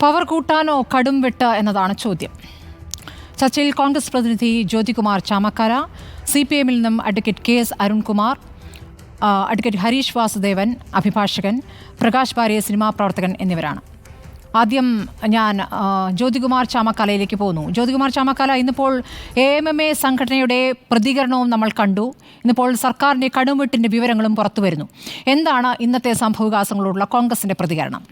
Power കൂട്ടാനോ കടും വെട്ട് എന്നതാണ് ചോദ്യം. ചർച്ചയിൽ കോൺഗ്രസ് പ്രതിനിധി ജ്യോതികുമാർ ചാമക്കാല, CPM-ൽ നിന്നും advocate KS Arunkumar, advocate Harish Vasudevan, അഭിഭാഷകൻ, പ്രകാശ് ബാരിയ സിനിമാ പ്രവർത്തകൻ എന്നിവരാണ്. ആദ്യം ഞാൻ ജ്യോതികുമാർ ചാമക്കാലയിലേക്ക് പോകുന്നു. ജ്യോതികുമാർ ചാമക്കാല, ഇന്നിപ്പോൾ AMMA സംഘടനയുടെ പ്രതികരണവും നമ്മൾ കണ്ടു. ഇന്നിപ്പോൾ സർക്കാരിൻ്റെ കടുംവെട്ടിൻ്റെ വിവരങ്ങളും പുറത്തു വരുന്നു. എന്താണ് ഇന്നത്തെ സംഭവവികാസങ്ങളോടുള്ള കോൺഗ്രസിൻ്റെ പ്രതികരണം?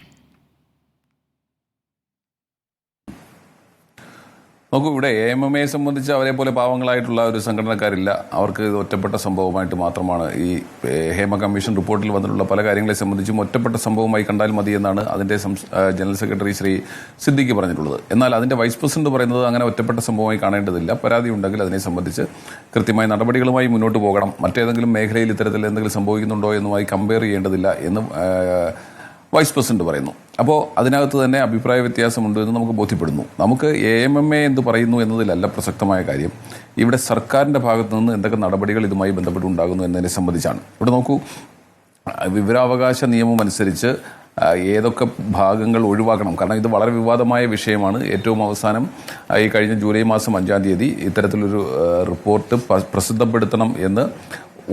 നോക്കൂ, ഇവിടെ AMMയെ സംബന്ധിച്ച് അവരെ പോലെ പാവങ്ങളായിട്ടുള്ള ഒരു സംഘടനക്കാരില്ല. അവർക്ക് ഇത് ഒറ്റപ്പെട്ട സംഭവമായിട്ട് മാത്രമാണ് ഈ ഹേമ കമ്മീഷൻ റിപ്പോർട്ടിൽ വന്നിട്ടുള്ള പല കാര്യങ്ങളെ സംബന്ധിച്ചും ഒറ്റപ്പെട്ട സംഭവമായി കണ്ടാൽ മതി എന്നാണ് അതിൻ്റെ ജനറൽ സെക്രട്ടറി ശ്രീ സിദ്ദിഖ് പറഞ്ഞിട്ടുള്ളത്. എന്നാൽ അതിൻ്റെ വൈസ് പ്രസിഡന്റ് പറയുന്നത് അങ്ങനെ ഒറ്റപ്പെട്ട സംഭവമായി കാണേണ്ടതില്ല. പരാതി ഉണ്ടെങ്കിൽ അതിനെ സംബന്ധിച്ച് കൃത്യമായ നടപടികളുമായി മുന്നോട്ട് പോകണം. മറ്റേതെങ്കിലും മേഖലയിൽ ഇത്തരത്തിൽ എന്തെങ്കിലും സംഭവിക്കുന്നുണ്ടോ എന്നുമായി കമ്പയർ ചെയ്യേണ്ടതില്ല എന്ന് വൈസ് പ്രസിഡന്റ് പറയുന്നു. അപ്പോൾ അതിനകത്ത് തന്നെ അഭിപ്രായ വ്യത്യാസമുണ്ട് എന്ന് നമുക്ക് ബോധ്യപ്പെടുന്നു. നമുക്ക് AMMA എന്ത് പറയുന്നു എന്നതിലല്ല പ്രസക്തമായ കാര്യം, ഇവിടെ സർക്കാരിൻ്റെ ഭാഗത്തു നിന്ന് എന്തൊക്കെ നടപടികൾ ഇതുമായി ബന്ധപ്പെട്ടുണ്ടാകുന്നു എന്നതിനെ സംബന്ധിച്ചാണ്. ഇവിടെ നോക്കൂ, വിവരാവകാശ നിയമം അനുസരിച്ച് ഏതൊക്കെ ഭാഗങ്ങൾ ഒഴിവാക്കണം, കാരണം ഇത് വളരെ വിവാദമായ വിഷയമാണ്. ഏറ്റവും അവസാനം ഈ കഴിഞ്ഞ ജൂലൈ മാസം 5-ാം തീയതി ഇത്തരത്തിലൊരു റിപ്പോർട്ട് പ്രസിദ്ധപ്പെടുത്തണം എന്ന്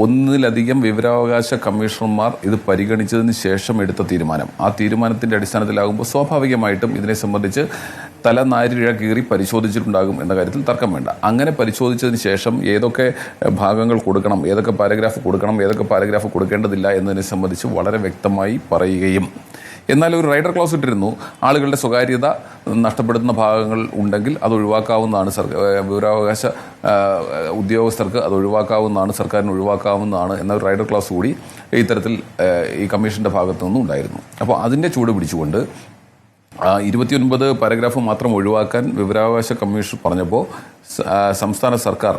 ഒന്നിലധികം വിവരാവകാശ കമ്മീഷണർമാർ ഇത് പരിഗണിച്ചതിന് ശേഷം എടുത്ത തീരുമാനം. ആ തീരുമാനത്തിൻ്റെ അടിസ്ഥാനത്തിലാകുമ്പോൾ സ്വാഭാവികമായിട്ടും ഇതിനെ സംബന്ധിച്ച് തലനാരിഴ കീറി പരിശോധിച്ചിട്ടുണ്ടാകും എന്ന കാര്യത്തിൽ തർക്കം വേണ്ട. അങ്ങനെ പരിശോധിച്ചതിന് ശേഷം ഏതൊക്കെ ഭാഗങ്ങൾ കൊടുക്കണം, ഏതൊക്കെ പാരഗ്രാഫ് കൊടുക്കണം, ഏതൊക്കെ പാരഗ്രാഫ് കൊടുക്കേണ്ടതില്ല എന്നതിനെ സംബന്ധിച്ച് വളരെ വ്യക്തമായി പറയുകയും, എന്നാൽ ഒരു റൈഡർ ക്ലോസ് ഇട്ടിരുന്നു, ആളുകളുടെ സ്വകാര്യത നഷ്ടപ്പെടുത്തുന്ന ഭാഗങ്ങൾ ഉണ്ടെങ്കിൽ അത് ഒഴിവാക്കാവുന്നതാണ്, വിവരാവകാശ ഉദ്യോഗസ്ഥർക്ക് അത് ഒഴിവാക്കാവുന്നതാണ്, സർക്കാരിന് ഒഴിവാക്കാവുന്നതാണ് എന്ന ഒരു റൈഡർ ക്ലോസ് കൂടി ഇത്തരത്തിൽ ഈ കമ്മീഷൻ്റെ ഭാഗത്തു നിന്നും ഉണ്ടായിരുന്നു. അപ്പോൾ അതിൻ്റെ ചൂട് പിടിച്ചുകൊണ്ട് 29 പാരഗ്രാഫ് മാത്രം ഒഴിവാക്കാൻ വിവരാവകാശ കമ്മീഷൻ പറഞ്ഞപ്പോൾ സംസ്ഥാന സർക്കാർ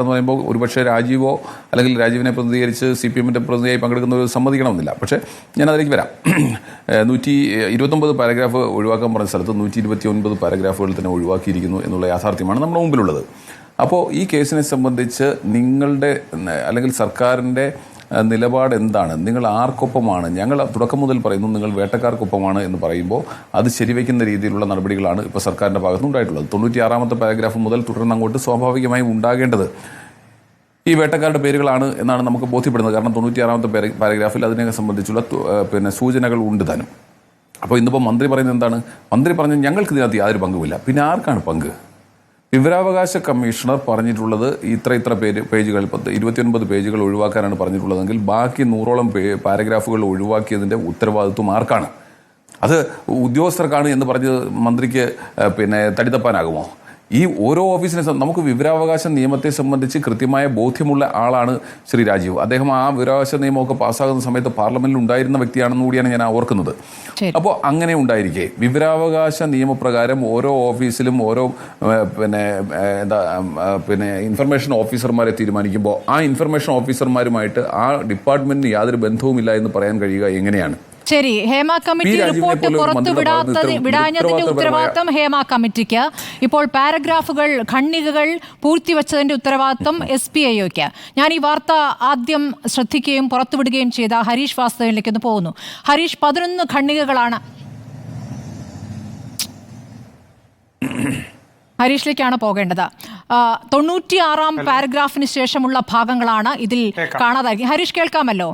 എന്ന് പറയുമ്പോൾ ഒരുപക്ഷെ രാജീവോ അല്ലെങ്കിൽ രാജീവിനെ പ്രതിനിധീകരിച്ച് CPM-ൻ്റെ പ്രതിനിധിയായി പങ്കെടുക്കുന്നവർ സമ്മതിക്കണമെന്നില്ല. പക്ഷേ ഞാൻ അതിലേക്ക് വരാം. 129 പാരഗ്രാഫ് ഒഴിവാക്കാൻ പറഞ്ഞ സ്ഥലത്ത് 129 പാരഗ്രാഫുകൾ തന്നെ ഒഴിവാക്കിയിരിക്കുന്നു എന്നുള്ള യാഥാർത്ഥ്യമാണ് നമ്മുടെ മുമ്പിലുള്ളത്. അപ്പോൾ ഈ കേസിനെ സംബന്ധിച്ച് നിങ്ങളുടെ അല്ലെങ്കിൽ സർക്കാരിൻ്റെ നിലപാട് എന്താണ്? നിങ്ങൾ ആർക്കൊപ്പമാണ്? ഞങ്ങൾ തുടക്കം മുതൽ പറയുന്നു നിങ്ങൾ വേട്ടക്കാർക്കൊപ്പമാണ് എന്ന് പറയുമ്പോൾ അത് ശരിവയ്ക്കുന്ന രീതിയിലുള്ള നടപടികളാണ് ഇപ്പോൾ സർക്കാരിൻ്റെ ഭാഗത്തുനിന്നുണ്ടായിട്ടുള്ളത്. 96-ാമത്തെ പാരഗ്രാഫ് മുതൽ തുടർന്ന് അങ്ങോട്ട് സ്വാഭാവികമായും ഉണ്ടാകേണ്ടത് ഈ വേട്ടക്കാരുടെ പേരുകളാണ് എന്നാണ് നമുക്ക് ബോധ്യപ്പെടുന്നത്. കാരണം 96-ാമത്തെ പാരഗ്രാഫിൽ അതിനെ സംബന്ധിച്ചുള്ള സൂചനകൾ ഉണ്ട് താനും. അപ്പോൾ ഇന്നിപ്പോൾ മന്ത്രി പറയുന്നത് എന്താണ്? മന്ത്രി പറഞ്ഞത് ഞങ്ങൾക്ക് ഇതിനകത്ത് യാതൊരു പങ്കുമില്ല. പിന്നെ ആർക്കാണ് പങ്ക്? വിവരാവകാശ കമ്മീഷണർ പറഞ്ഞിട്ടുള്ളത് ഇത്ര പേജുകൾ 29 പേജുകൾ ഒഴിവാക്കാനാണ് പറഞ്ഞിട്ടുള്ളതെങ്കിൽ ബാക്കി 100ഓളം പാരഗ്രാഫുകൾ ഒഴിവാക്കിയതിൻ്റെ ഉത്തരവാദിത്വം ആർക്കാണ്? അത് ഉദ്യോഗസ്ഥർക്കാണ് എന്ന് പറഞ്ഞ് മന്ത്രിക്ക് തടിതപ്പാനാകുമോ? ഈ ഓരോ ഓഫീസിനെ നമുക്ക് വിവരാവകാശ നിയമത്തെ സംബന്ധിച്ച് കൃത്യമായ ബോധ്യമുള്ള ആളാണ് ശ്രീ രാജീവ്. അദ്ദേഹം ആ വിവരാവകാശ നിയമമൊക്കെ പാസ്സാകുന്ന സമയത്ത് പാർലമെന്റിൽ ഉണ്ടായിരുന്ന വ്യക്തിയാണെന്ന് കൂടിയാണ് ഞാൻ ഓർക്കുന്നത്. അപ്പോൾ അങ്ങനെ ഉണ്ടായിരിക്കെ വിവരാവകാശ നിയമപ്രകാരം ഓരോ ഓഫീസിലും ഓരോ ഇൻഫർമേഷൻ ഓഫീസർമാരെ തീരുമാനിക്കുമ്പോൾ ആ ഇൻഫർമേഷൻ ഓഫീസർമാരുമായിട്ട് ആ ഡിപ്പാർട്ട്മെന്റിന് യാതൊരു ബന്ധവുമില്ല എന്ന് പറയാൻ കഴിയുക എങ്ങനെയാണ്? ശരി, ഹേമ കമ്മിറ്റി റിപ്പോർട്ട് പുറത്തു വിടാഞ്ഞതിന്റെ ഉത്തരവാദിത്വം ഹേമ കമ്മിറ്റിക്ക്. ഇപ്പോൾ പാരഗ്രാഫുകൾ ഖണ്ഡികകൾ പൂഴ്ത്തിവെച്ചതിന്റെ ഉത്തരവാദിത്വം SPIOയ്ക്ക്. ഞാൻ ഈ വാർത്ത ആദ്യം ശ്രദ്ധിക്കുകയും പുറത്തുവിടുകയും ചെയ്ത ഹരീഷ് വാസ്തവനിലേക്ക് ഒന്ന് പോകുന്നു. ഹരീഷ്, 11 ഖണ്ഡികകളാണ്. ഹരീഷിലേക്കാണ് പോകേണ്ടത്. 96-ാം പാരഗ്രാഫിന് ശേഷമുള്ള ഭാഗങ്ങളാണ് ഇതിൽ കാണാതായിരിക്കും. ഹരീഷ്, കേൾക്കാമല്ലോ?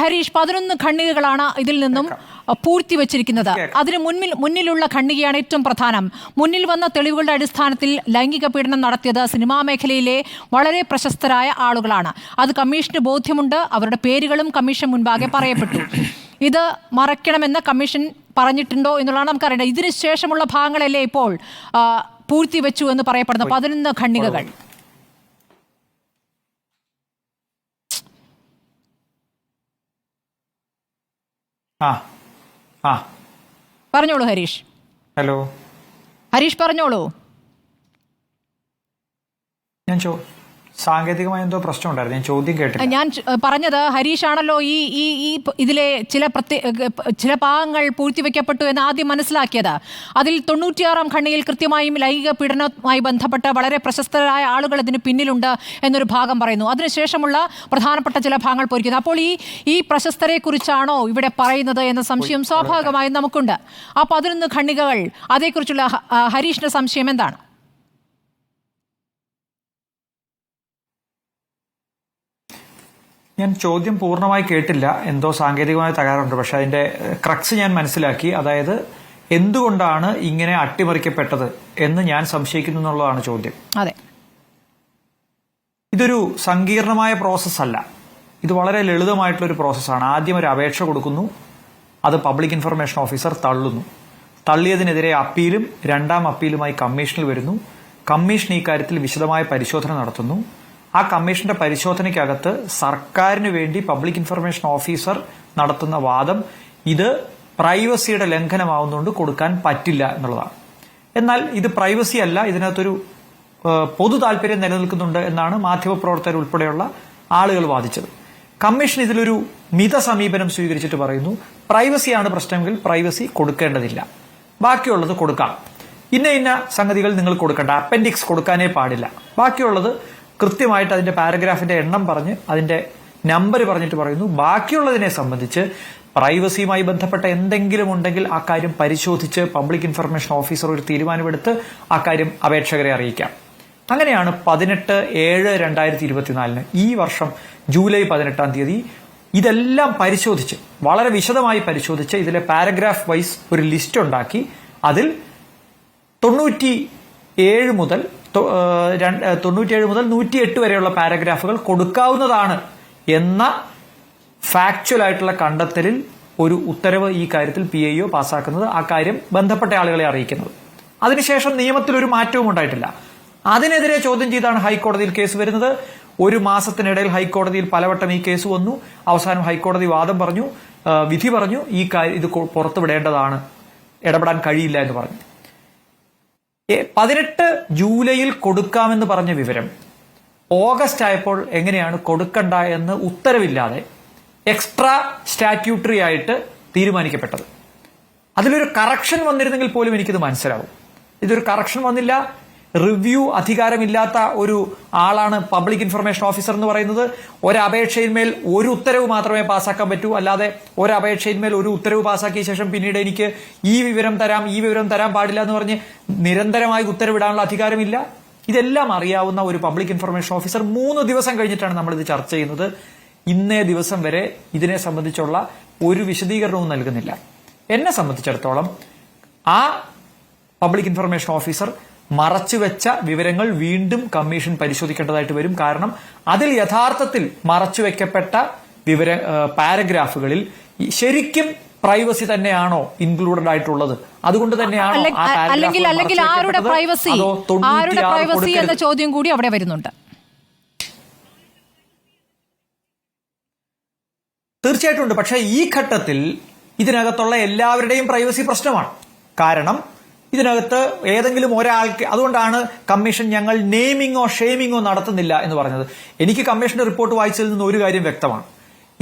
ഹരീഷ്, 11 ഖണ്ഡികകളാണ് ഇതിൽ നിന്നും പൂഴ്ത്തിവെച്ചിരിക്കുന്നത്. അതിന് മുന്നിലുള്ള ഖണ്ഡികയാണ് ഏറ്റവും പ്രധാനം. മുന്നിൽ വന്ന തെളിവുകളുടെ അടിസ്ഥാനത്തിൽ ലൈംഗിക പീഡനം നടത്തിയത് സിനിമാ മേഖലയിലെ വളരെ പ്രശസ്തരായ ആളുകളാണ്. അത് കമ്മീഷന് ബോധ്യമുണ്ട്. അവരുടെ പേരുകളും കമ്മീഷൻ മുൻപാകെ പറയപ്പെട്ടു. ഇത് മറയ്ക്കണമെന്ന് കമ്മീഷൻ പറഞ്ഞിട്ടുണ്ടോ എന്നുള്ളതാണ് നമുക്കറിയേണ്ടത്. ഇതിന് ശേഷമുള്ള ഭാഗങ്ങളല്ലേ ഇപ്പോൾ പൂഴ്ത്തിവെച്ചു എന്ന് പറയപ്പെടുന്ന 11 ഖണ്ഡികകൾ? പറഞ്ഞോളൂ ഹരീഷ്. ഹലോ ഹരീഷ്, പറഞ്ഞോളൂ. ഞാൻ സാങ്കേതികമായ എന്തോ പ്രശ്നം ഉണ്ടായിരുന്നു, ഞാൻ ചോദ്യം കേട്ടില്ല. ഞാൻ പറഞ്ഞത് ഹരീഷ് ആണല്ലോ ഈ ഇതിലെ ചില ഭാഗങ്ങൾ പൂഴ്ത്തിവെക്കപ്പെട്ടു എന്ന് ആദ്യം മനസ്സിലാക്കിയത്. അതിൽ 96-ാം ഖണ്ഡികയിൽ കൃത്യമായും ലൈംഗിക പീഡനവുമായി ബന്ധപ്പെട്ട് വളരെ പ്രശസ്തരായ ആളുകൾ ഇതിന് പിന്നിലുണ്ട് എന്നൊരു ഭാഗം പറയുന്നു. അതിനുശേഷമുള്ള പ്രധാനപ്പെട്ട ചില ഭാഗങ്ങൾ പോയിരിക്കുന്നു. അപ്പോൾ ഈ പ്രശസ്തരെ കുറിച്ചാണോ ഇവിടെ പറയുന്നത് എന്ന സംശയം സ്വാഭാവികമായും നമുക്കുണ്ട്. ആ 11 ഖണ്ഡികകൾ, അതേക്കുറിച്ചുള്ള ഹരീഷിന്റെ സംശയം എന്താണ്? ഞാൻ ചോദ്യം പൂർണ്ണമായി കേട്ടില്ല, എന്തോ സാങ്കേതികമായ തകരാറുണ്ട്. പക്ഷെ അതിന്റെ ക്രക്സ് ഞാൻ മനസ്സിലാക്കി. അതായത് എന്തുകൊണ്ടാണ് ഇങ്ങനെ അട്ടിമറിക്കപ്പെട്ടത് എന്ന് ഞാൻ സംശയിക്കുന്നു എന്നുള്ളതാണ് ചോദ്യം. അതെ, ഇതൊരു സങ്കീർണമായ പ്രോസസ്സ് അല്ല, ഇത് വളരെ ലളിതമായിട്ടുള്ള ഒരു പ്രോസസ്സാണ്. ആദ്യം ഒരു അപേക്ഷ കൊടുക്കുന്നു, അത് പബ്ലിക് ഇൻഫർമേഷൻ ഓഫീസർ തള്ളുന്നു. തള്ളിയതിനെതിരെ അപ്പീലും രണ്ടാം അപ്പീലുമായി കമ്മീഷനിൽ വരുന്നു. കമ്മീഷൻ ഈ കാര്യത്തിൽ വിശദമായ പരിശോധന നടത്തുന്നു. ആ കമ്മീഷന്റെ പരിശോധനയ്ക്കകത്ത് സർക്കാരിന് വേണ്ടി പബ്ലിക് ഇൻഫർമേഷൻ ഓഫീസർ നടത്തുന്ന വാദം ഇത് പ്രൈവസിയുടെ ലംഘനമാവുന്നതുകൊണ്ട് കൊടുക്കാൻ പറ്റില്ല എന്നുള്ളതാണ്. എന്നാൽ ഇത് പ്രൈവസി അല്ല, ഇതിനകത്തൊരു പൊതു താല്പര്യം നിലനിൽക്കുന്നുണ്ട് എന്നാണ് മാധ്യമപ്രവർത്തകർ ഉൾപ്പെടെയുള്ള ആളുകൾ വാദിച്ചത്. കമ്മീഷൻ ഇതിലൊരു മിത സമീപനം സ്വീകരിച്ചിട്ട് പറയുന്നു, പ്രൈവസിയാണ് പ്രശ്നമെങ്കിൽ പ്രൈവസി കൊടുക്കേണ്ടതില്ല, ബാക്കിയുള്ളത് കൊടുക്കാം. ഇന്ന സംഗതികൾ നിങ്ങൾ കൊടുക്കേണ്ട, അപ്പൻഡിക്സ് കൊടുക്കാനേ പാടില്ല, ബാക്കിയുള്ളത് കൃത്യമായിട്ട് അതിന്റെ പാരഗ്രാഫിന്റെ എണ്ണം പറഞ്ഞ് അതിന്റെ നമ്പർ പറഞ്ഞിട്ട് പറയുന്നു. ബാക്കിയുള്ളതിനെ സംബന്ധിച്ച് പ്രൈവസിയുമായി ബന്ധപ്പെട്ട എന്തെങ്കിലും ഉണ്ടെങ്കിൽ ആ കാര്യം പരിശോധിച്ച് പബ്ലിക് ഇൻഫർമേഷൻ ഓഫീസർ ഒരു തീരുമാനമെടുത്ത് ആ കാര്യം അപേക്ഷകരെ അറിയിക്കാം. അങ്ങനെയാണ് 18/7/2024 ഈ വർഷം ജൂലൈ 18-ാം തീയതി ഇതെല്ലാം പരിശോധിച്ച്, വളരെ വിശദമായി പരിശോധിച്ച് ഇതിലെ പാരഗ്രാഫ് വൈസ് ഒരു ലിസ്റ്റ് ഉണ്ടാക്കി അതിൽ 97 മുതൽ 108 വരെയുള്ള പാരഗ്രാഫുകൾ കൊടുക്കാവുന്നതാണ് എന്ന ഫാക്ച്വൽ ആയിട്ടുള്ള കണ്ടെത്തലിൽ ഒരു ഉത്തരവ് ഈ കാര്യത്തിൽ PIO പാസ്സാക്കുന്നത്, ആ കാര്യം ബന്ധപ്പെട്ട ആളുകളെ അറിയിക്കുന്നത്. അതിനുശേഷം നിയമത്തിൽ ഒരു മാറ്റവും ഉണ്ടായിട്ടില്ല. അതിനെതിരെ ചോദ്യം ചെയ്താണ് ഹൈക്കോടതിയിൽ കേസ് വരുന്നത്. ഒരു മാസത്തിനിടയിൽ ഹൈക്കോടതിയിൽ പലവട്ടം ഈ കേസ് വന്നു. അവസാനം ഹൈക്കോടതി വാദം പറഞ്ഞു, വിധി പറഞ്ഞു, ഇത് പുറത്തുവിടേണ്ടതാണ്, ഇടപെടാൻ കഴിയില്ല എന്ന് പറഞ്ഞു. 18 ജൂലൈയിൽ കൊടുക്കാമെന്ന് പറഞ്ഞ വിവരം ഓഗസ്റ്റ് ആയപ്പോൾ എങ്ങനെയാണ് കൊടുക്കണ്ട എന്ന് ഉത്തരവില്ലാതെ എക്സ്ട്രാ സ്റ്റാറ്റ്യൂട്ടറി ആയിട്ട് തീരുമാനിക്കപ്പെട്ടത്? അതിലൊരു കറക്ഷൻ വന്നിരുന്നെങ്കിൽ പോലും എനിക്കിത് മനസ്സിലാവും. ഇതൊരു കറക്ഷൻ വന്നില്ല. റിവ്യൂ അധികാരമില്ലാത്ത ഒരു ആളാണ് പബ്ലിക് ഇൻഫർമേഷൻ ഓഫീസർ എന്ന് പറയുന്നത്. ഒരപേക്ഷയിന്മേൽ ഒരു ഉത്തരവ് മാത്രമേ പാസ്സാക്കാൻ പറ്റൂ, അല്ലാതെ ഒരപേക്ഷയിന്മേൽ ഒരു ഉത്തരവ് പാസ്സാക്കിയ ശേഷം പിന്നീട് എനിക്ക് ഈ വിവരം തരാൻ പാടില്ല എന്ന് പറഞ്ഞ് നിരന്തരമായി ഉത്തരവിടാനുള്ള അധികാരമില്ല. ഇതെല്ലാം അറിയാവുന്ന ഒരു പബ്ലിക് ഇൻഫർമേഷൻ ഓഫീസർ 3 ദിവസം കഴിഞ്ഞിട്ടാണ് നമ്മളിത് ചർച്ച ചെയ്യുന്നത്. ഇന്നേ ദിവസം വരെ ഇതിനെ സംബന്ധിച്ചുള്ള ഒരു വിശദീകരണവും നൽകുന്നില്ല. എന്നെ സംബന്ധിച്ചിടത്തോളം ആ പബ്ലിക് ഇൻഫർമേഷൻ ഓഫീസർ മറച്ചുവെച്ച വിവരങ്ങൾ വീണ്ടും കമ്മീഷൻ പരിശോധിക്കേണ്ടതായിട്ട് വരും. കാരണം അതിൽ യഥാർത്ഥത്തിൽ മറച്ചുവെക്കപ്പെട്ട പാരഗ്രാഫുകളിൽ ശരിക്കും പ്രൈവസി തന്നെയാണോ ഇൻക്ലൂഡഡ് ആയിട്ടുള്ളത്? അതുകൊണ്ട് തന്നെയാണോ അല്ലെങ്കിൽ ആരുടെ പ്രൈവസി എന്ന ചോദ്യം കൂടി അവിടെ വരുന്നുണ്ട്. തീർച്ചയായിട്ടും ഉണ്ട്. പക്ഷേ ഈ ഘട്ടത്തിൽ ഇതിനകത്തുള്ള എല്ലാവരുടെയും പ്രൈവസി പ്രശ്നമാണ്. കാരണം ഇതിനകത്ത് ഏതെങ്കിലും ഒരാൾക്ക്, അതുകൊണ്ടാണ് കമ്മീഷൻ ഞങ്ങൾ നെയിമിങ്ങോ ഷെയിമിങ്ങോ നടത്തുന്നില്ല എന്ന് പറഞ്ഞത്. എനിക്ക് കമ്മീഷന്റെ റിപ്പോർട്ട് വായിച്ചതിൽ നിന്ന് ഒരു കാര്യം വ്യക്തമാണ്,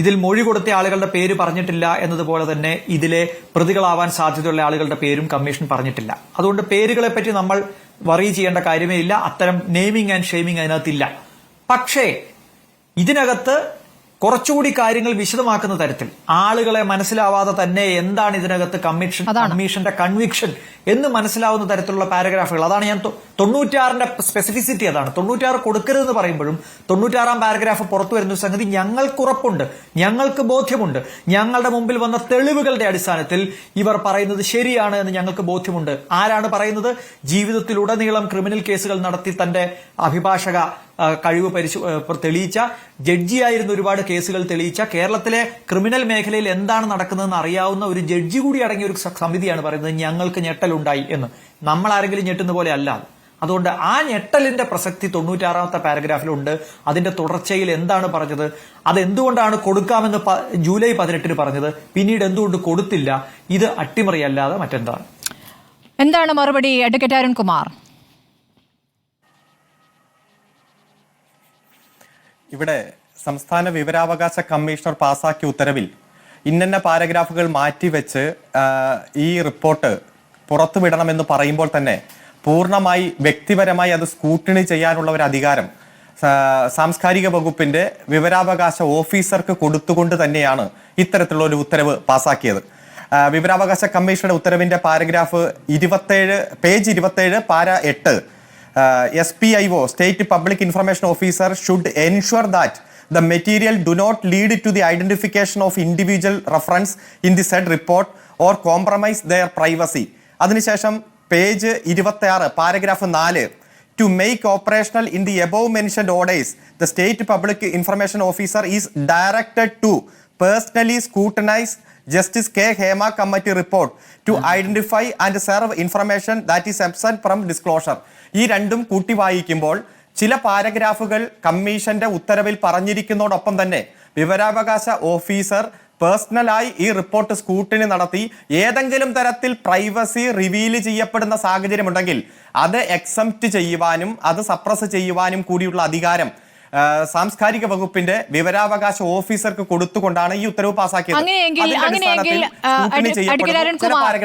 ഇതിൽ മൊഴി കൊടുത്ത ആളുകളുടെ പേര് പറഞ്ഞിട്ടില്ല എന്നതുപോലെ തന്നെ ഇതിലെ പ്രതികളാവാൻ സാധ്യതയുള്ള ആളുകളുടെ പേരും കമ്മീഷൻ പറഞ്ഞിട്ടില്ല. അതുകൊണ്ട് പേരുകളെ പറ്റി നമ്മൾ വറി ചെയ്യേണ്ട കാര്യമേ ഇല്ല. അത്തരം നെയിമിംഗ് ആൻഡ് ഷെയിമിംഗ് അതിനകത്തില്ല. പക്ഷേ ഇതിനകത്ത് കുറച്ചുകൂടി കാര്യങ്ങൾ വിശദമാക്കുന്ന തരത്തിൽ ആളുകളെ മനസ്സിലാവാതെ തന്നെ എന്താണ് ഇതിനകത്ത് കമ്മീഷന്റെ കൺവിക്ഷൻ എന്ന് മനസ്സിലാവുന്ന തരത്തിലുള്ള പാരഗ്രാഫുകൾ, അതാണ് ഞാൻ 96ന്റെ സ്പെസിഫിസിറ്റി അതാണ്. 96 കൊടുക്കരുതെന്ന് പറയുമ്പോഴും 96ാം പാരഗ്രാഫ് പുറത്തു വരുന്ന ഒരു സംഗതി ഞങ്ങൾക്ക് ഉറപ്പുണ്ട്, ഞങ്ങൾക്ക് ബോധ്യമുണ്ട്, ഞങ്ങളുടെ മുമ്പിൽ വന്ന തെളിവുകളുടെ അടിസ്ഥാനത്തിൽ ഇവർ പറയുന്നത് ശരിയാണ് എന്ന് ഞങ്ങൾക്ക് ബോധ്യമുണ്ട്. ആരാണ് പറയുന്നത്? ജീവിതത്തിലുടനീളം ക്രിമിനൽ കേസുകൾ നടത്തി തന്റെ അഭിഭാഷക കഴിവ് തെളിയിച്ച, ജഡ്ജിയായിരുന്ന ഒരുപാട് കേസുകൾ തെളിയിച്ച, കേരളത്തിലെ ക്രിമിനൽ മേഖലയിൽ എന്താണ് നടക്കുന്നതെന്ന് അറിയാവുന്ന ഒരു ജഡ്ജി കൂടി അടങ്ങിയ ഒരു സമിതിയാണ് പറയുന്നത് ഞങ്ങൾക്ക് ഞെട്ടലുണ്ടായി എന്ന്. നമ്മൾ ആരെങ്കിലും ഞെട്ടുന്ന പോലെ അല്ല. അതുകൊണ്ട് ആ ഞെട്ടലിന്റെ പ്രസക്തി 96ാമത്തെ പാരഗ്രാഫിലുണ്ട്. അതിന്റെ തുടർച്ചയിൽ എന്താണ് പറഞ്ഞത്, അതെന്തുകൊണ്ടാണ് കൊടുക്കാമെന്ന് ജൂലൈ 18 പറഞ്ഞത്, പിന്നീട് എന്തുകൊണ്ട് കൊടുത്തില്ല, ഇത് അട്ടിമറിയല്ലാതെ മറ്റെന്താണ്? എന്താണ് മറുപടി അഡ്വക്കേറ്റ് അരുൺകുമാർ? ഇവിടെ സംസ്ഥാന വിവരാവകാശ കമ്മീഷണർ പാസാക്കിയ ഉത്തരവിൽ ഇന്ന പാരഗ്രാഫുകൾ മാറ്റിവെച്ച് ഈ റിപ്പോർട്ട് പുറത്തുവിടണമെന്ന് പറയുമ്പോൾ തന്നെ പൂർണ്ണമായി വ്യക്തിപരമായി അത് സ്കൂട്ടിനി ചെയ്യാനുള്ള ഒരു അധികാരം സാംസ്കാരിക വകുപ്പിന്റെ വിവരാവകാശ ഓഫീസർക്ക് കൊടുത്തുകൊണ്ട് തന്നെയാണ് ഇത്തരത്തിലുള്ള ഒരു ഉത്തരവ് പാസാക്കിയത്. വിവരാവകാശ കമ്മീഷന്റെ ഉത്തരവിന്റെ പാരഗ്രാഫ് 27 പേജ് 27 പാര 8 SPIO state public information officer should ensure that the material do not lead to the identification of individual reference in the said report or compromise their privacy. അതിനുശേഷം page 26 paragraph 4 to make operational in the above mentioned orders the state public information officer is directed to personally scrutinize Justice K. Hema Committee report to identify and serve information that is absent from disclosure. ഈ രണ്ടും കൂട്ടി വായിക്കുമ്പോൾ ചില പാരഗ്രാഫുകൾ കമ്മീഷന്റെ ഉത്തരവിൽ പറഞ്ഞിരിക്കുന്നതോടൊപ്പം തന്നെ വിവരാവകാശ officer പേഴ്സണലായി ഈ റിപ്പോർട്ട് സ്ക്രൂട്ടിനി നടത്തി ഏതെങ്കിലും തരത്തിൽ പ്രൈവസി റിവീൽ ചെയ്യപ്പെടുന്ന സാഹചര്യമുണ്ടെങ്കിൽ അത് എക്സംപ്റ്റ് ചെയ്യുവാനും അത് സപ്രസ് ചെയ്യുവാനും കൂടിയുള്ള അധികാരം സാംസ്കാരിക വകുപ്പിന്റെ വിവരാവകാശ ഓഫീസർക്ക് കൊടുത്തുകൊണ്ടാണ് ഈ ഉത്തരവ് പാസാക്കിയത്.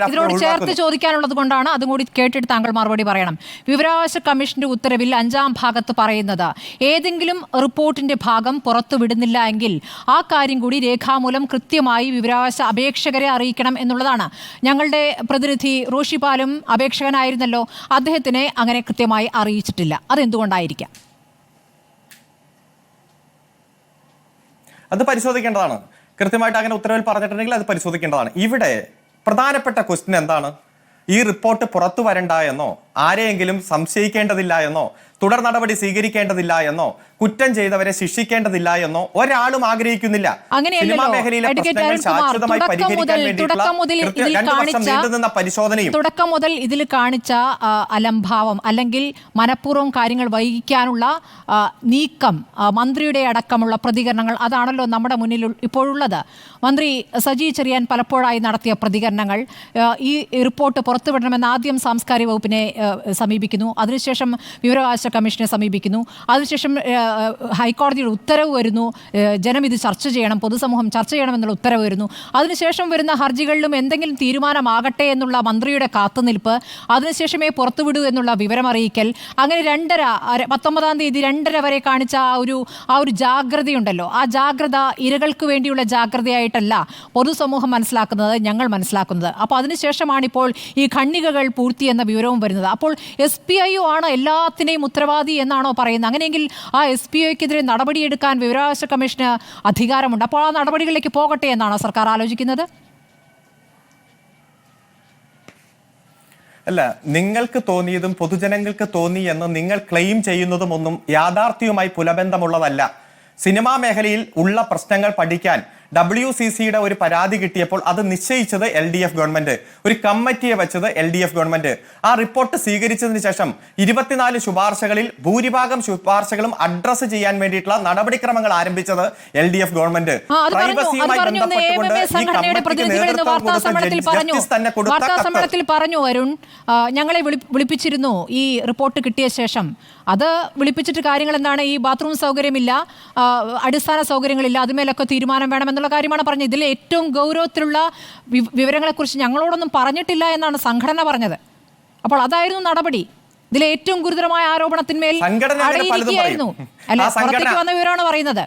ഇതിനോട് ചേർത്ത് ചോദിക്കാനുള്ളത് കൊണ്ടാണ് അതും കൂടി കേട്ടിട്ട് താങ്കൾ മറുപടി പറയണം. വിവരാവകാശ കമ്മീഷന്റെ ഉത്തരവിൽ 5-ാം ഭാഗത്ത് പറയുന്നത് ഏതെങ്കിലും റിപ്പോർട്ടിന്റെ ഭാഗം പുറത്തു വിടുന്നില്ല എങ്കിൽ ആ കാര്യം കൂടി രേഖാമൂലം കൃത്യമായി വിവരാവകാശ അപേക്ഷകരെ അറിയിക്കണം എന്നുള്ളതാണ്. ഞങ്ങളുടെ പ്രതിനിധി റോഷിപാലും അപേക്ഷകനായിരുന്നല്ലോ, അദ്ദേഹത്തിനെ അങ്ങനെ കൃത്യമായി അറിയിച്ചിട്ടില്ല. അതെന്തുകൊണ്ടായിരിക്കാം? അത് പരിശോധിക്കേണ്ടതാണ്. കൃത്യമായിട്ട് അങ്ങനെ ഉത്തരവിൽ പറഞ്ഞിട്ടുണ്ടെങ്കിൽ അത് പരിശോധിക്കേണ്ടതാണ്. ഇവിടെ പ്രധാനപ്പെട്ട ക്വസ്റ്റ്യൻ എന്താണ്? ഈ റിപ്പോർട്ട് പുറത്തു വരണ്ട എന്നോ ആരെയെങ്കിലും സംശയിക്കേണ്ടതില്ല എന്നോ തുടർ നടപടി സ്വീകരിക്കേണ്ടതില്ല എന്നോ കുറ്റം ചെയ്തവരെ ശിക്ഷിക്കേണ്ടതില്ല എന്നോ ഒരാളും ആഗ്രഹിക്കുന്നില്ല. സിനിമാ മേഖലയിലെ പ്രശ്നങ്ങൾ ശാശ്വതമായി പരിഹരിക്കാൻ വേണ്ടിയിട്ടുള്ള 2 വർഷം നീണ്ടുനിന്ന പരിശോധനയും തുടക്കം മുതൽ ഇതിൽ കാണിച്ച അലംഭാവം അല്ലെങ്കിൽ മനഃപൂർവ്വം കാര്യങ്ങൾ വൈകിക്കാനുള്ള നീക്കം, മന്ത്രിയുടെ അടക്കമുള്ള പ്രതികരണങ്ങൾ, അതാണല്ലോ നമ്മുടെ മുന്നിൽ ഇപ്പോഴുള്ളത്. മന്ത്രി സജി ചെറിയാൻ പലപ്പോഴായി നടത്തിയ പ്രതികരണങ്ങൾ, ഈ റിപ്പോർട്ട് പുറത്തുവിടണമെന്ന് ആദ്യം സാംസ്കാരിക വകുപ്പിനെ സമീപിക്കുന്നു, അതിനുശേഷം വിവരാവകാശ കമ്മീഷനെ സമീപിക്കുന്നു, അതിനുശേഷം ഹൈക്കോടതിയുടെ ഉത്തരവ് വരുന്നു, ജനം ഇത് ചർച്ച ചെയ്യണം, പൊതുസമൂഹം ചർച്ച ചെയ്യണമെന്നുള്ള ഉത്തരവ് വരുന്നു, അതിനുശേഷം വരുന്ന ഹർജികളിലും എന്തെങ്കിലും തീരുമാനമാകട്ടെ എന്നുള്ള മന്ത്രിയുടെ കാത്തുനിൽപ്പ്, അതിനുശേഷമേ പുറത്തുവിടൂ എന്നുള്ള വിവരമറിയിക്കൽ, അങ്ങനെ 19-ാം തീയതി 2:30 വരെ കാണിച്ച ആ ഒരു ജാഗ്രതയുണ്ടല്ലോ, ആ ജാഗ്രത ഇരകൾക്ക് വേണ്ടിയുള്ള ജാഗ്രതയായിട്ടല്ല പൊതുസമൂഹം മനസ്സിലാക്കുന്നത്, ഞങ്ങൾ മനസ്സിലാക്കുന്നത്. അപ്പോൾ അതിനുശേഷമാണിപ്പോൾ ഈ ഖണ്ഡികകൾ പൂർത്തി എന്ന വിവരവും വരുന്നത്. അപ്പോൾ SPIO ആണ് എല്ലാത്തിനെയും ഉത്തരവാദി എന്നാണോ പറയുന്നത്? അങ്ങനെയെങ്കിൽ ആ SPIOക്കെതിരെ നടപടിയെടുക്കാൻ വിവരാവകാശ കമ്മീഷന് അധികാരമുണ്ട്. അപ്പോൾ ആ നടപടികളിലേക്ക് പോകട്ടെ എന്നാണോ സർക്കാർ ആലോചിക്കുന്നത്? അല്ല, നിങ്ങൾക്ക് തോന്നിയതും പൊതുജനങ്ങൾക്ക് തോന്നി എന്ന് നിങ്ങൾ ക്ലെയിം ചെയ്യുന്നതും ഒന്നും യാഥാർത്ഥ്യവുമായി പുലബന്ധമുള്ളതല്ല. സിനിമാ മേഖലയിൽ ഉള്ള പ്രശ്നങ്ങൾ പഠിക്കാൻ WCCയുടെ ഒരു പരാതി കിട്ടിയപ്പോൾ അത് നിശ്ചയിച്ചത് LDF ഗവൺമെന്റ്, ഒരു കമ്മിറ്റിയെ വെച്ചത് LDF ഗവൺമെന്റ്. ആ റിപ്പോർട്ട് സ്വീകരിച്ചതിന് ശേഷം 24 ശുപാർശകളിൽ ഭൂരിഭാഗം ശുപാർശകളും അഡ്രസ് ചെയ്യാൻ വേണ്ടിയിട്ടുള്ള നടപടിക്രമങ്ങൾ ആരംഭിച്ചത് LDF ഗവൺമെന്റ്. വാർത്താസമ്മേളനത്തിൽ പറഞ്ഞു വരുൺ, ഞങ്ങളെ വിളിപ്പിച്ചിരുന്നു ഈ റിപ്പോർട്ട് കിട്ടിയ ശേഷം. അത് വിളിപ്പിച്ചിട്ട് കാര്യങ്ങൾ എന്താണ്? ഈ ബാത്റൂം സൗകര്യമില്ല, അടിസ്ഥാന സൗകര്യങ്ങളില്ല, അതുമേലൊക്കെ തീരുമാനം വേണമെന്നുള്ള കാര്യമാണ് പറഞ്ഞത്. ഇതിൽ ഏറ്റവും ഗൗരവത്തിലുള്ള വിവരങ്ങളെക്കുറിച്ച് ഞങ്ങളോടൊന്നും പറഞ്ഞിട്ടില്ല എന്നാണ് സംഘടന പറഞ്ഞത്. അപ്പോൾ അതായിരുന്നു നടപടി. ഇതിലെ ഏറ്റവും ഗുരുതരമായ ആരോപണത്തിന്മേൽ അടയിരിക്കുകയായിരുന്നു. അല്ല, പുറത്തേക്ക് വന്ന വിവരമാണ് പറയുന്നത്.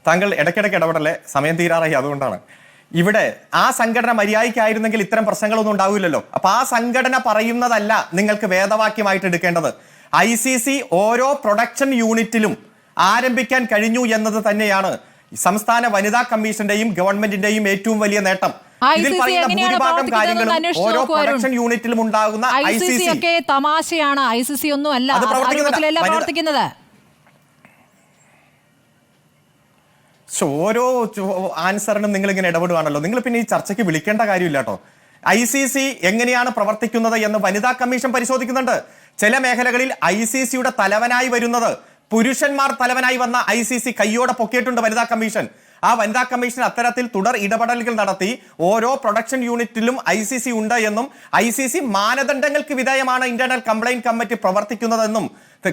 താങ്കൾ ഇടയ്ക്കിടയ്ക്ക് ഇടപെടല്ലേ, സമയം തീരാറായി, അതുകൊണ്ടാണ്. ഇവിടെ ആ സംഘടന മര്യാദയ്ക്കായിരുന്നെങ്കിൽ ഇത്തരം പ്രശ്നങ്ങളൊന്നും ഉണ്ടാവില്ലല്ലോ. അപ്പൊ ആ സംഘടന പറയുന്നതല്ല നിങ്ങൾക്ക് വേദവാക്യമായിട്ട് എടുക്കേണ്ടത്. ICC ഓരോ പ്രൊഡക്ഷൻ യൂണിറ്റിലും ആരംഭിക്കാൻ കഴിഞ്ഞു എന്നത് തന്നെയാണ് സംസ്ഥാന വനിതാ കമ്മീഷന്റെയും ഗവൺമെന്റിന്റെയും ഏറ്റവും വലിയ നേട്ടം. ഇതിൽ പറയുന്ന ഭൂരിഭാഗം കാര്യങ്ങളും ഓരോ പ്രൊഡക്ഷൻ യൂണിറ്റിലും ഉണ്ടാകുന്ന ICC തമാശയാണ്. ICC ഒന്നും അല്ല പ്രവർത്തിക്കുന്നത്. ഓരോ ആൻസറിനും നിങ്ങൾ ഇങ്ങനെ ഇടപെടുവാണല്ലോ. നിങ്ങൾ പിന്നെ ഈ ചർച്ചയ്ക്ക് വിളിക്കേണ്ട കാര്യമില്ല കേട്ടോ. ICC എങ്ങനെയാണ് പ്രവർത്തിക്കുന്നത് എന്ന് വനിതാ കമ്മീഷൻ പരിശോധിക്കുന്നുണ്ട്. ചില മേഖലകളിൽ ICCയുടെ തലവനായി വരുന്നത് പുരുഷന്മാർ തലവനായി വന്ന ICC കയ്യോടെ പൊക്കിയിട്ടുണ്ട് വനിതാ കമ്മീഷൻ. ആ വനിതാ കമ്മീഷൻ അത്തരത്തിൽ തുടർ ഇടപെടലുകൾ നടത്തി ഓരോ പ്രൊഡക്ഷൻ യൂണിറ്റിലും ICC ഉണ്ട് എന്നും ICC മാനദണ്ഡങ്ങൾക്ക് വിധേയമാണ് ഇന്റേണൽ കംപ്ലൈന്റ് കമ്മിറ്റി പ്രവർത്തിക്കുന്നതെന്നും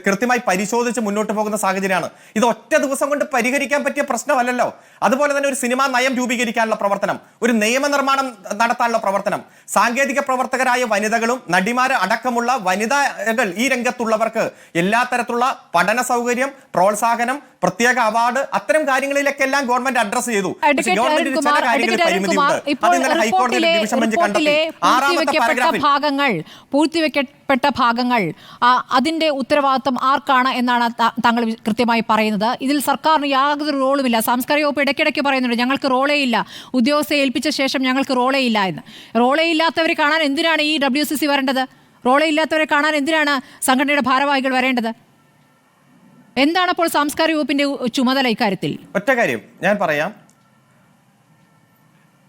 കൃത്യമായി പരിശോധിച്ച് മുന്നോട്ട് പോകുന്ന സാഹചര്യമാണ്. ഇത് ഒറ്റ ദിവസം കൊണ്ട് പരിഹരിക്കാൻ പറ്റിയ പ്രശ്നമല്ലല്ലോ. അതുപോലെ തന്നെ ഒരു സിനിമാ നയം രൂപീകരിക്കാനുള്ള പ്രവർത്തനം, ഒരു നിയമനിർമ്മാണം നടത്താനുള്ള പ്രവർത്തനം, സാങ്കേതിക പ്രവർത്തകരായ വനിതകളും നടിമാർ അടക്കമുള്ള വനിതകൾ ഈ രംഗത്തുള്ളവർക്ക് എല്ലാ തരത്തിലുള്ള പഠന സൗകര്യം, പ്രോത്സാഹനം, പ്രത്യേക അവാർഡ്, അത്തരം കാര്യങ്ങളിലൊക്കെ എല്ലാം ഗവൺമെന്റ് അഡ്രസ് ചെയ്തു. ഗവൺമെന്റിന് ചില കാര്യങ്ങളിൽ പരിമിതിയുണ്ട്. അത് ഇന്നലെ ഹൈക്കോടതിയിലെ ഡിവിഷൻ ബെഞ്ച് കണ്ടെത്തി. 6ാമത്തെ പാരഗ്രാഫിൽ പൂർത്തിവെക്കപ്പെട്ട ഭാഗങ്ങൾ അതിന്റെ ഉത്തരവാദിത്വം ആർക്കാണ് എന്നാണ് താങ്കൾ കൃത്യമായി പറയുന്നത്. ഇതിൽ സർക്കാരിന് യാതൊരു റോളുമില്ല. സാംസ്കാരിക വകുപ്പ് ഇടയ്ക്കിടയ്ക്ക് പറയുന്നുണ്ട് ഞങ്ങൾക്ക് റോളേ ഇല്ല, ഉദ്യോഗസ്ഥയെ ഏൽപ്പിച്ച ശേഷം ഞങ്ങൾക്ക് റോളേ ഇല്ല എന്ന്. റോളേ ഇല്ലാത്തവരെ കാണാൻ എന്തിനാണ് ഈ WCC വരേണ്ടത്? റോളേ ഇല്ലാത്തവരെ കാണാൻ എന്തിനാണ് സംഘടനയുടെ ഭാരവാഹികൾ വരേണ്ടത്? എന്താണ് അപ്പോൾ സാംസ്കാരിക വകുപ്പിന്റെ ചുമതല ഇക്കാര്യത്തിൽ? ഒറ്റ കാര്യം ഞാൻ പറയാം.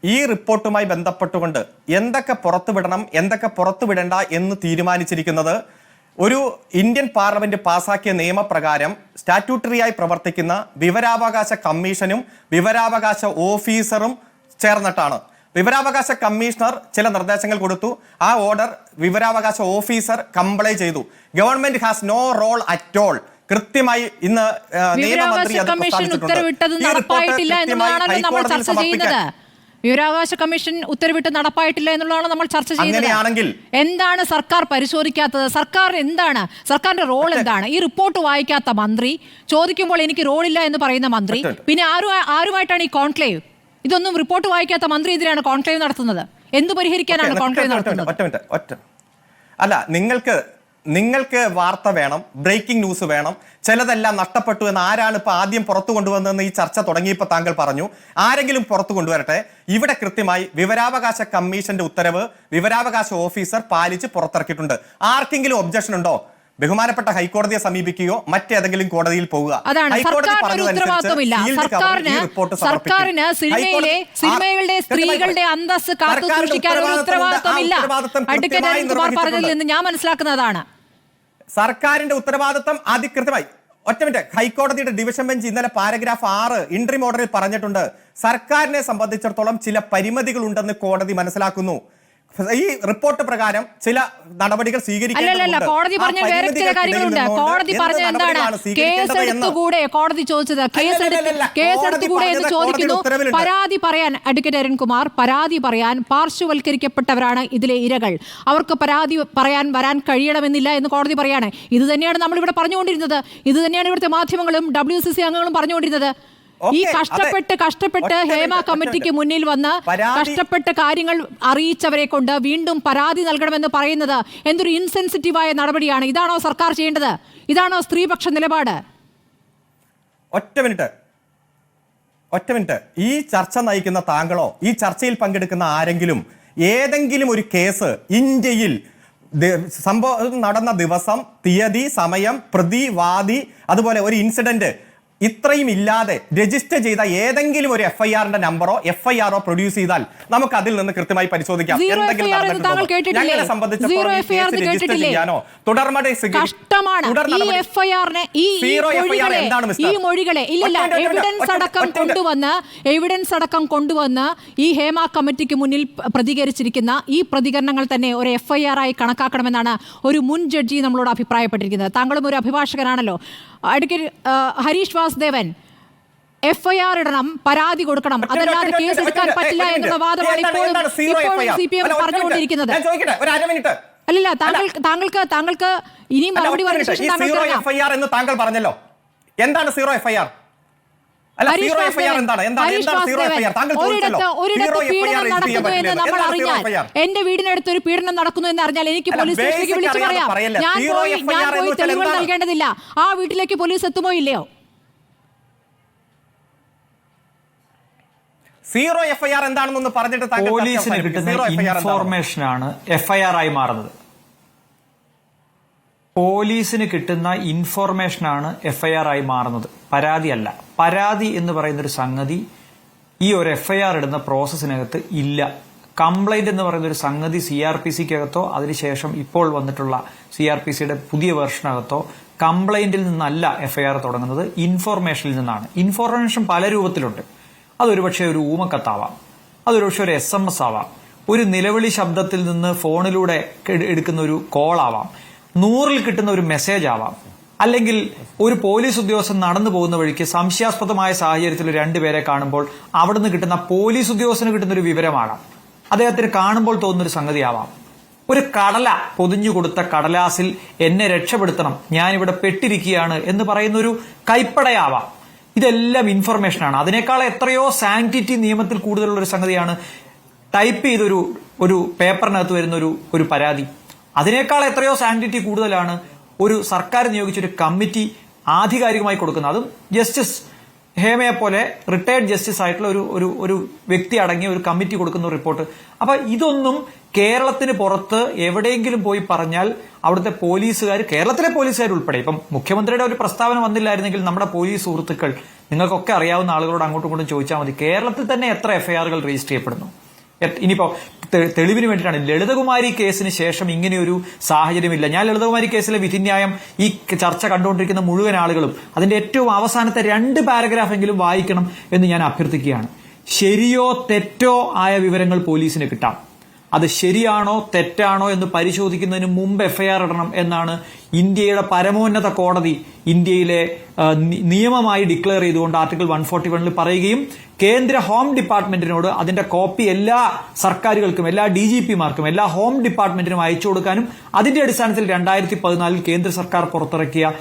ഈ റിപ്പോർട്ടുമായി ബന്ധപ്പെട്ടുകൊണ്ട് എന്തൊക്കെ പുറത്തുവിടണം, എന്തൊക്കെ പുറത്തുവിടേണ്ട എന്ന് തീരുമാനിച്ചിരിക്കുന്നത് ഒരു ഇന്ത്യൻ പാർലമെന്റ് പാസാക്കിയ നിയമപ്രകാരം സ്റ്റാറ്റ്യൂട്ടറിയായി പ്രവർത്തിക്കുന്ന വിവരാവകാശ കമ്മീഷനും വിവരാവകാശ ഓഫീസറും ചേർന്നിട്ടാണ്. വിവരാവകാശ കമ്മീഷണർ ചില നിർദ്ദേശങ്ങൾ കൊടുത്തു. ആ ഓർഡർ വിവരാവകാശ ഓഫീസർ കംപ്ലൈ ചെയ്തു. Government has no role at all. കൃത്യമായി ഇന്ന് നിയമമന്ത്രി അത് പ്രസ്താവിച്ചിട്ടുണ്ട്. വിവരാവകാശ കമ്മീഷൻ ഉത്തരവിട്ട് നടപ്പായിട്ടില്ല എന്നുള്ളതാണ് നമ്മൾ ചർച്ച ചെയ്യുന്നത്. എന്താണ് സർക്കാർ പരിശോധിക്കാത്തത്? സർക്കാർ എന്താണ്, സർക്കാരിന്റെ റോൾ എന്താണ്? ഈ റിപ്പോർട്ട് വായിക്കാത്ത മന്ത്രി, ചോദിക്കുമ്പോൾ എനിക്ക് റോളില്ല എന്ന് പറയുന്ന മന്ത്രി, പിന്നെ ആരുമായിട്ടാണ് ഈ കോൺക്ലേവ്? ഇതൊന്നും റിപ്പോർട്ട് വായിക്കാത്ത മന്ത്രി എതിരാണ് കോൺക്ലേവ് നടത്തുന്നത്. എന്ത് പരിഹരിക്കാനാണ് കോൺക്ലേവ് നടത്തുന്നത്? അല്ല, നിങ്ങൾക്ക് വാർത്ത വേണം, ബ്രേക്കിംഗ് ന്യൂസ് വേണം. ചിലതെല്ലാം നഷ്ടപ്പെട്ടു എന്ന് ആരാണ് ഇപ്പൊ ആദ്യം പുറത്തു കൊണ്ടുവന്നതെന്ന് ഈ ചർച്ച തുടങ്ങിയപ്പോൾ താങ്കൾ പറഞ്ഞു. ആരെങ്കിലും പുറത്തു കൊണ്ടുവരട്ടെ. ഇവിടെ കൃത്യമായി വിവരാവകാശ കമ്മീഷന്റെ ഉത്തരവ് വിവരാവകാശ ഓഫീസർ പാലിച്ച് പുറത്തിറക്കിയിട്ടുണ്ട്. ആർക്കെങ്കിലും ഒബ്ജക്ഷൻ ഉണ്ടോ? ബഹുമാനപ്പെട്ട ഹൈക്കോടതിയെ സമീപിക്കുകയോ മറ്റേതെങ്കിലും കോടതിയിൽ പോവുക. സർക്കാരിന് സിനിമയുടെ സ്ത്രീകളുടെ അന്തസ്സ് കാത്തു സൂക്ഷിക്കാൻ ഒരു ഉത്തരവാദിത്വമില്ല. അഡ്വക്കേറ്റ് അരുൺകുമാർ പറഞ്ഞതിൽ നിന്ന് ഞാൻ മനസ്സിലാക്കുന്നതാണ്. സർക്കാരിന്റെ ഉത്തരവാദിത്വം അതികൃത്യമായി. ഒറ്റ മിനിറ്റ്. ഹൈക്കോടതിയുടെ ഡിവിഷൻ ബെഞ്ച് ഇന്നലെ പാരഗ്രാഫ് 6 ഇൻട്രീം ഓർഡറിൽ പറഞ്ഞിട്ടുണ്ട്. സർക്കാരിനെ സംബന്ധിച്ചിടത്തോളം ചില പരിമിതികൾ ഉണ്ടെന്ന് കോടതി മനസ്സിലാക്കുന്നു. ഈ റിപ്പോർട്ട് പ്രകാരം ചില നടപടികൾ സ്വീകരിക്കേണ്ടതുണ്ട്. കോടതി പറഞ്ഞ വേറെ ചില കാര്യങ്ങളുണ്ട്. കോടതി പറഞ്ഞ എന്താണ്? കേസെടുത്തുകൂടെ കോടതി ചോദിച്ചത്, കേസെടുത്തുകൂടെ എന്ന് ചോദിക്കുന്നു. പരാതി പറയാൻ അഡ്വക്കേറ്റ് അരുൺകുമാർ, പരാതി പറയാൻ പാർശ്വവൽക്കരിക്കപ്പെട്ടവരാണ് ഇതിലെ ഇരകൾ. അവർക്ക് പരാതി പറയാൻ വരാൻ കഴിയണമെന്നില്ല എന്ന് കോടതി പറയാണ്. ഇത് തന്നെയാണ് നമ്മളിവിടെ പറഞ്ഞുകൊണ്ടിരുന്നത്. ഇത് തന്നെയാണ് ഇവിടുത്തെ മാധ്യമങ്ങളും WCC അംഗങ്ങളും പറഞ്ഞുകൊണ്ടിരുന്നത്. ഈ കഷ്ടപ്പെട്ട് ഹേമ കമ്മിറ്റിക്ക് മുന്നിൽ വന്ന് കഷ്ടപ്പെട്ട് കാര്യങ്ങൾ അറിയിച്ചവരെ കൊണ്ട് വീണ്ടും പരാതി നൽകണമെന്ന് പറയുന്നത് എന്തൊരു ഇൻസെൻസിറ്റീവായ നടപടിയാണ്. ഇതാണോ സർക്കാർ ചെയ്യേണ്ടത്? ഇതാണോ സ്ത്രീപക്ഷ നിലപാട്? ഒറ്റ മിനിറ്റ്. ഈ ചർച്ച നയിക്കുന്ന താങ്കളോ ഈ ചർച്ചയിൽ പങ്കെടുക്കുന്ന ആരെങ്കിലും ഏതെങ്കിലും ഒരു കേസ് ഇന്ത്യയിൽ സംഭവം നടന്ന ദിവസം, തീയതി, സമയം, പ്രതി, വാദി, അതുപോലെ ഒരു ഇൻസിഡന്റ് ഇത്രയും ഇല്ലാതെ രജിസ്റ്റർ ചെയ്ത ഏതെങ്കിലും ഒരു FIR-ന്റെ നമ്പറോ FIR-ഓ പ്രൊഡ്യൂസ് ചെയ്താൽ നമുക്ക് അതിൽ നിന്ന് കൃത്യമായി പരിശോധിക്കാം. ഞങ്ങളെ സംബന്ധിച്ചിടത്തോളം ചെയ്യാനോ എവിഡൻസ് അടക്കം കൊണ്ടുവന്ന് ഈ ഹേമ കമ്മിറ്റിക്ക് മുന്നിൽ പ്രതികരിച്ചിരിക്കുന്ന ഈ പ്രതികരണങ്ങൾ തന്നെ ഒരു FIR ആയി കണക്കാക്കണമെന്നാണ് ഒരു മുൻ ജഡ്ജി നമ്മളോട് അഭിപ്രായപ്പെട്ടിരിക്കുന്നത്. താങ്കളും ഒരു അഭിഭാഷകനാണല്ലോ. അഡ്വക്കേറ്റ് ഹരീഷ് വാസുദേവൻ, FIR ഇടണം, പരാതി കൊടുക്കണം, അതല്ലാതെ കേസ് എടുക്കാൻ പറ്റില്ല എന്നുള്ള വാദമാണ് ഇപ്പോഴും CPM പറഞ്ഞുകൊണ്ടിരിക്കുന്നത്. അല്ലല്ല, താങ്കൾക്ക് ഇനി മറുപടി പറഞ്ഞ ശേഷം FIR എന്ന് താങ്കൾ പറഞ്ഞല്ലോ. എന്താണ് സീറോ FIR? എന്റെ വീടിനടുത്ത് ഒരു പീഡനം നടക്കുന്നു എന്ന് അറിഞ്ഞാൽ എനിക്ക് പോലീസ് സ്റ്റേഷനിലേക്ക് വിളിച്ചു പറയാം. ഞാൻ പോയി തെളിവുകൾ നൽകേണ്ടതില്ല. ആ വീട്ടിലേക്ക് പോലീസ് എത്തുമോ ഇല്ലയോ? സീറോ FIR എന്താണെന്നൊന്ന് പറഞ്ഞിട്ട് പോലീസിന് കിട്ടുന്ന ഇൻഫോർമേഷനാണ് FIR ആയി മാറുന്നത്. പോലീസിന് കിട്ടുന്ന ഇൻഫോർമേഷനാണ് FIR ആയി മാറുന്നത്, പരാതിയല്ല. പരാതി എന്ന് പറയുന്നൊരു സംഗതി ഈ ഒരു FIR ഇടുന്ന പ്രോസസ്സിനകത്ത് ഇല്ല. കംപ്ലൈന്റ് എന്ന് പറയുന്ന ഒരു സംഗതി CRPC-ക്കകത്തോ അതിനുശേഷം ഇപ്പോൾ വന്നിട്ടുള്ള CRPC-യുടെ പുതിയ വെർഷനകത്തോ കംപ്ലൈന്റിൽ നിന്നല്ല FIR തുടങ്ങുന്നത്, ഇൻഫോർമേഷനിൽ നിന്നാണ്. ഇൻഫോർമേഷൻ പല രൂപത്തിലുണ്ട്. അതൊരു പക്ഷേ ഒരു ഊമക്കത്താവാം, അതൊരു പക്ഷേ ഒരു SMS ആവാം, ഒരു നിലവിളി ശബ്ദത്തിൽ നിന്ന് ഫോണിലൂടെ എടുക്കുന്ന ഒരു കോൾ ആവാം, 100-ൽ കിട്ടുന്ന ഒരു മെസ്സേജ് ആവാം, അല്ലെങ്കിൽ ഒരു പോലീസ് ഉദ്യോഗസ്ഥൻ നടന്നു പോകുന്ന വഴിക്ക് സംശയാസ്പദമായ സാഹചര്യത്തിൽ 2 പേരെ കാണുമ്പോൾ അവിടുന്ന് കിട്ടുന്ന പോലീസ് ഉദ്യോഗസ്ഥന് കിട്ടുന്ന ഒരു വിവരമാകാം, അദ്ദേഹത്തിന് കാണുമ്പോൾ തോന്നുന്നൊരു സംഗതിയാവാം, ഒരു കടല പൊതിഞ്ഞു കൊടുത്ത കടലാസിൽ എന്നെ രക്ഷപ്പെടുത്തണം, ഞാനിവിടെ പെട്ടിരിക്കുകയാണ് എന്ന് പറയുന്ന ഒരു കൈപ്പടയാവാം. ഇതെല്ലാം ഇൻഫർമേഷനാണ്. അതിനേക്കാൾ എത്രയോ സാങ്ക്ടിറ്റി നിയമത്തിൽ കൂടുതലുള്ള ഒരു സംഗതിയാണ് ടൈപ്പ് ചെയ്തൊരു പേപ്പറിനകത്ത് വരുന്ന ഒരു പരാതി. അതിനേക്കാൾ എത്രയോ സാങ്ക്ടിറ്റി കൂടുതലാണ് ഒരു സർക്കാർ നിയോഗിച്ചൊരു കമ്മിറ്റി ആധികാരികമായി കൊടുക്കുന്നത്. അതും ജസ്റ്റിസ് ഹേമയെ പോലെ റിട്ടയർഡ് ജസ്റ്റിസ് ആയിട്ടുള്ള ഒരു വ്യക്തി അടങ്ങിയ ഒരു കമ്മിറ്റി കൊടുക്കുന്ന റിപ്പോർട്ട്. അപ്പൊ ഇതൊന്നും കേരളത്തിന് പുറത്ത് എവിടെയെങ്കിലും പോയി പറഞ്ഞാൽ അവിടുത്തെ പോലീസുകാർ, കേരളത്തിലെ പോലീസുകാർ ഉൾപ്പെടെ, ഇപ്പം മുഖ്യമന്ത്രിയുടെ ഒരു പ്രസ്താവന വന്നില്ലായിരുന്നെങ്കിൽ നമ്മുടെ പോലീസ് സുഹൃത്തുക്കൾ, നിങ്ങൾക്കൊക്കെ അറിയാവുന്ന ആളുകളോട് അങ്ങോട്ടും ഇങ്ങോട്ടും ചോദിച്ചാൽ മതി, കേരളത്തിൽ തന്നെ എത്ര FIRകൾ രജിസ്റ്റർ ചെയ്യപ്പെടുന്നു. ഇനിയിപ്പോ തെളിവിന് വേണ്ടിയിട്ടാണ് ലളിതകുമാരി കേസിന് ശേഷം ഇങ്ങനെയൊരു സാഹചര്യമില്ല. ഞാൻ ലളിതകുമാരി കേസിലെ വിധിന്യായം ഈ ചർച്ച കണ്ടുകൊണ്ടിരിക്കുന്ന മുഴുവൻ ആളുകളും അതിന്റെ ഏറ്റവും അവസാനത്തെ 2 പാരഗ്രാഫെങ്കിലും വായിക്കണം എന്ന് ഞാൻ അഭ്യർത്ഥിക്കുകയാണ്. ശരിയോ തെറ്റോ ആയ വിവരങ്ങൾ പോലീസിന് കിട്ടാം. അത് ശരിയാണോ തെറ്റാണോ എന്ന് പരിശോധിക്കുന്നതിന് മുമ്പ് FIR ഇടണം എന്നാണ് ഇന്ത്യയുടെ പരമോന്നത കോടതി ഇന്ത്യയിലെ നിയമമായി ഡിക്ലെയർ ചെയ്തുകൊണ്ട് ആർട്ടിക്കിൾ 141 പറയുകയും കേന്ദ്ര ഹോം ഡിപ്പാർട്ട്മെന്റിനോട് അതിന്റെ കോപ്പി എല്ലാ സർക്കാരുകൾക്കും, എല്ലാ DGPമാർക്കും, എല്ലാ ഹോം ഡിപ്പാർട്ട്മെന്റിനും അയച്ചു കൊടുക്കാനും അതിന്റെ അടിസ്ഥാനത്തിൽ 2014 കേന്ദ്ര സർക്കാർ പുറത്തിറക്കിയ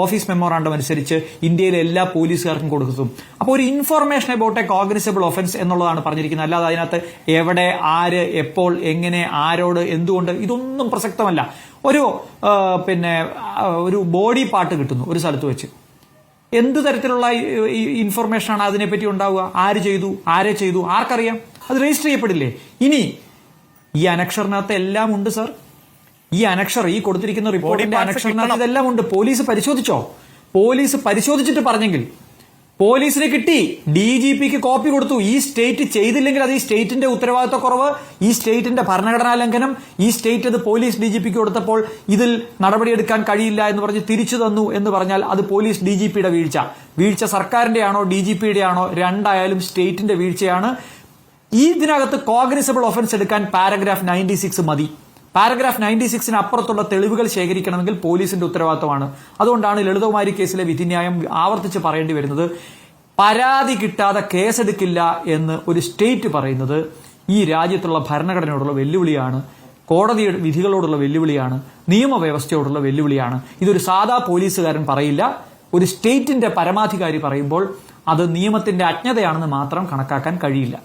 ഓഫീസ് മെമ്മോറാണ്ടം അനുസരിച്ച് ഇന്ത്യയിലെ എല്ലാ പോലീസുകാർക്കും കൊടുക്കും. അപ്പോൾ ഒരു information about a cognizable offence എന്നുള്ളതാണ് പറഞ്ഞിരിക്കുന്നത്. അല്ലാതെ അതിനകത്ത് എവിടെ, ആര്, എപ്പോൾ, എങ്ങനെ, ആരോട്, എന്തുകൊണ്ട്, ഇതൊന്നും പ്രസക്തമല്ല. ഒരു ബോഡി പാർട്ട് കിട്ടുന്നു ഒരു സ്ഥലത്ത് വെച്ച്, എന്ത് തരത്തിലുള്ള ഇൻഫർമേഷനാണ് അതിനെപ്പറ്റി ഉണ്ടാവുക? ആര് ചെയ്തു, ആരെ ചെയ്തു, ആർക്കറിയാം? അത് രജിസ്റ്റർ ചെയ്യപ്പെടില്ലേ? ഇനി ഈ അനക്ഷറിനകത്ത് എല്ലാം ഉണ്ട് സർ. ഈ അനക്ഷർ, ഈ കൊടുത്തിരിക്കുന്ന റിപ്പോർട്ടിന്റെ അനക്ഷറിനകത്ത് ഇതെല്ലാം ഉണ്ട്. പോലീസ് പരിശോധിച്ചോ? പോലീസ് പരിശോധിച്ചിട്ട് പറഞ്ഞെങ്കിൽ പോലീസിന് കിട്ടി, DGPക്ക് കോപ്പി കൊടുത്തു. ഈ സ്റ്റേറ്റ് ചെയ്തില്ലെങ്കിൽ അത് ഈ സ്റ്റേറ്റിന്റെ ഉത്തരവാദിത്തക്കുറവ്, ഈ സ്റ്റേറ്റിന്റെ ഭരണഘടനാ ലംഘനം, ഈ സ്റ്റേറ്റ് അത് പോലീസ് DGPക്ക് കൊടുത്തപ്പോൾ ഇതിൽ നടപടിയെടുക്കാൻ കഴിയില്ല എന്ന് പറഞ്ഞ് തിരിച്ചു തന്നു എന്ന് പറഞ്ഞാൽ അത് പോലീസ് DGPയുടെ വീഴ്ച സർക്കാരിന്റെ ആണോ DGPയുടെ ആണോ, രണ്ടായാലും സ്റ്റേറ്റിന്റെ വീഴ്ചയാണ്. ഇതിനകത്ത് കോഗ്നിസബിൾ ഒഫൻസ് എടുക്കാൻ പാരഗ്രാഫ് 96 മതി. പാരഗ്രാഫ് 96-ന് അപ്പുറത്തുള്ള തെളിവുകൾ ശേഖരിക്കണമെങ്കിൽ പോലീസിന്റെ ഉത്തരവാദിത്തമാണ്. അതുകൊണ്ടാണ് ലളിതകുമാരി കേസിലെ വിധിന്യായം ആവർത്തിച്ച് പറയേണ്ടി വരുന്നത്. പരാതി കിട്ടാതെ കേസെടുക്കില്ല എന്ന് ഒരു സ്റ്റേറ്റ് പറയുന്നത് ഈ രാജ്യത്തുള്ള ഭരണഘടനയോടുള്ള വെല്ലുവിളിയാണ്, കോടതിയുടെ വിധികളോടുള്ള വെല്ലുവിളിയാണ്, നിയമവ്യവസ്ഥയോടുള്ള വെല്ലുവിളിയാണ്. ഇതൊരു സാധാ പോലീസുകാരൻ പറയില്ല. ഒരു സ്റ്റേറ്റിന്റെ പരമാധികാരി പറയുമ്പോൾ അത് നിയമത്തിന്റെ അജ്ഞതയാണെന്ന് മാത്രം കണക്കാക്കാൻ കഴിയില്ല.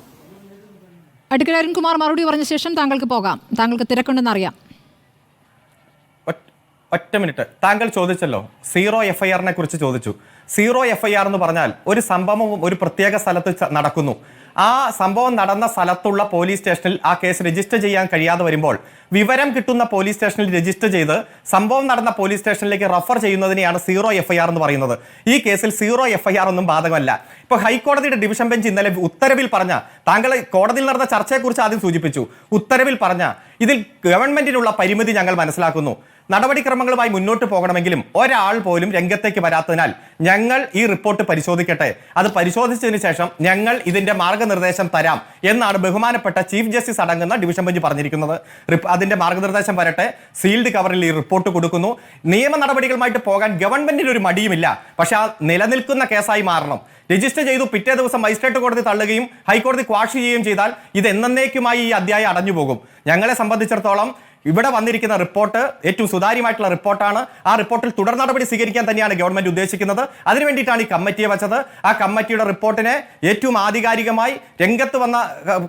അഡ്വക്കേറ്റ് അരുൺകുമാർ മറുപടി പറഞ്ഞ ശേഷം താങ്കൾക്ക് പോകാം. താങ്കൾക്ക് തിരക്കുണ്ടെന്ന് അറിയാം. ഒറ്റ മിനിറ്റ്. താങ്കൾ ചോദിച്ചല്ലോ, 0 FIRനെ കുറിച്ച് ചോദിച്ചു. 0 FIR എന്ന് പറഞ്ഞാൽ ഒരു സംഭവം ഒരു പ്രത്യേക സ്ഥലത്ത് നടക്കുന്നു, ആ സംഭവം നടന്ന സ്ഥലത്തുള്ള പോലീസ് സ്റ്റേഷനിൽ ആ കേസ് രജിസ്റ്റർ ചെയ്യാൻ കഴിയാതെ വരുമ്പോൾ വിവരം കിട്ടുന്ന പോലീസ് സ്റ്റേഷനിൽ രജിസ്റ്റർ ചെയ്ത് സംഭവം നടന്ന പോലീസ് സ്റ്റേഷനിലേക്ക് റഫർ ചെയ്യുന്നതിനെയാണ് 0 FIR എന്ന് പറയുന്നത്. ഈ കേസിൽ 0 FIR ഒന്നും ബാധകമല്ല. ഇപ്പൊ ഹൈക്കോടതിയുടെ ഡിവിഷൻ ബെഞ്ച് ഇന്നലെ ഉത്തരവിൽ പറഞ്ഞ, താങ്കൾ കോടതിയിൽ നടന്ന ചർച്ചയെക്കുറിച്ച് ആദ്യം സൂചിപ്പിച്ചു, ഉത്തരവിൽ പറഞ്ഞ ഇതിൽ ഗവൺമെന്റിനുള്ള പരിമിതി ഞങ്ങൾ മനസ്സിലാക്കുന്നു. നടപടിക്രമങ്ങളുമായി മുന്നോട്ട് പോകണമെങ്കിലും ഒരാൾ പോലും രംഗത്തേക്ക് വരാത്തതിനാൽ ഞങ്ങൾ ഈ റിപ്പോർട്ട് പരിശോധിക്കട്ടെ, അത് പരിശോധിച്ചതിന് ശേഷം ഞങ്ങൾ ഇതിന്റെ മാർഗനിർദ്ദേശം തരാം എന്നാണ് ബഹുമാനപ്പെട്ട ചീഫ് ജസ്റ്റിസ് അടങ്ങുന്ന ഡിവിഷൻ ബെഞ്ച് പറഞ്ഞിരിക്കുന്നത്. അതിന്റെ മാർഗനിർദ്ദേശം വരട്ടെ, സീൽഡ് കവറിൽ ഈ റിപ്പോർട്ട് കൊടുക്കുന്നു. നിയമ നടപടികളുമായിട്ട് പോകാൻ ഗവൺമെന്റിന് ഒരു മടിയുമില്ല, പക്ഷെ ആ നിലനിൽക്കുന്ന കേസായി മാറണം. രജിസ്റ്റർ ചെയ്തു, പിറ്റേ ദിവസം മജിസ്ട്രേറ്റ് കോടതി തള്ളുകയും ഹൈക്കോടതി ക്വാഷ് ചെയ്യുകയും ചെയ്താൽ ഇത് എന്നേക്കുമായി ഈ അധ്യായം അടഞ്ഞു പോകും. ഞങ്ങളെ സംബന്ധിച്ചിടത്തോളം ഇവിടെ വന്നിരിക്കുന്ന റിപ്പോർട്ട് ഏറ്റവും സുതാര്യമായിട്ടുള്ള റിപ്പോർട്ടാണ്. ആ റിപ്പോർട്ടിൽ തുടർ നടപടി സ്വീകരിക്കാൻ തന്നെയാണ് ഗവൺമെന്റ് ഉദ്ദേശിക്കുന്നത്. അതിനു വേണ്ടിയിട്ടാണ് ഈ കമ്മിറ്റിയെ വെച്ചത്. ആ കമ്മിറ്റിയുടെ റിപ്പോർട്ടിനെ ഏറ്റവും ആധികാരികമായി രംഗത്ത് വന്ന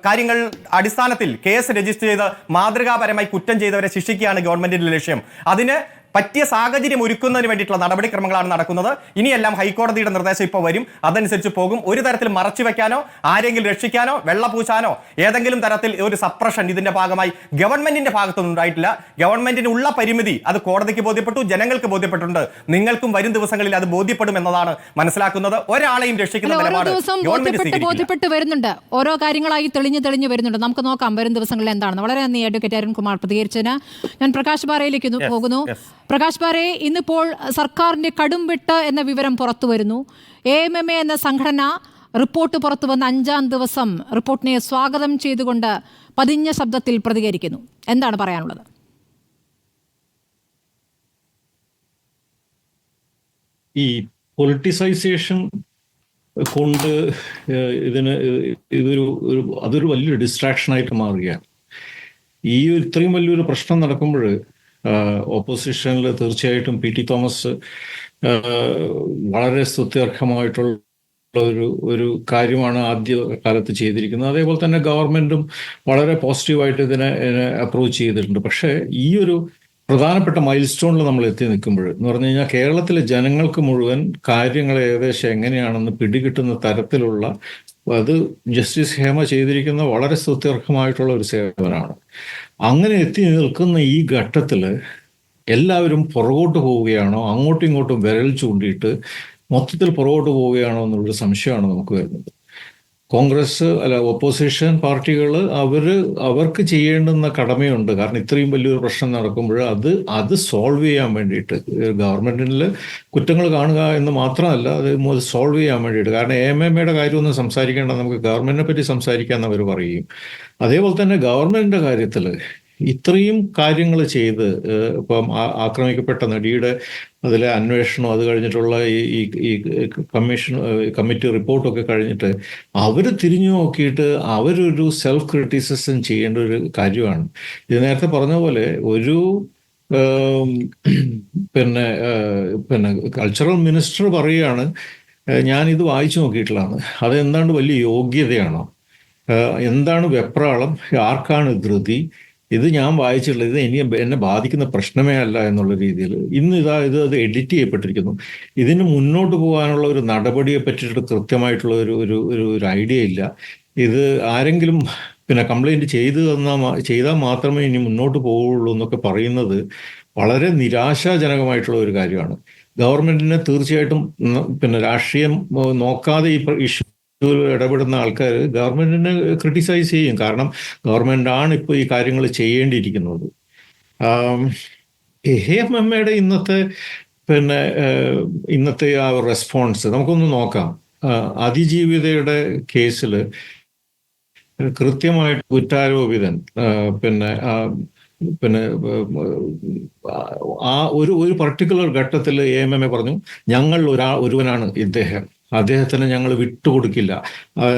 കാര്യങ്ങൾ അടിസ്ഥാനത്തിൽ കേസ് രജിസ്റ്റർ ചെയ്ത് മാതൃകാപരമായി കുറ്റം ചെയ്തവരെ ശിക്ഷിക്കുകയാണ് ഗവൺമെന്റിന്റെ ലക്ഷ്യം. അതിന് പറ്റിയ സാഹചര്യം ഒരുക്കുന്നതിന് വേണ്ടിയിട്ടുള്ള നടപടിക്രമങ്ങളാണ് നടക്കുന്നത്. ഇനിയെല്ലാം ഹൈക്കോടതിയുടെ നിർദ്ദേശം ഇപ്പോൾ വരും, അതനുസരിച്ച് പോകും. ഒരു തരത്തിൽ മറച്ചു വെക്കാനോ ആരെങ്കിലും രക്ഷിക്കാനോ വെള്ളപൂശാനോ ഏതെങ്കിലും തരത്തിൽ ഒരു സപ്രഷൻ ഇതിന്റെ ഭാഗമായി ഗവൺമെന്റിന്റെ ഭാഗത്തൊന്നും ഉണ്ടായിട്ടില്ല. ഗവൺമെന്റിന് ഉള്ള പരിമിതി അത് കോടതിക്ക് ബോധ്യപ്പെട്ടു, ജനങ്ങൾക്ക് ബോധ്യപ്പെട്ടിട്ടുണ്ട്. നിങ്ങൾക്കും വരും ദിവസങ്ങളിൽ അത് ബോധ്യപ്പെടും എന്നതാണ് മനസ്സിലാക്കുന്നത്. ഒരാളെയും രക്ഷിക്കുന്ന നിലപാട് ബോധ്യപ്പെട്ട് വരുന്നുണ്ട്. ഓരോ കാര്യങ്ങളായി തെളിഞ്ഞു വരുന്നുണ്ട്. നമുക്ക് നോക്കാം വരും ദിവസങ്ങളിൽ എന്താണെന്ന്. വളരെ നന്ദി അഡ്വക്കേറ്റ് അരുൺകുമാർ പ്രതികരിച്ചതിന്. ഞാൻ പ്രകാശ് ബാരയിലേക്ക് പോകുന്നു. പ്രകാശ് ബാരെ, ഇന്നിപ്പോൾ സർക്കാരിന്റെ കടുംവെട്ട് എന്ന വിവരം പുറത്തു വരുന്നു. AMMA എന്ന സംഘടന റിപ്പോർട്ട് പുറത്തു വന്ന 5-ാം ദിവസം റിപ്പോർട്ടിനെ സ്വാഗതം ചെയ്തുകൊണ്ട് പതിഞ്ഞ ശബ്ദത്തിൽ പ്രതികരിക്കുന്നു. എന്താണ് പറയാനുള്ളത്? ഈ പൊളിറ്റിസൈസേഷൻ കൊണ്ട് അതൊരു വലിയൊരു ഡിസ്ട്രാക്ഷനായിട്ട് മാറുകയാണ്. ഇത്രയും വലിയൊരു പ്രശ്നം നടക്കുമ്പോൾ ഓപ്പോസിഷനിൽ തീർച്ചയായിട്ടും പി.ടി. തോമസ് വളരെ സ്തുത്യർഹമായിട്ടുള്ള ഒരു കാര്യമാണ് ആദ്യ കാലത്ത് ചെയ്തിരിക്കുന്നത്. അതേപോലെ തന്നെ ഗവൺമെന്റും വളരെ പോസിറ്റീവായിട്ട് ഇതിനെ അപ്രോച്ച് ചെയ്തിട്ടുണ്ട്. പക്ഷേ ഈ ഒരു പ്രധാനപ്പെട്ട മൈൽ സ്റ്റോണിൽ നമ്മൾ എത്തി നിൽക്കുമ്പോൾ എന്ന് പറഞ്ഞു കഴിഞ്ഞാൽ കേരളത്തിലെ ജനങ്ങൾക്ക് മുഴുവൻ കാര്യങ്ങൾ ഏകദേശം എങ്ങനെയാണെന്ന് പിടികിട്ടുന്ന തരത്തിലുള്ള അത് ജസ്റ്റിസ് ഹേമ ചെയ്തിരിക്കുന്ന വളരെ സ്തുത്യർഹമായിട്ടുള്ള ഒരു സേവനമാണ്. അങ്ങനെ എത്തി നിൽക്കുന്ന ഈ ഘട്ടത്തിൽ എല്ലാവരും പുറകോട്ട് പോവുകയാണോ, അങ്ങോട്ടും ഇങ്ങോട്ടും വിരൽ ചൂണ്ടിയിട്ട് മൊത്തത്തിൽ പുറകോട്ട് പോവുകയാണോ എന്നുള്ളൊരു സംശയമാണ് നമുക്ക് വരുന്നത്. കോൺഗ്രസ് ഓപ്പോസിഷൻ പാർട്ടികൾ അവർക്ക് ചെയ്യേണ്ടുന്ന കടമയുണ്ട്. കാരണം ഇത്രയും വലിയൊരു പ്രശ്നം നടക്കുമ്പോൾ അത് സോൾവ് ചെയ്യാൻ വേണ്ടിയിട്ട് ഗവൺമെന്റിൽ കുറ്റങ്ങൾ കാണുക എന്ന് മാത്രമല്ല, അത് സോൾവ് ചെയ്യാൻ വേണ്ടിയിട്ട്. കാരണം AMMയുടെ കാര്യമൊന്നും സംസാരിക്കേണ്ട, നമുക്ക് ഗവൺമെന്റിനെ പറ്റി സംസാരിക്കാമെന്ന് അവർ പറയും. അതേപോലെ തന്നെ ഗവൺമെന്റിന്റെ കാര്യത്തിൽ ഇത്രയും കാര്യങ്ങൾ ചെയ്ത് ഇപ്പം ആക്രമിക്കപ്പെട്ട നടിയുടെ അതിലെ അന്വേഷണം, അത് കഴിഞ്ഞിട്ടുള്ള ഈ കമ്മിറ്റി റിപ്പോർട്ടൊക്കെ കഴിഞ്ഞിട്ട് അവർ തിരിഞ്ഞു നോക്കിയിട്ട് അവരൊരു സെൽഫ് ക്രിറ്റിസിസം ചെയ്യേണ്ട ഒരു കാര്യമാണ്. ഇത് നേരത്തെ പറഞ്ഞ പോലെ ഒരു പിന്നെ കൾച്ചറൽ മിനിസ്റ്റർ പറയുകയാണ്, ഞാനിത് വായിച്ചു നോക്കിയിട്ടുള്ളതാണ്, അതെന്താണ്ട് വലിയ യോഗ്യതയാണോ, എന്താണ് വെപ്രാളം, ആർക്കാണ് ധൃതി, ഇത് ഞാൻ വായിച്ചിട്ടുള്ളത്, ഇത് എന്നെ ബാധിക്കുന്ന പ്രശ്നമേ അല്ല എന്നുള്ള രീതിയിൽ ഇന്ന് അത് എഡിറ്റ് ചെയ്യപ്പെട്ടിരിക്കുന്നു. ഇതിന് മുന്നോട്ട് പോകാനുള്ള ഒരു നടപടിയെ പറ്റിയിട്ട് കൃത്യമായിട്ടുള്ള ഒരു ഐഡിയ ഇല്ല. ഇത് ആരെങ്കിലും കംപ്ലൈൻറ്റ് ചെയ്താൽ മാത്രമേ ഇനി മുന്നോട്ട് പോവുള്ളൂ എന്നൊക്കെ പറയുന്നത് വളരെ നിരാശാജനകമായിട്ടുള്ള ഒരു കാര്യമാണ്. ഗവൺമെന്റിനെ തീർച്ചയായിട്ടും രാഷ്ട്രീയം നോക്കാതെ ഈ ഇഷ്യൂ ഇടപെടുന്ന ആൾക്കാർ ഗവൺമെന്റിനെ ക്രിട്ടിസൈസ് ചെയ്യും. കാരണം ഗവൺമെന്റാണ് ഇപ്പോൾ ഈ കാര്യങ്ങൾ ചെയ്യേണ്ടിയിരിക്കുന്നത്. ഹേമയുടെ ഇന്നത്തെ ആ റെസ്പോൺസ് നമുക്കൊന്ന് നോക്കാം. അതിജീവിതയുടെ കേസിൽ കൃത്യമായിട്ട് കുറ്റാരോപിതൻ ആ ഒരു പർട്ടിക്കുലർ ഘട്ടത്തിൽ AMMA പറഞ്ഞു, ഞങ്ങൾ ഒരുവനാണ് ഇദ്ദേഹം, അദ്ദേഹത്തിന് ഞങ്ങൾ വിട്ടുകൊടുക്കില്ല,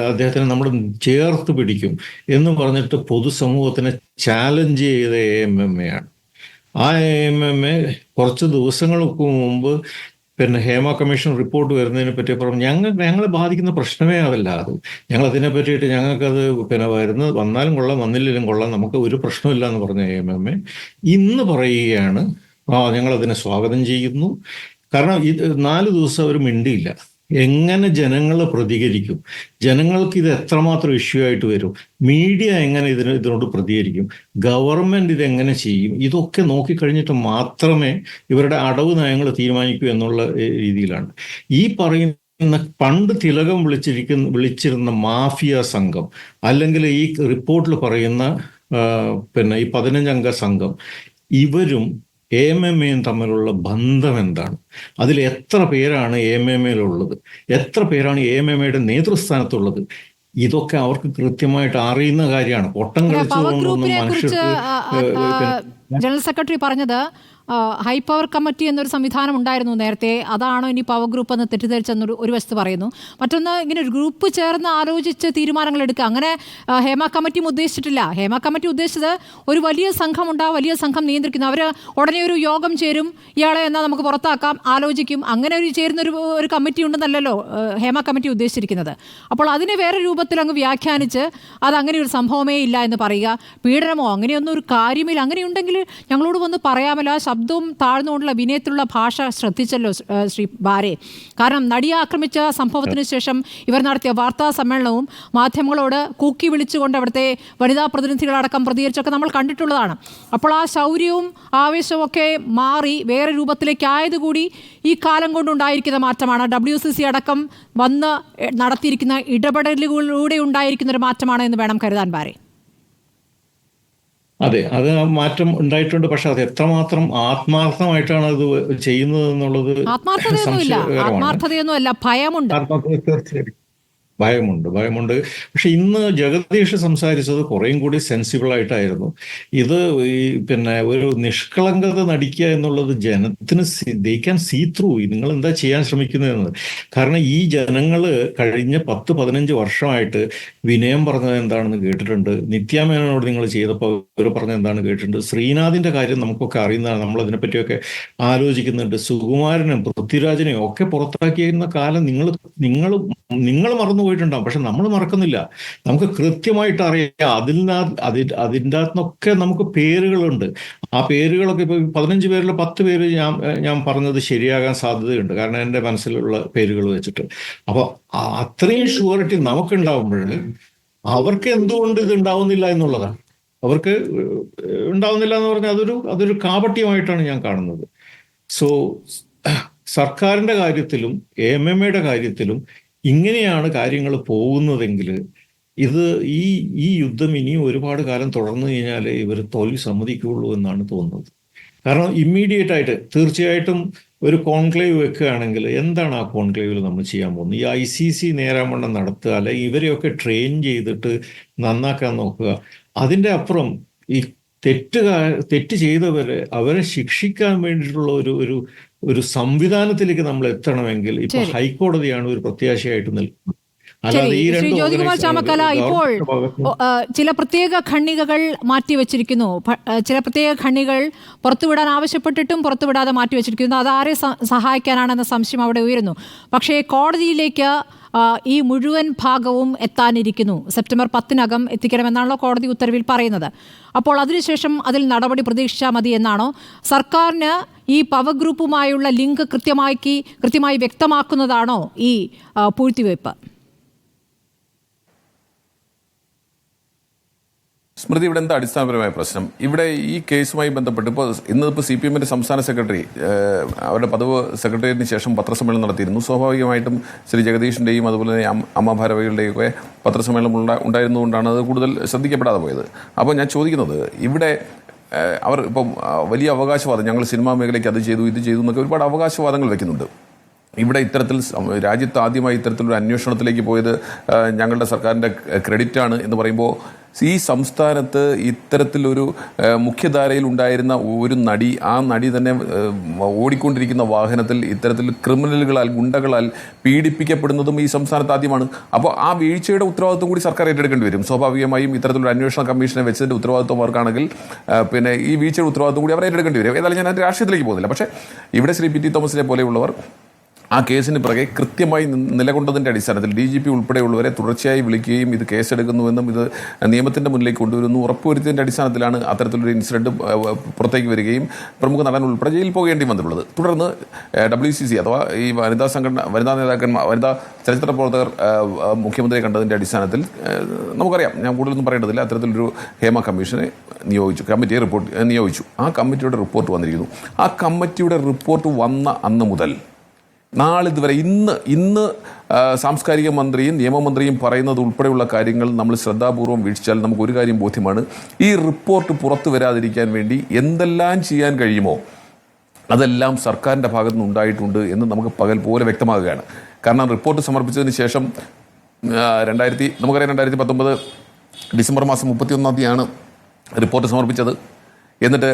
അദ്ദേഹത്തിനെ നമ്മൾ ചേർത്ത് പിടിക്കും എന്ന് പറഞ്ഞിട്ട് പൊതുസമൂഹത്തിനെ ചാലഞ്ച് ചെയ്ത AMMA ആണ്. ആ AMMA കുറച്ച് ദിവസങ്ങൾക്ക് മുമ്പ് ഹേമ കമ്മീഷൻ റിപ്പോർട്ട് വരുന്നതിനെ പറ്റി പറഞ്ഞു, ഞങ്ങളെ ബാധിക്കുന്ന പ്രശ്നമേ അതല്ല, ഞങ്ങൾ അതിനെ പറ്റിയിട്ട് ഞങ്ങൾക്കത് വന്നാലും കൊള്ളാം വന്നില്ലെങ്കിലും കൊള്ളാം, നമുക്ക് ഒരു പ്രശ്നമില്ല എന്ന് പറഞ്ഞ AMMA ഇന്ന് പറയുകയാണ്, ഞങ്ങളതിനെ സ്വാഗതം ചെയ്യുന്നു. കാരണം 4 ദിവസം അവർ മിണ്ടിയില്ല. എങ്ങനെ ജനങ്ങൾ പ്രതികരിക്കും, ജനങ്ങൾക്ക് ഇത് എത്രമാത്രം ഇഷ്യൂ ആയിട്ട് വരും, മീഡിയ എങ്ങനെ ഇതിനോട് പ്രതികരിക്കും, ഗവൺമെന്റ് ഇതെങ്ങനെ ചെയ്യും, ഇതൊക്കെ നോക്കിക്കഴിഞ്ഞിട്ട് മാത്രമേ ഇവരുടെ അടവ് നയങ്ങൾ തീരുമാനിക്കൂ എന്നുള്ള രീതിയിലാണ് ഈ പറയുന്ന പണ്ട് തിലകം വിളിച്ചിരുന്ന മാഫിയ സംഘം, അല്ലെങ്കിൽ ഈ റിപ്പോർട്ടിൽ പറയുന്ന ഈ 15-അംഗ സംഘം, ഇവരും AMMയും തമ്മിലുള്ള ബന്ധം എന്താണ്, അതിൽ എത്ര പേരാണ് AMMയിലുള്ളത്, എത്ര പേരാണ് AMMയുടെ നേതൃസ്ഥാനത്തുള്ളത്, ഇതൊക്കെ അവർക്ക് കൃത്യമായിട്ട് അറിയുന്ന കാര്യമാണ്. പൊട്ടം കളിച്ചുകൊണ്ടൊന്നും മനുഷ്യർക്ക് ജനറൽ സെക്രട്ടറി പറഞ്ഞത് ഹൈ പവർ കമ്മിറ്റി എന്നൊരു സംവിധാനം ഉണ്ടായിരുന്നു നേരത്തെ, അതാണോ ഇനി പവർ ഗ്രൂപ്പ് എന്ന് തെറ്റിദ്ധരിച്ചെന്നൊരു ഒരു വശത്ത് പറയുന്നു. മറ്റൊന്ന്, ഇങ്ങനെ ഒരു ഗ്രൂപ്പ് ചേർന്ന് ആലോചിച്ച് തീരുമാനങ്ങൾ എടുക്കുക, അങ്ങനെ ഹേമ കമ്മിറ്റിയും ഉദ്ദേശിച്ചിട്ടില്ല. ഹേമ കമ്മിറ്റി ഉദ്ദേശിച്ചത് ഒരു വലിയ സംഘം ഉണ്ടാവും, വലിയ സംഘം നിയന്ത്രിക്കുന്നു, അവർ ഉടനെ ഒരു യോഗം ചേരും, ഇയാളെ എന്നാൽ നമുക്ക് പുറത്താക്കാം, ആലോചിക്കും, അങ്ങനെ ചേരുന്ന ഒരു കമ്മിറ്റി ഉണ്ടെന്നല്ലല്ലോ ഹേമ കമ്മിറ്റി ഉദ്ദേശിച്ചിരിക്കുന്നത്. അപ്പോൾ അതിനെ വേറെ രൂപത്തിൽ അങ്ങ് വ്യാഖ്യാനിച്ച് അതങ്ങനെ ഒരു സംഭവമേ ഇല്ല എന്ന് പറയുക, പീഡനമോ അങ്ങനെയൊന്നും ഒരു കാര്യമില്ല, അങ്ങനെയുണ്ടെങ്കിൽ ഞങ്ങളോട് വന്ന് പറയാമല്ലോ. ശബ്ദവും താഴ്ന്നുകൊണ്ടുള്ള വിനയത്തിലുള്ള ഭാഷ ശ്രദ്ധിച്ചല്ലോ ശ്രീ ബാരെ. കാരണം നടിയെ ആക്രമിച്ച സംഭവത്തിന് ശേഷം ഇവർ നടത്തിയ വാർത്താ സമ്മേളനവും മാധ്യമങ്ങളോട് കൂക്കി വിളിച്ചുകൊണ്ട് അവിടുത്തെ വനിതാ പ്രതിനിധികളടക്കം പ്രതികരിച്ചൊക്കെ നമ്മൾ കണ്ടിട്ടുള്ളതാണ്. അപ്പോൾ ആ ശൗര്യവും ആവേശവും ഒക്കെ മാറി വേറെ രൂപത്തിലേക്കായതുകൂടി ഈ കാലം കൊണ്ടുണ്ടായിരിക്കുന്ന മാറ്റമാണ്. WCC അടക്കം വന്ന് നടത്തിയിരിക്കുന്ന ഇടപെടലുകളിലൂടെ ഉണ്ടായിരിക്കുന്ന ഒരു മാറ്റമാണ് എന്ന് വേണം കരുതാൻ ബാരെ. അതെ, അത് മാറ്റം ഉണ്ടായിട്ടുണ്ട്. പക്ഷെ അത് എത്രമാത്രം ആത്മാർത്ഥമായിട്ടാണ് അത് ചെയ്യുന്നത് എന്നുള്ളത് ആത്മാർത്ഥതയൊന്നുമില്ല, ഭയമുണ്ട്. തീർച്ചയായിട്ടും ഭയമുണ്ട്. പക്ഷെ ഇന്ന് ജഗദീഷ് സംസാരിച്ചത് കുറേയും കൂടി സെൻസിബിൾ ആയിട്ടായിരുന്നു. ഇത് ഈ ഒരു നിഷ്കളങ്കത നടിക്കുക എന്നുള്ളത് ജനത്തിന് ദേ ക്യാൻ സീ ത്രൂ നിങ്ങൾ എന്താ ചെയ്യാൻ ശ്രമിക്കുന്നത്. കാരണം ഈ ജനങ്ങൾ കഴിഞ്ഞ 10-15 വർഷമായിട്ട് വിനയം പറഞ്ഞത് എന്താണെന്ന് കേട്ടിട്ടുണ്ട്. നിത്യാമേനോട് നിങ്ങൾ ചെയ്തപ്പോൾ അവർ പറഞ്ഞത് എന്താണെന്ന് കേട്ടിട്ടുണ്ട്. ശ്രീനാഥിന്റെ കാര്യം നമുക്കൊക്കെ അറിയുന്നതാണ്, നമ്മൾ അതിനെപ്പറ്റിയൊക്കെ ആലോചിക്കുന്നുണ്ട്. സുകുമാരനും പൃഥ്വിരാജിനെയും ഒക്കെ പുറത്താക്കിയിരുന്ന കാലം നിങ്ങൾ മറന്നുപോയിട്ടുണ്ടാവും, പക്ഷെ നമ്മൾ മറക്കുന്നില്ല. നമുക്ക് കൃത്യമായിട്ട് അറിയാം. അതിൻ്റെ അകത്തുനിന്നൊക്കെ നമുക്ക് പേരുകളുണ്ട്. ആ പേരുകളൊക്കെ ഇപ്പൊ 15 പേരിൽ 10 പേര് ഞാൻ പറഞ്ഞത് ശരിയാകാൻ സാധ്യതയുണ്ട്, കാരണം എൻ്റെ മനസ്സിലുള്ള പേരുകൾ വെച്ചിട്ട്. അപ്പൊ അത്രയും ഷുവറിറ്റി നമുക്കുണ്ടാവുമ്പോൾ അവർക്ക് എന്തുകൊണ്ട് ഇത് ഉണ്ടാവുന്നില്ല എന്നുള്ളതാണ്. അവർക്ക് ഉണ്ടാവുന്നില്ല എന്ന് പറഞ്ഞാൽ അതൊരു കാപട്യമായിട്ടാണ് ഞാൻ കാണുന്നത്. സോ സർക്കാരിന്റെ കാര്യത്തിലും AMMയുടെ കാര്യത്തിലും ഇങ്ങനെയാണ് കാര്യങ്ങൾ പോകുന്നതെങ്കിൽ ഈ യുദ്ധം ഇനിയും ഒരുപാട് കാലം തുടർന്നു കഴിഞ്ഞാൽ ഇവർ തോൽവി സമ്മതിക്കുകയുള്ളൂ എന്നാണ് തോന്നുന്നത്. കാരണം ഇമ്മീഡിയറ്റ് ആയിട്ട് തീർച്ചയായിട്ടും ഒരു കോൺക്ലേവ് വെക്കുകയാണെങ്കിൽ എന്താണ് ആ കോൺക്ലേവിൽ നമ്മൾ ചെയ്യാൻ പോകുന്നത്? ഈ ICC നേരാമണ്ണം നടത്തുക, അല്ലെങ്കിൽ ഇവരെയൊക്കെ ട്രെയിൻ ചെയ്തിട്ട് നന്നാക്കാൻ നോക്കുക. അതിൻ്റെ അപ്പുറം ഈ തെറ്റ് അവരെ ശിക്ഷിക്കാൻ വേണ്ടിയിട്ടുള്ള ഒരു സംവിധാനത്തിലേക്ക് നമ്മൾ എത്തണമെങ്കിൽ ഇപ്പൊ ഹൈക്കോടതിയാണ് ഒരു പ്രത്യാശയായിട്ട് നിൽക്കുന്നത്. ശ്രീ ജ്യോതികുമാർ ചാമക്കാല, ഇപ്പോൾ ചില പ്രത്യേക ഖണ്ഡികകൾ മാറ്റിവെച്ചിരിക്കുന്നു. ചില പ്രത്യേക ഖണ്ഡികൾ പുറത്തുവിടാൻ ആവശ്യപ്പെട്ടിട്ടും പുറത്തുവിടാതെ മാറ്റിവെച്ചിരിക്കുന്നു. അതാരെ സഹായിക്കാനാണെന്ന സംശയം അവിടെ ഉയരുന്നു. പക്ഷേ കോടതിയിലേക്ക് ഈ മുഴുവൻ ഭാഗവും എത്താനിരിക്കുന്നു. സെപ്റ്റംബർ 10-നകം എത്തിക്കണമെന്നാണല്ലോ കോടതി ഉത്തരവിൽ പറയുന്നത്. അപ്പോൾ അതിനുശേഷം അതിൽ നടപടി പ്രതീക്ഷിച്ചാൽ മതി എന്നാണോ? സർക്കാരിന് ഈ പവർ ഗ്രൂപ്പുമായുള്ള ലിങ്ക് കൃത്യമായി വ്യക്തമാക്കുന്നതാണോ ഈ പൂഴ്ത്തിവയ്പ്? സ്മൃതി, ഇവിടെ എന്താ അടിസ്ഥാനപരമായ പ്രശ്നം? ഇവിടെ ഈ കേസുമായി ബന്ധപ്പെട്ട് ഇന്നിപ്പോൾ CPMന്റെ സംസ്ഥാന സെക്രട്ടറി അവരുടെ പതിവ് സെക്രട്ടേറിയറ്റിന് ശേഷം പത്രസമ്മേളനം നടത്തിയിരുന്നു. സ്വാഭാവികമായിട്ടും ശ്രീ ജഗദീഷിൻ്റെയും അതുപോലെ തന്നെ അമ്മ ഭാരവാഹികളുടെയും ഒക്കെ പത്രസമ്മേളനം ഉണ്ടായിരുന്നുകൊണ്ടാണ് അത് കൂടുതൽ ശ്രദ്ധിക്കപ്പെടാതെ പോയത്. അപ്പോൾ ഞാൻ ചോദിക്കുന്നത്, ഇവിടെ അവർ ഇപ്പം വലിയ അവകാശവാദം, ഞങ്ങൾ സിനിമാ മേഖലയ്ക്ക് അത് ചെയ്തു ഇത് ചെയ്തു എന്നൊക്കെ ഒരുപാട് അവകാശവാദങ്ങൾ വെക്കുന്നുണ്ട്. ഇവിടെ രാജ്യത്ത് ആദ്യമായി ഇത്തരത്തിലൊരു അന്വേഷണത്തിലേക്ക് പോയത് ഞങ്ങളുടെ സർക്കാരിൻ്റെ ക്രെഡിറ്റാണ് എന്ന് പറയുമ്പോൾ, ഈ സംസ്ഥാനത്ത് ഇത്തരത്തിലൊരു മുഖ്യധാരയിൽ ഉണ്ടായിരുന്ന ഒരു നടി, ആ നടി തന്നെ ഓടിക്കൊണ്ടിരിക്കുന്ന വാഹനത്തിൽ ഇത്തരത്തിൽ ക്രിമിനലുകളാൽ, ഗുണ്ടകളാൽ പീഡിപ്പിക്കപ്പെടുന്നതും ഈ സംസ്ഥാനത്ത് ആദ്യമാണ്. അപ്പോൾ ആ വീഴ്ചയുടെ ഉത്തരവാദിത്വം കൂടി സർക്കാർ ഏറ്റെടുക്കേണ്ടി വരും. സ്വാഭാവികമായും ഇത്തരത്തിലൊരു അന്വേഷണ കമ്മീഷനെ വെച്ചതിൻ്റെ ഉത്തരവാദിത്വം അവർക്കാണെങ്കിൽ ഈ വീഴ്ചയുടെ ഉത്തരവാദിത്വം കൂടി അവർ ഏറ്റെടുക്കേണ്ടി വരും. ഏതായാലും ഞാൻ അതിൻ്റെ രാഷ്ട്രീയത്തിലേക്ക് പോകുന്നില്ല. പക്ഷേ ഇവിടെ ശ്രീ PT തോമസിനെ പോലെയുള്ളവർ ആ കേസിന് പിറകെ കൃത്യമായി നിലകൊണ്ടതിൻ്റെ അടിസ്ഥാനത്തിൽ DGP ഉൾപ്പെടെയുള്ളവരെ തുടർച്ചയായി വിളിക്കുകയും ഇത് കേസെടുക്കുന്നുവെന്നും ഇത് നിയമത്തിൻ്റെ മുന്നിലേക്ക് കൊണ്ടുവരുന്നു ഉറപ്പുവരുത്തിയതിൻ്റെ അടിസ്ഥാനത്തിലാണ് അത്തരത്തിലൊരു ഇൻസിഡൻറ്റ് പുറത്തേക്ക് വരികയും പ്രമുഖ നടൻ ഉൾപ്പെടെ ജയിലിൽ പോകേണ്ടി വന്നിട്ടുള്ളത്. തുടർന്ന് WCC അഥവാ ഈ വനിതാ നേതാക്കന്മാർ, വനിതാ ചലച്ചിത്ര പ്രവർത്തകർ മുഖ്യമന്ത്രിയെ കണ്ടതിൻ്റെ അടിസ്ഥാനത്തിൽ നമുക്കറിയാം, ഞാൻ കൂടുതലൊന്നും പറയേണ്ടതില്ല, അത്തരത്തിലൊരു ഹേമ കമ്മീഷനെ നിയോഗിച്ചു. ആ കമ്മിറ്റിയുടെ റിപ്പോർട്ട് വന്നിരിക്കുന്നു. ആ കമ്മിറ്റിയുടെ റിപ്പോർട്ട് വന്ന അന്ന് മുതൽ നാളിതുവരെ ഇന്ന് സാംസ്കാരിക മന്ത്രിയും നിയമമന്ത്രിയും പറയുന്നത് ഉൾപ്പെടെയുള്ള കാര്യങ്ങൾ നമ്മൾ ശ്രദ്ധാപൂർവം വീക്ഷിച്ചാൽ നമുക്കൊരു കാര്യം ബോധ്യമാണ്. ഈ റിപ്പോർട്ട് പുറത്തു വരാതിരിക്കാൻ വേണ്ടി എന്തെല്ലാം ചെയ്യാൻ കഴിയുമോ അതെല്ലാം സർക്കാരിൻ്റെ ഭാഗത്തു നിന്ന് ഉണ്ടായിട്ടുണ്ട് എന്ന് നമുക്ക് പകൽ പോലെ വ്യക്തമാകുകയാണ്. കാരണം റിപ്പോർട്ട് സമർപ്പിച്ചതിന് ശേഷം നമുക്കറിയാം 2019 ഡിസംബർ മാസം 31-ാം തീയതിയാണ് റിപ്പോർട്ട് സമർപ്പിച്ചത്. എന്നിട്ട്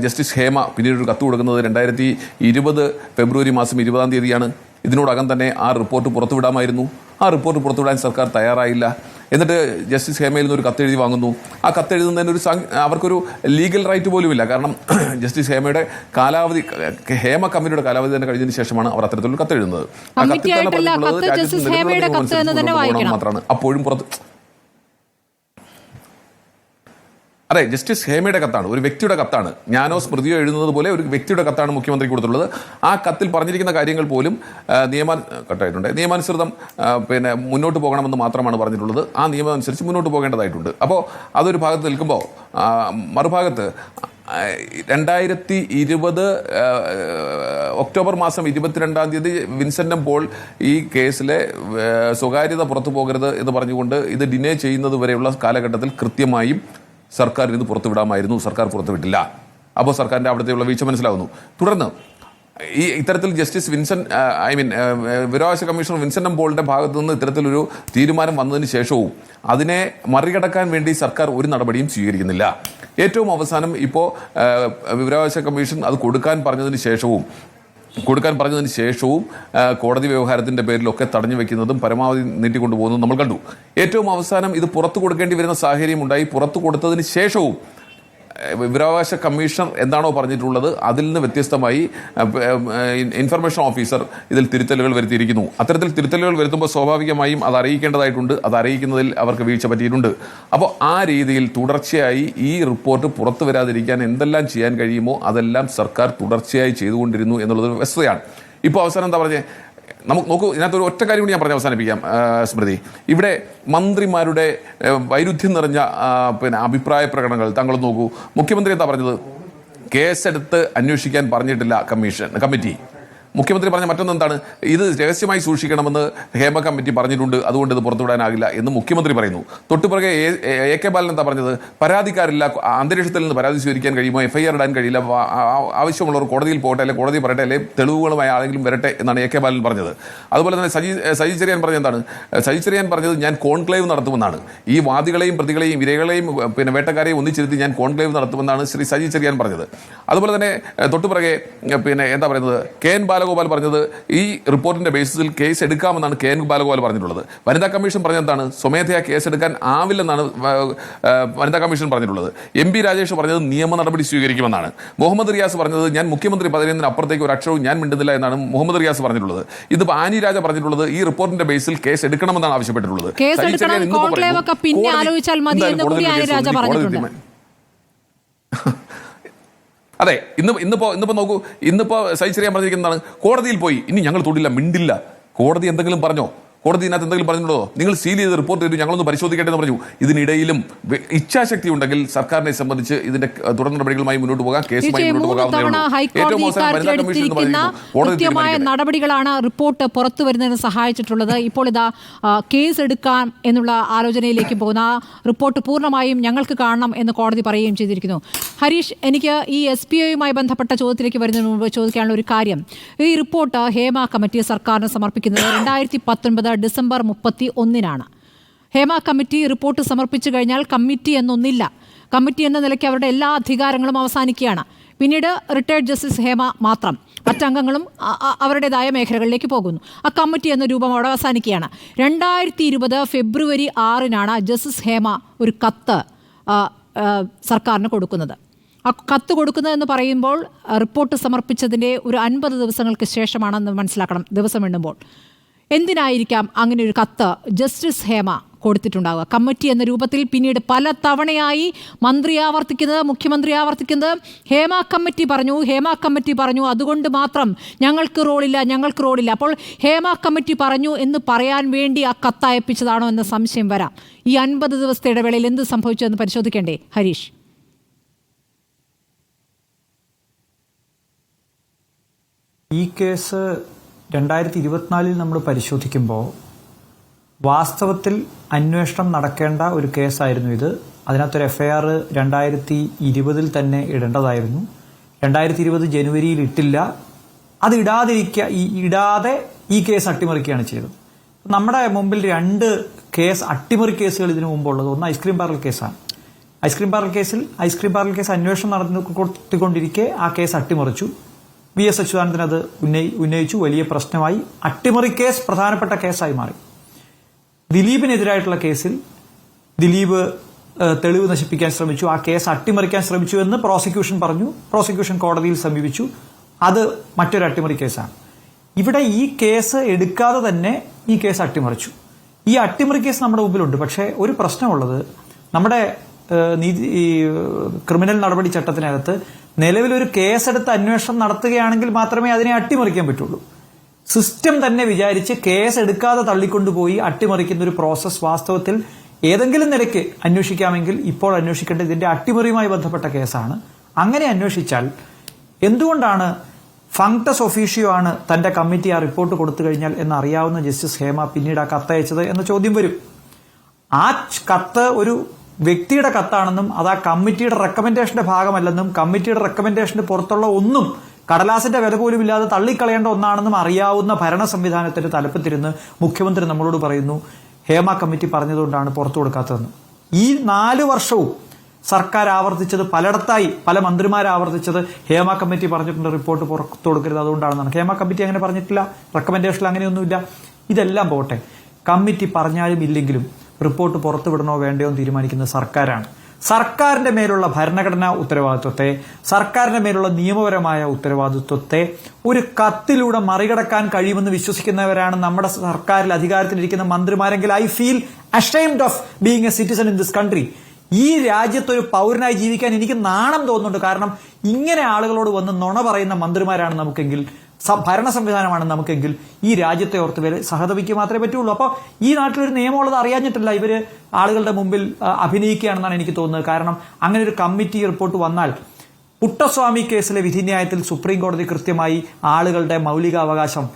ജസ്റ്റിസ് ഹേമ പിന്നീട് ഒരു കത്ത് കൊടുക്കുന്നത് 2020 ഫെബ്രുവരി മാസം 20-ാം തീയതിയാണ്. ഇതിനോടകം തന്നെ ആ റിപ്പോർട്ട് പുറത്തുവിടാമായിരുന്നു. ആ റിപ്പോർട്ട് പുറത്തുവിടാൻ സർക്കാർ തയ്യാറായില്ല. എന്നിട്ട് ജസ്റ്റിസ് ഹേമയിൽ നിന്ന് ഒരു കത്തെഴുതി വാങ്ങുന്നു. ആ കത്തെഴുതുന്നതിന് അവർക്കൊരു ലീഗൽ റൈറ്റ് പോലുമില്ല. കാരണം ജസ്റ്റിസ് ഹേമയുടെ കാലാവധി, ഹേമ കമ്മിറ്റിയുടെ കാലാവധി തന്നെ കഴിഞ്ഞതിന് ശേഷമാണ് അവർ അത്തരത്തിലൊരു കത്തെഴുതുന്നത്. ആ കത്തിൽ തന്നെ പറഞ്ഞിട്ടുള്ളത് മാത്രമാണ് അപ്പോഴും പുറത്ത്. അതെ, ജസ്റ്റിസ് ഹേമയുടെ കത്താണ്, ഒരു വ്യക്തിയുടെ കത്താണ്. ഞാനോ സ്മൃതിയോ എഴുതുന്നത് പോലെ ഒരു വ്യക്തിയുടെ കത്താണ് മുഖ്യമന്ത്രി കൊടുത്തുള്ളത്. ആ കത്തിൽ പറഞ്ഞിരിക്കുന്ന കാര്യങ്ങൾ പോലും നിയമാനുസൃതം മുന്നോട്ട് പോകണമെന്ന് മാത്രമാണ് പറഞ്ഞിട്ടുള്ളത്. ആ നിയമം അനുസരിച്ച് മുന്നോട്ട് പോകേണ്ടതായിട്ടുണ്ട്. അപ്പോൾ അതൊരു ഭാഗത്ത് നിൽക്കുമ്പോൾ, മറുഭാഗത്ത് 2020 ഒക്ടോബർ മാസം 22-ാം തീയതി വിൻസെന്റ് പോൾ ഈ കേസിലെ സ്വകാര്യത പുറത്തു പോകരുത് എന്ന് പറഞ്ഞുകൊണ്ട് ഇത് ഡിനേ ചെയ്യുന്നത് വരെയുള്ള കാലഘട്ടത്തിൽ കൃത്യമായും സർക്കാർ ഇത് പുറത്തുവിടാമായിരുന്നു. സർക്കാർ പുറത്തുവിട്ടില്ല. അപ്പോൾ സർക്കാരിൻ്റെ അവിടുത്തെയുള്ള വീഴ്ച മനസ്സിലാവുന്നു. തുടർന്ന് ഈ ഇത്തരത്തിൽ ജസ്റ്റിസ് വിൻസെന്റ് വിവരാവകാശ കമ്മീഷണർ വിൻസെന്റ് പോളിന്റെ ഭാഗത്തു നിന്ന് ഇത്തരത്തിലൊരു തീരുമാനം വന്നതിന് ശേഷവും അതിനെ മറികടക്കാൻ വേണ്ടി സർക്കാർ ഒരു നടപടിയും സ്വീകരിക്കുന്നില്ല. ഏറ്റവും അവസാനം ഇപ്പോൾ വിവരാവകാശ കമ്മീഷൻ അത് കൊടുക്കാൻ പറഞ്ഞതിന് ശേഷവും കോടതി വ്യവഹാരത്തിന്റെ പേരിലൊക്കെ തടഞ്ഞു വെക്കുന്നതും പരമാവധി നീട്ടിക്കൊണ്ടുപോകുന്നതും നമ്മൾ കണ്ടു. ഏറ്റവും അവസാനം ഇത് പുറത്തു കൊടുക്കേണ്ടി വരുന്ന സാഹചര്യം ഉണ്ടായി. പുറത്തു കൊടുത്തതിന് ശേഷവും വിവരാവകാശ കമ്മീഷണർ എന്താണോ പറഞ്ഞിട്ടുള്ളത് അതിൽ നിന്ന് വ്യത്യസ്തമായി ഇൻഫർമേഷൻ ഓഫീസർ ഇതിൽ തിരുത്തലുകൾ വരുത്തിയിരിക്കുന്നു. അത്തരത്തിൽ തിരുത്തലുകൾ വരുത്തുമ്പോൾ സ്വാഭാവികമായും അത് അറിയിക്കേണ്ടതായിട്ടുണ്ട്. അത് അറിയിക്കുന്നതിൽ അവർക്ക് വീഴ്ച പറ്റിയിട്ടുണ്ട്. അപ്പോൾ ആ രീതിയിൽ തുടർച്ചയായി ഈ റിപ്പോർട്ട് പുറത്തു വരാതിരിക്കാൻ എന്തെല്ലാം ചെയ്യാൻ കഴിയുമോ അതെല്ലാം സർക്കാർ തുടർച്ചയായി ചെയ്തുകൊണ്ടിരുന്നു എന്നുള്ളത് വസ്തുതയാണ്. ഇപ്പോൾ അവസാനം എന്താ പറഞ്ഞത്, നമുക്ക് നോക്കൂ, ഇതിനകത്തൊരു ഒറ്റ കാര്യം കൂടി ഞാൻ പറഞ്ഞ് അവസാനിപ്പിക്കാം സ്മൃതി. ഇവിടെ മന്ത്രിമാരുടെ വൈരുദ്ധ്യം നിറഞ്ഞ അഭിപ്രായ പ്രകടനങ്ങൾ താങ്കൾ നോക്കൂ. മുഖ്യമന്ത്രി എന്താ പറഞ്ഞത്? കേസെടുത്ത് അന്വേഷിക്കാൻ പറഞ്ഞിട്ടില്ല കമ്മിറ്റി. മുഖ്യമന്ത്രി പറഞ്ഞ മറ്റൊന്നെന്താണ്? ഇത് രഹസ്യമായി സൂക്ഷിക്കണമെന്ന് ഹേമ കമ്മിറ്റി പറഞ്ഞിട്ടുണ്ട്, അതുകൊണ്ട് ഇത് പുറത്തുവിടാനാകില്ല എന്ന് മുഖ്യമന്ത്രി പറയുന്നു. തൊട്ടുപിറകെ AK ബാലൻ എന്താ പറഞ്ഞത്? പരാതിക്കാരില്ല, അന്തരീക്ഷത്തിൽ നിന്ന് പരാതി സ്വീകരിക്കാൻ കഴിയുമോ, FIR ഇടാൻ കഴിയില്ല, ആവശ്യമുള്ളവർ കോടതിയിൽ പോകട്ടെ, അല്ലെ കോടതി പറയട്ടെ, അല്ലെ തെളിവുകളുമായി ആരെങ്കിലും വരട്ടെ എന്നാണ് AK ബാലൻ പറഞ്ഞത്. അതുപോലെ തന്നെ സജി ചെറിയാൻ പറഞ്ഞത് എന്താണ്? സജി ചെറിയാൻ പറഞ്ഞത് ഞാൻ കോൺക്ലേവ് നടത്തുമെന്നാണ്. ഈ വാദികളെയും പ്രതികളെയും ഇരകളെയും വേട്ടക്കാരെയും ഒന്നിച്ചിരുത്തി ഞാൻ കോൺക്ലേവ് നടത്തുമെന്നാണ് ശ്രീ സജി ചെറിയാൻ പറഞ്ഞത്. അതുപോലെ തന്നെ തൊട്ടുപിറകെ എന്താ പറയുന്നത്, KN ബാലഗോപാൽ പറഞ്ഞത് ഈ റിപ്പോർട്ടിന്റെ ബേസിസിൽ കേസ് എടുക്കാമെന്നാണ് KN ബാലഗോപാൽ പറഞ്ഞിട്ടുള്ളത്. വനിതാ കമ്മീഷൻ പറഞ്ഞെന്താണ്? സ്വമേധയാ കേസെടുക്കാൻ ആവില്ലെന്നാണ് വനിതാ കമ്മീഷൻ പറഞ്ഞിട്ടുള്ളത്. MP രാജേഷ് പറഞ്ഞത് നിയമ നടപടി സ്വീകരിക്കുമെന്നാണ്. മുഹമ്മദ് റിയാസ് പറഞ്ഞത് ഞാൻ മുഖ്യമന്ത്രി പറയുന്നതിന് അപ്പുറത്തേക്ക് ഒരു അക്ഷരവും ഞാൻ മിണ്ടുന്നില്ല എന്നാണ് മുഹമ്മദ് റിയാസ് പറഞ്ഞിട്ടുള്ളത്. ഇതിപ്പോൾ ആനി രാജ പറഞ്ഞിട്ടുള്ളത് ഈ റിപ്പോർട്ടിന്റെ ബേസിൽ കേസ് എടുക്കണമെന്നാണ് ആവശ്യപ്പെട്ടിട്ടുള്ളത്. അതെ, ഇന്നിപ്പോ നോക്കൂ, ഇന്നിപ്പോ സജി ചെറിയാൻ പറഞ്ഞിരിക്കുന്നതാണ്, കോടതിയിൽ പോയി ഇനി ഞങ്ങൾ തൊടില്ല, മിണ്ടില്ല. കോടതി എന്തെങ്കിലും പറഞ്ഞോ? കോടതി ഇതിനകത്ത് എന്തെങ്കിലും പറഞ്ഞിട്ടുണ്ടോ? നിങ്ങൾ സീൽ ചെയ്ത് റിപ്പോർട്ട് ചെയ്തു, ഞങ്ങളൊന്ന് പരിശോധിക്കട്ടെ എന്ന് പറഞ്ഞു. ഇതിനിടയിലും ഇച്ഛാശക്തി ഉണ്ടെങ്കിൽ സർക്കാരിനെ സംബന്ധിച്ച് ഇതിന്റെ തുടർ നടപടികളുമായി മുന്നോട്ട് പോകാം, കേസുമായി മുന്നോട്ട് കൃത്യമായ നടപടികളാണ് റിപ്പോർട്ട് പുറത്തു വരുന്നതിന് സഹായിച്ചിട്ടുള്ളത്. ഇപ്പോൾ ഇതാ കേസ് എടുക്കാം എന്നുള്ള ആലോചനയിലേക്ക് പോകുന്ന റിപ്പോർട്ട് പൂർണ്ണമായും ഞങ്ങൾക്ക് കാണണം എന്ന് കോടതി പറയുകയും ചെയ്തിരിക്കുന്നു. ഹരീഷ്, എനിക്ക് ഈ SPOയുമായി ബന്ധപ്പെട്ട ചോദ്യത്തിലേക്ക് വരുന്നതിന് മുമ്പ് ചോദിക്കാനുള്ള ഒരു കാര്യം, ഈ റിപ്പോർട്ട് ഹേമ കമ്മിറ്റി സർക്കാരിന് സമർപ്പിക്കുന്നത് 2019 ഡിസംബർ 31-നാണ്. ഹേമ കമ്മിറ്റി റിപ്പോർട്ട് സമർപ്പിച്ചു കഴിഞ്ഞാൽ കമ്മിറ്റി എന്നൊന്നില്ല. കമ്മിറ്റി എന്ന നിലയ്ക്ക് അവരുടെ എല്ലാ അധികാരങ്ങളും അവസാനിക്കുകയാണ്. പിന്നീട് റിട്ടയർഡ് ജസ്റ്റിസ് ഹേമ മാത്രം, മറ്റംഗങ്ങളും അവരുടേതായ മേഖലകളിലേക്ക് പോകുന്നു. ആ കമ്മിറ്റി എന്ന രൂപം അവിടെ അവസാനിക്കുകയാണ്. 2020 ഫെബ്രുവരി 6-നാണ് ജസ്റ്റിസ് ഹേമ ഒരു കത്ത് സർക്കാരിന് കൊടുക്കുന്നത്. ആ കത്ത് കൊടുക്കുന്നതെന്ന് പറയുമ്പോൾ റിപ്പോർട്ട് സമർപ്പിച്ചതിൻ്റെ ഒരു 50 ദിവസങ്ങൾക്ക് ശേഷമാണെന്ന് മനസ്സിലാക്കണം. ദിവസം എണ്ണുമ്പോൾ എന്തിനായിരിക്കാം അങ്ങനെ ഒരു കത്ത് ജസ്റ്റിസ് ഹേമ കൊടുത്തിട്ടുണ്ടാവുക? കമ്മിറ്റി എന്ന രൂപത്തിൽ പിന്നീട് പല തവണയായി മന്ത്രി ആവർത്തിക്കുന്നത്, മുഖ്യമന്ത്രി ആവർത്തിക്കുന്നത്, ഹേമ കമ്മിറ്റി പറഞ്ഞു അതുകൊണ്ട് മാത്രം ഞങ്ങൾക്ക് റോളില്ല. അപ്പോൾ ഹേമ കമ്മിറ്റി പറഞ്ഞു എന്ന് പറയാൻ വേണ്ടി ആ കത്ത് അയപ്പിച്ചതാണോ എന്ന സംശയം വരാം. ഈ 50 ദിവസത്തെ ഇടവേളയിൽ എന്ത് സംഭവിച്ചു എന്ന് പരിശോധിക്കേണ്ടേ ഹരീഷ്? ഈ കേസ് 2024 നമ്മൾ പരിശോധിക്കുമ്പോൾ വാസ്തവത്തിൽ അന്വേഷണം നടക്കേണ്ട ഒരു കേസായിരുന്നു ഇത്. അതിനകത്തൊരു FIR 2020 തന്നെ ഇടേണ്ടതായിരുന്നു. 2020 ജനുവരിയിൽ ഇട്ടില്ല. അത് ഇടാതെ ഈ കേസ് അട്ടിമറിക്കുകയാണ് ചെയ്തത്. നമ്മുടെ മുമ്പിൽ 2 കേസ് അട്ടിമറി കേസുകൾ ഇതിനു മുമ്പുള്ളത്. ഒന്ന് ഐസ്ക്രീം പാർലർ കേസാണ്. ഐസ്ക്രീം പാർലർ കേസ് അന്വേഷണം നടത്തിക്കൊണ്ടിരിക്കെ ആ കേസ് അട്ടിമറിച്ചു. VS അച്യുതാനന്ദൻ അത് ഉന്നയിച്ചു, വലിയ പ്രശ്നമായി. അട്ടിമറി കേസ് പ്രധാനപ്പെട്ട കേസായി മാറി. ദിലീപിനെതിരായിട്ടുള്ള കേസിൽ ദിലീപ് തെളിവ് നശിപ്പിക്കാൻ ശ്രമിച്ചു, ആ കേസ് അട്ടിമറിക്കാൻ ശ്രമിച്ചു എന്ന് പ്രോസിക്യൂഷൻ പറഞ്ഞു. പ്രോസിക്യൂഷൻ കോടതിയിൽ സമീപിച്ചു. അത് മറ്റൊരു അട്ടിമറി കേസാണ്. ഇവിടെ ഈ കേസ് എടുക്കാതെ തന്നെ ഈ കേസ് അട്ടിമറിച്ചു. ഈ അട്ടിമറി കേസ് നമ്മുടെ മുമ്പിലുണ്ട്. പക്ഷേ ഒരു പ്രശ്നമുള്ളത്, നമ്മുടെ ക്രിമിനൽ നടപടി ചട്ടത്തിനകത്ത് നിലവിലൊരു കേസെടുത്ത് അന്വേഷണം നടത്തുകയാണെങ്കിൽ മാത്രമേ അതിനെ അട്ടിമറിക്കാൻ പറ്റുള്ളൂ. സിസ്റ്റം തന്നെ വിചാരിച്ച് കേസ് എടുക്കാതെ തള്ളിക്കൊണ്ടുപോയി അട്ടിമറിക്കുന്ന ഒരു പ്രോസസ് വാസ്തവത്തിൽ ഏതെങ്കിലും നിലയ്ക്ക് അന്വേഷിക്കാമെങ്കിൽ ഇപ്പോൾ അന്വേഷിക്കേണ്ടത് ഇതിന്റെ അട്ടിമറിയുമായി ബന്ധപ്പെട്ട കേസാണ്. അങ്ങനെ അന്വേഷിച്ചാൽ എന്തുകൊണ്ടാണ് ഫങ്ക്ടസ് ഒഫീഷ്യോ ആണ് തന്റെ കമ്മിറ്റി ആ റിപ്പോർട്ട് കൊടുത്തു കഴിഞ്ഞാൽ എന്നറിയാവുന്ന ജസ്റ്റിസ് ഹേമ പിന്നീട് ആ കത്തയച്ചത് എന്ന ചോദ്യം വരും. ആ കത്ത് ഒരു വ്യക്തിയുടെ കത്താണെന്നും അത് ആ കമ്മിറ്റിയുടെ റെക്കമെൻഡേഷന്റെ ഭാഗമല്ലെന്നും കമ്മിറ്റിയുടെ റെക്കമെൻഡേഷന് പുറത്തുള്ള ഒന്നും കടലാസിന്റെ വില പോലും ഇല്ലാതെ തള്ളിക്കളയേണ്ട ഒന്നാണെന്നും അറിയാവുന്ന ഭരണ സംവിധാനത്തിന്റെ തലപ്പത്തിരുന്ന് മുഖ്യമന്ത്രി നമ്മളോട് പറയുന്നു ഹേമ കമ്മിറ്റി പറഞ്ഞതുകൊണ്ടാണ് പുറത്തു കൊടുക്കാത്തതെന്ന്. ഈ 4 വർഷവും സർക്കാർ ആവർത്തിച്ചത്, പലയിടത്തായി പല മന്ത്രിമാർ ആവർത്തിച്ചത് ഹേമ കമ്മിറ്റി പറഞ്ഞിട്ടുണ്ട് റിപ്പോർട്ട് പുറത്തു കൊടുക്കരുത് അതുകൊണ്ടാണെന്നാണ്. ഹേമ കമ്മിറ്റി അങ്ങനെ പറഞ്ഞിട്ടില്ല, റെക്കമെൻഡേഷനിൽ അങ്ങനെയൊന്നുമില്ല. ഇതെല്ലാം പോട്ടെ, കമ്മിറ്റി പറഞ്ഞാലും ഇല്ലെങ്കിലും റിപ്പോർട്ട് പുറത്തുവിടണോ വേണ്ടയോ എന്ന് തീരുമാനിക്കുന്നത് സർക്കാരാണ്. സർക്കാരിന്റെ മേലുള്ള ഭരണഘടനാ ഉത്തരവാദിത്വത്തെ, സർക്കാരിന്റെ മേലുള്ള നിയമപരമായ ഉത്തരവാദിത്വത്തെ ഒരു കത്തിലൂടെ മറികടക്കാൻ കഴിയുമെന്ന് വിശ്വസിക്കുന്നവരാണ് നമ്മുടെ സർക്കാരിൽ അധികാരത്തിലിരിക്കുന്ന മന്ത്രിമാരെങ്കിൽ I feel ashamed of being a citizen in this country. ഈ രാജ്യത്ത് ഒരു പൗരനായി ജീവിക്കാൻ എനിക്ക് നാണം തോന്നുന്നുണ്ട്. കാരണം ഇങ്ങനെ ആളുകളോട് വന്ന് നുണ പറയുന്ന മന്ത്രിമാരാണ് നമുക്കെങ്കിൽ, ഭരണ സംവിധാനമാണ് നമുക്കെങ്കിൽ, ഈ രാജ്യത്തെ ഓർത്ത് സഹതപിക്ക് മാത്രമേ പറ്റുള്ളൂ. അപ്പോൾ ഈ നാട്ടിലൊരു നിയമമുള്ളത് അറിയാഞ്ഞിട്ടില്ല ഇവര് ആളുകളുടെ മുമ്പിൽ അഭിനയിക്കുകയാണെന്നാണ് എനിക്ക് തോന്നുന്നത്. കാരണം അങ്ങനെ ഒരു കമ്മിറ്റി റിപ്പോർട്ട് വന്നാൽ, പുട്ടസ്വാമി കേസിലെ വിധിന്യായത്തിൽ സുപ്രീം കോടതി കൃത്യമായി ആളുകളുടെ മൗലികാവകാശം,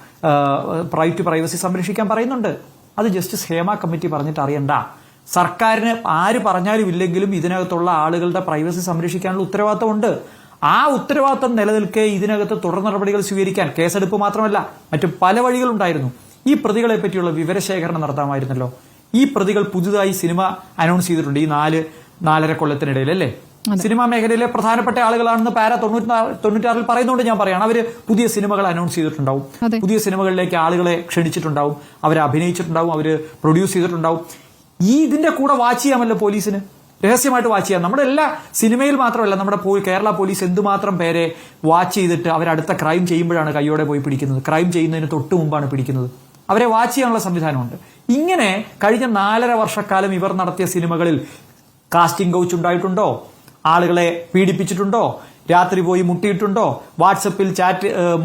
റൈറ്റ് ടു പ്രൈവസി സംരക്ഷിക്കാൻ പറയുന്നുണ്ട്. അത് ജസ്റ്റിസ് ഹേമ കമ്മിറ്റി പറഞ്ഞിട്ട് അറിയണ്ട. സർക്കാരിന് ആര് പറഞ്ഞാലും ഇല്ലെങ്കിലും ഇതിനകത്തുള്ള ആളുകളുടെ പ്രൈവസി സംരക്ഷിക്കാനുള്ള ഉത്തരവാദിത്തമുണ്ട്. ആ ഉത്തരവാദിത്തം നിലനിൽക്കെ ഇതിനകത്ത് തുടർ നടപടികൾ സ്വീകരിക്കാൻ കേസെടുപ്പ് മാത്രമല്ല മറ്റു പല വഴികളുണ്ടായിരുന്നു. ഈ പ്രതികളെ പറ്റിയുള്ള വിവരശേഖരണം നടത്താമായിരുന്നല്ലോ. ഈ പ്രതികൾ പുതുതായി സിനിമ അനൗൺസ് ചെയ്തിട്ടുണ്ട് ഈ 4-4.5 കൊല്ലത്തിനിടയിൽ, അല്ലേ? സിനിമാ മേഖലയിലെ പ്രധാനപ്പെട്ട ആളുകളാണെന്ന് പാര 96 പറയുന്നുണ്ട്. ഞാൻ പറയാണ്, അവര് പുതിയ സിനിമകൾ അനൗൺസ് ചെയ്തിട്ടുണ്ടാവും, പുതിയ സിനിമകളിലേക്ക് ആളുകളെ ക്ഷണിച്ചിട്ടുണ്ടാവും, അവരെ അഭിനയിച്ചിട്ടുണ്ടാവും, അവര് പ്രൊഡ്യൂസ് ചെയ്തിട്ടുണ്ടാവും. ഇതിന്റെ കൂടെ വാച്ച് ചെയ്യാമല്ലോ പോലീസിന്, രഹസ്യമായിട്ട് വാച്ച് ചെയ്യാം. നമ്മുടെ എല്ലാ സിനിമയിൽ മാത്രമല്ല, നമ്മുടെ കേരള പോലീസ് എന്തുമാത്രം പേരെ വാച്ച് ചെയ്തിട്ട് അവരടുത്ത ക്രൈം ചെയ്യുമ്പോഴാണ് കയ്യോടെ പോയി പിടിക്കുന്നത്, ക്രൈം ചെയ്യുന്നതിന് തൊട്ട് മുമ്പാണ് പിടിക്കുന്നത്. അവരെ വാച്ച് ചെയ്യാനുള്ള സംവിധാനമുണ്ട്. ഇങ്ങനെ കഴിഞ്ഞ 4.5 വർഷക്കാലം ഇവർ നടത്തിയ സിനിമകളിൽ കാസ്റ്റിംഗ് കൗച്ച് ഉണ്ടായിട്ടുണ്ടോ? ആളുകളെ പീഡിപ്പിച്ചിട്ടുണ്ടോ? രാത്രി പോയി മുട്ടിയിട്ടുണ്ടോ? വാട്സപ്പിൽ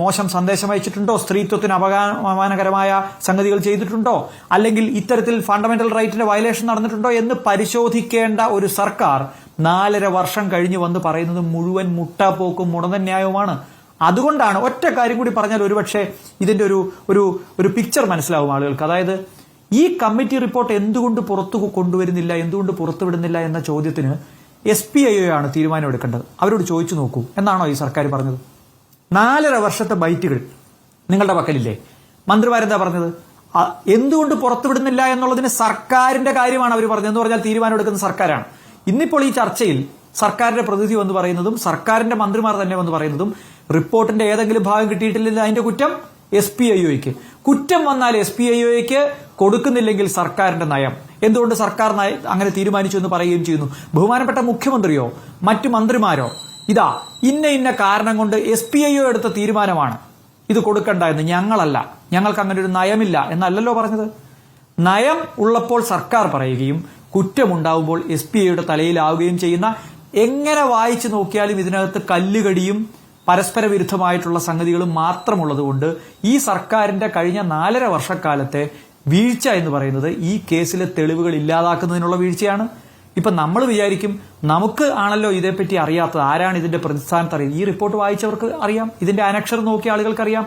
മോശം സന്ദേശം അയച്ചിട്ടുണ്ടോ? സ്ത്രീത്വത്തിന് അപമാനകരമായ സംഗതികൾ ചെയ്തിട്ടുണ്ടോ? അല്ലെങ്കിൽ ഇത്തരത്തിൽ ഫണ്ടമെന്റൽ റൈറ്റിന്റെ വയലേഷൻ നടന്നിട്ടുണ്ടോ എന്ന് പരിശോധിക്കേണ്ട ഒരു സർക്കാർ 4.5 വർഷം കഴിഞ്ഞ് വന്ന് പറയുന്നത് മുഴുവൻ മുട്ടാപ്പോക്കും മുടന്തന്യായവുമാണ്. അതുകൊണ്ടാണ്, ഒറ്റ കാര്യം കൂടി പറഞ്ഞാൽ ഒരുപക്ഷെ ഇതിന്റെ ഒരു പിക്ചർ മനസ്സിലാവും ആളുകൾക്ക്. അതായത് ഈ കമ്മിറ്റി റിപ്പോർട്ട് എന്തുകൊണ്ട് പുറത്തു കൊണ്ടുവരുന്നില്ല, എന്തുകൊണ്ട് പുറത്തുവിടുന്നില്ല എന്ന ചോദ്യത്തിന് SPIO ആണ് തീരുമാനമെടുക്കേണ്ടത്. അവരോട് ചോദിച്ചു നോക്കൂ എന്നാണോ ഈ സർക്കാർ പറഞ്ഞത്? 4.5 വർഷത്തെ ബൈറ്റുകൾ നിങ്ങളുടെ പക്കലില്ലേ? മന്ത്രിമാരെന്താ പറഞ്ഞത്? എന്തുകൊണ്ട് പുറത്തുവിടുന്നില്ല എന്നുള്ളതിന് സർക്കാരിന്റെ കാര്യമാണ് അവർ പറഞ്ഞത്. എന്ന് പറഞ്ഞാൽ തീരുമാനമെടുക്കുന്ന സർക്കാരാണ്. ഇന്നിപ്പോൾ ഈ ചർച്ചയിൽ സർക്കാരിന്റെ പ്രതിനിധി വന്ന് പറയുന്നതും സർക്കാരിന്റെ മന്ത്രിമാർ തന്നെ വന്ന് പറയുന്നതും റിപ്പോർട്ടിന്റെ ഏതെങ്കിലും ഭാഗം കിട്ടിയിട്ടില്ലെങ്കിൽ അതിന്റെ കുറ്റം SPIOയ്ക്ക്. കുറ്റം വന്നാൽ SPIOയ്ക്ക്, കൊടുക്കുന്നില്ലെങ്കിൽ സർക്കാരിന്റെ നയം. എന്തുകൊണ്ട് സർക്കാർ അങ്ങനെ തീരുമാനിച്ചു എന്ന് പറയുകയും ചെയ്യുന്നു. ബഹുമാനപ്പെട്ട മുഖ്യമന്ത്രിയോ മറ്റു മന്ത്രിമാരോ ഇതാ ഇന്ന കാരണം കൊണ്ട് SPIO എടുത്ത തീരുമാനമാണ് ഇത് കൊടുക്കണ്ട എന്ന്, ഞങ്ങളല്ല, ഞങ്ങൾക്ക് അങ്ങനെ ഒരു നയമില്ല എന്നല്ലല്ലോ പറഞ്ഞത്. നയം ഉള്ളപ്പോൾ സർക്കാർ പറയുകയും കുറ്റമുണ്ടാവുമ്പോൾ SPIOയുടെ തലയിലാവുകയും ചെയ്യുന്ന, എങ്ങനെ വായിച്ചു നോക്കിയാലും ഇതിനകത്ത് കല്ലുകടിയും പരസ്പര വിരുദ്ധമായിട്ടുള്ള സംഗതികളും മാത്രമുള്ളതുകൊണ്ട് ഈ സർക്കാരിന്റെ കഴിഞ്ഞ 4.5 വർഷക്കാലത്തെ വീഴ്ച എന്ന് പറയുന്നത് ഈ കേസിലെ തെളിവുകൾ ഇല്ലാതാക്കുന്നതിനുള്ള വീഴ്ചയാണ്. ഇപ്പൊ നമ്മൾ വിചാരിക്കും നമുക്ക് ആണല്ലോ ഇതേപ്പറ്റി അറിയാത്തത്, ആരാണ് ഇതിന്റെ പ്രതിസ്ഥാനത്ത് അറിയാം? ഈ റിപ്പോർട്ട് വായിച്ചവർക്ക് അറിയാം, ഇതിന്റെ അനക്ഷരം നോക്കിയ ആളുകൾക്കറിയാം,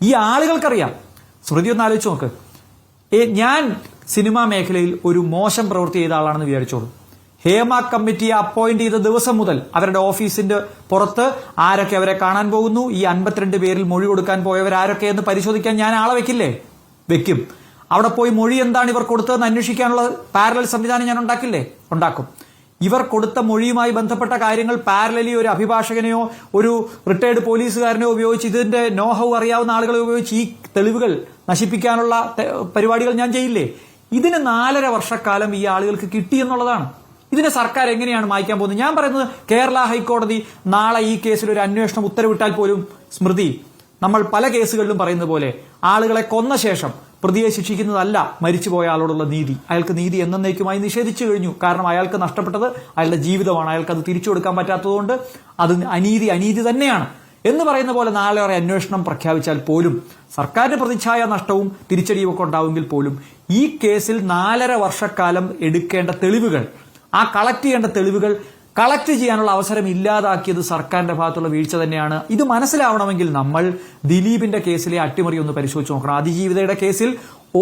ഈ ആളുകൾക്കറിയാം. സ്മൃതി ഒന്ന് ആലോചിച്ച് നോക്ക്. ഞാൻ സിനിമാ മേഖലയിൽ ഒരു മോശം പ്രവൃത്തി ചെയ്ത ആളാണെന്ന് വിചാരിച്ചോളൂ. ഹേമ കമ്മിറ്റിയെ അപ്പോയിന്റ് ചെയ്ത ദിവസം മുതൽ അവരുടെ ഓഫീസിന്റെ പുറത്ത് ആരൊക്കെ അവരെ കാണാൻ പോകുന്നു, ഈ 52 പേരിൽ മൊഴി കൊടുക്കാൻ പോയവരാരൊക്കെ എന്ന് പരിശോധിക്കാൻ ഞാൻ ആളെ വെക്കില്ലേ? വെക്കും. അവിടെ പോയി മൊഴി എന്താണ് ഇവർ കൊടുത്തതെന്ന് അന്വേഷിക്കാനുള്ള പാരലൽ സംവിധാനം ഞാൻ ഉണ്ടാക്കും. ഇവർ കൊടുത്ത മൊഴിയുമായി ബന്ധപ്പെട്ട കാര്യങ്ങൾ പാരലലി ഒരു അഭിഭാഷകനെയോ ഒരു റിട്ടയർഡ് പോലീസുകാരനെയോ ഉപയോഗിച്ച്, ഇതിന്റെ നോഹൗ അറിയാവുന്ന ആളുകളെ ഉപയോഗിച്ച് ഈ തെളിവുകൾ നശിപ്പിക്കാനുള്ള പരിപാടികൾ ഞാൻ ചെയ്യില്ലേ? ഇതിന് 4.5 വർഷക്കാലം ഈ ആളുകൾക്ക് കിട്ടിയെന്നുള്ളതാണ്. ഇതിനെ സർക്കാർ എങ്ങനെയാണ് മായ്ക്കാൻ പോകുന്നത്? ഞാൻ പറയുന്നത്, കേരള ഹൈക്കോടതി നാളെ ഈ കേസിൽ ഒരു അന്വേഷണം ഉത്തരവിട്ടാൽ പോലും, സ്മൃതി, നമ്മൾ പല കേസുകളിലും പറയുന്നത് പോലെ ആളുകളെ കൊന്ന ശേഷം പ്രതിയെ ശിക്ഷിക്കുന്നതല്ല മരിച്ചുപോയ ആളോടുള്ള നീതി. അയാൾക്ക് നീതി എന്നേക്കുമായി നിഷേധിച്ചു കഴിഞ്ഞു. കാരണം അയാൾക്ക് നഷ്ടപ്പെട്ടത് അയാളുടെ ജീവിതമാണ്. അയാൾക്ക് അത് തിരിച്ചു കൊടുക്കാൻ പറ്റാത്തതുകൊണ്ട് അത് അനീതി തന്നെയാണ് എന്ന് പറയുന്ന പോലെ നാളെ അന്വേഷണം പ്രഖ്യാപിച്ചാൽ പോലും സർക്കാരിന് പ്രതിച്ഛായ നഷ്ടവും തിരിച്ചടിയും ഒക്കെ ഉണ്ടാവുമെങ്കിൽ പോലും ഈ കേസിൽ 4.5 വർഷക്കാലം എടുക്കേണ്ട തെളിവുകൾ, ആ കളക്ട് ചെയ്യേണ്ട തെളിവുകൾ കളക്ട് ചെയ്യാനുള്ള അവസരം ഇല്ലാതാക്കിയത് സർക്കാരിന്റെ ഭാഗത്തുള്ള വീഴ്ച തന്നെയാണ്. ഇത് മനസ്സിലാവണമെങ്കിൽ നമ്മൾ ദിലീപിന്റെ കേസിലെ അട്ടിമറി ഒന്ന് പരിശോധിച്ച് നോക്കണം. അതിജീവിതയുടെ കേസിൽ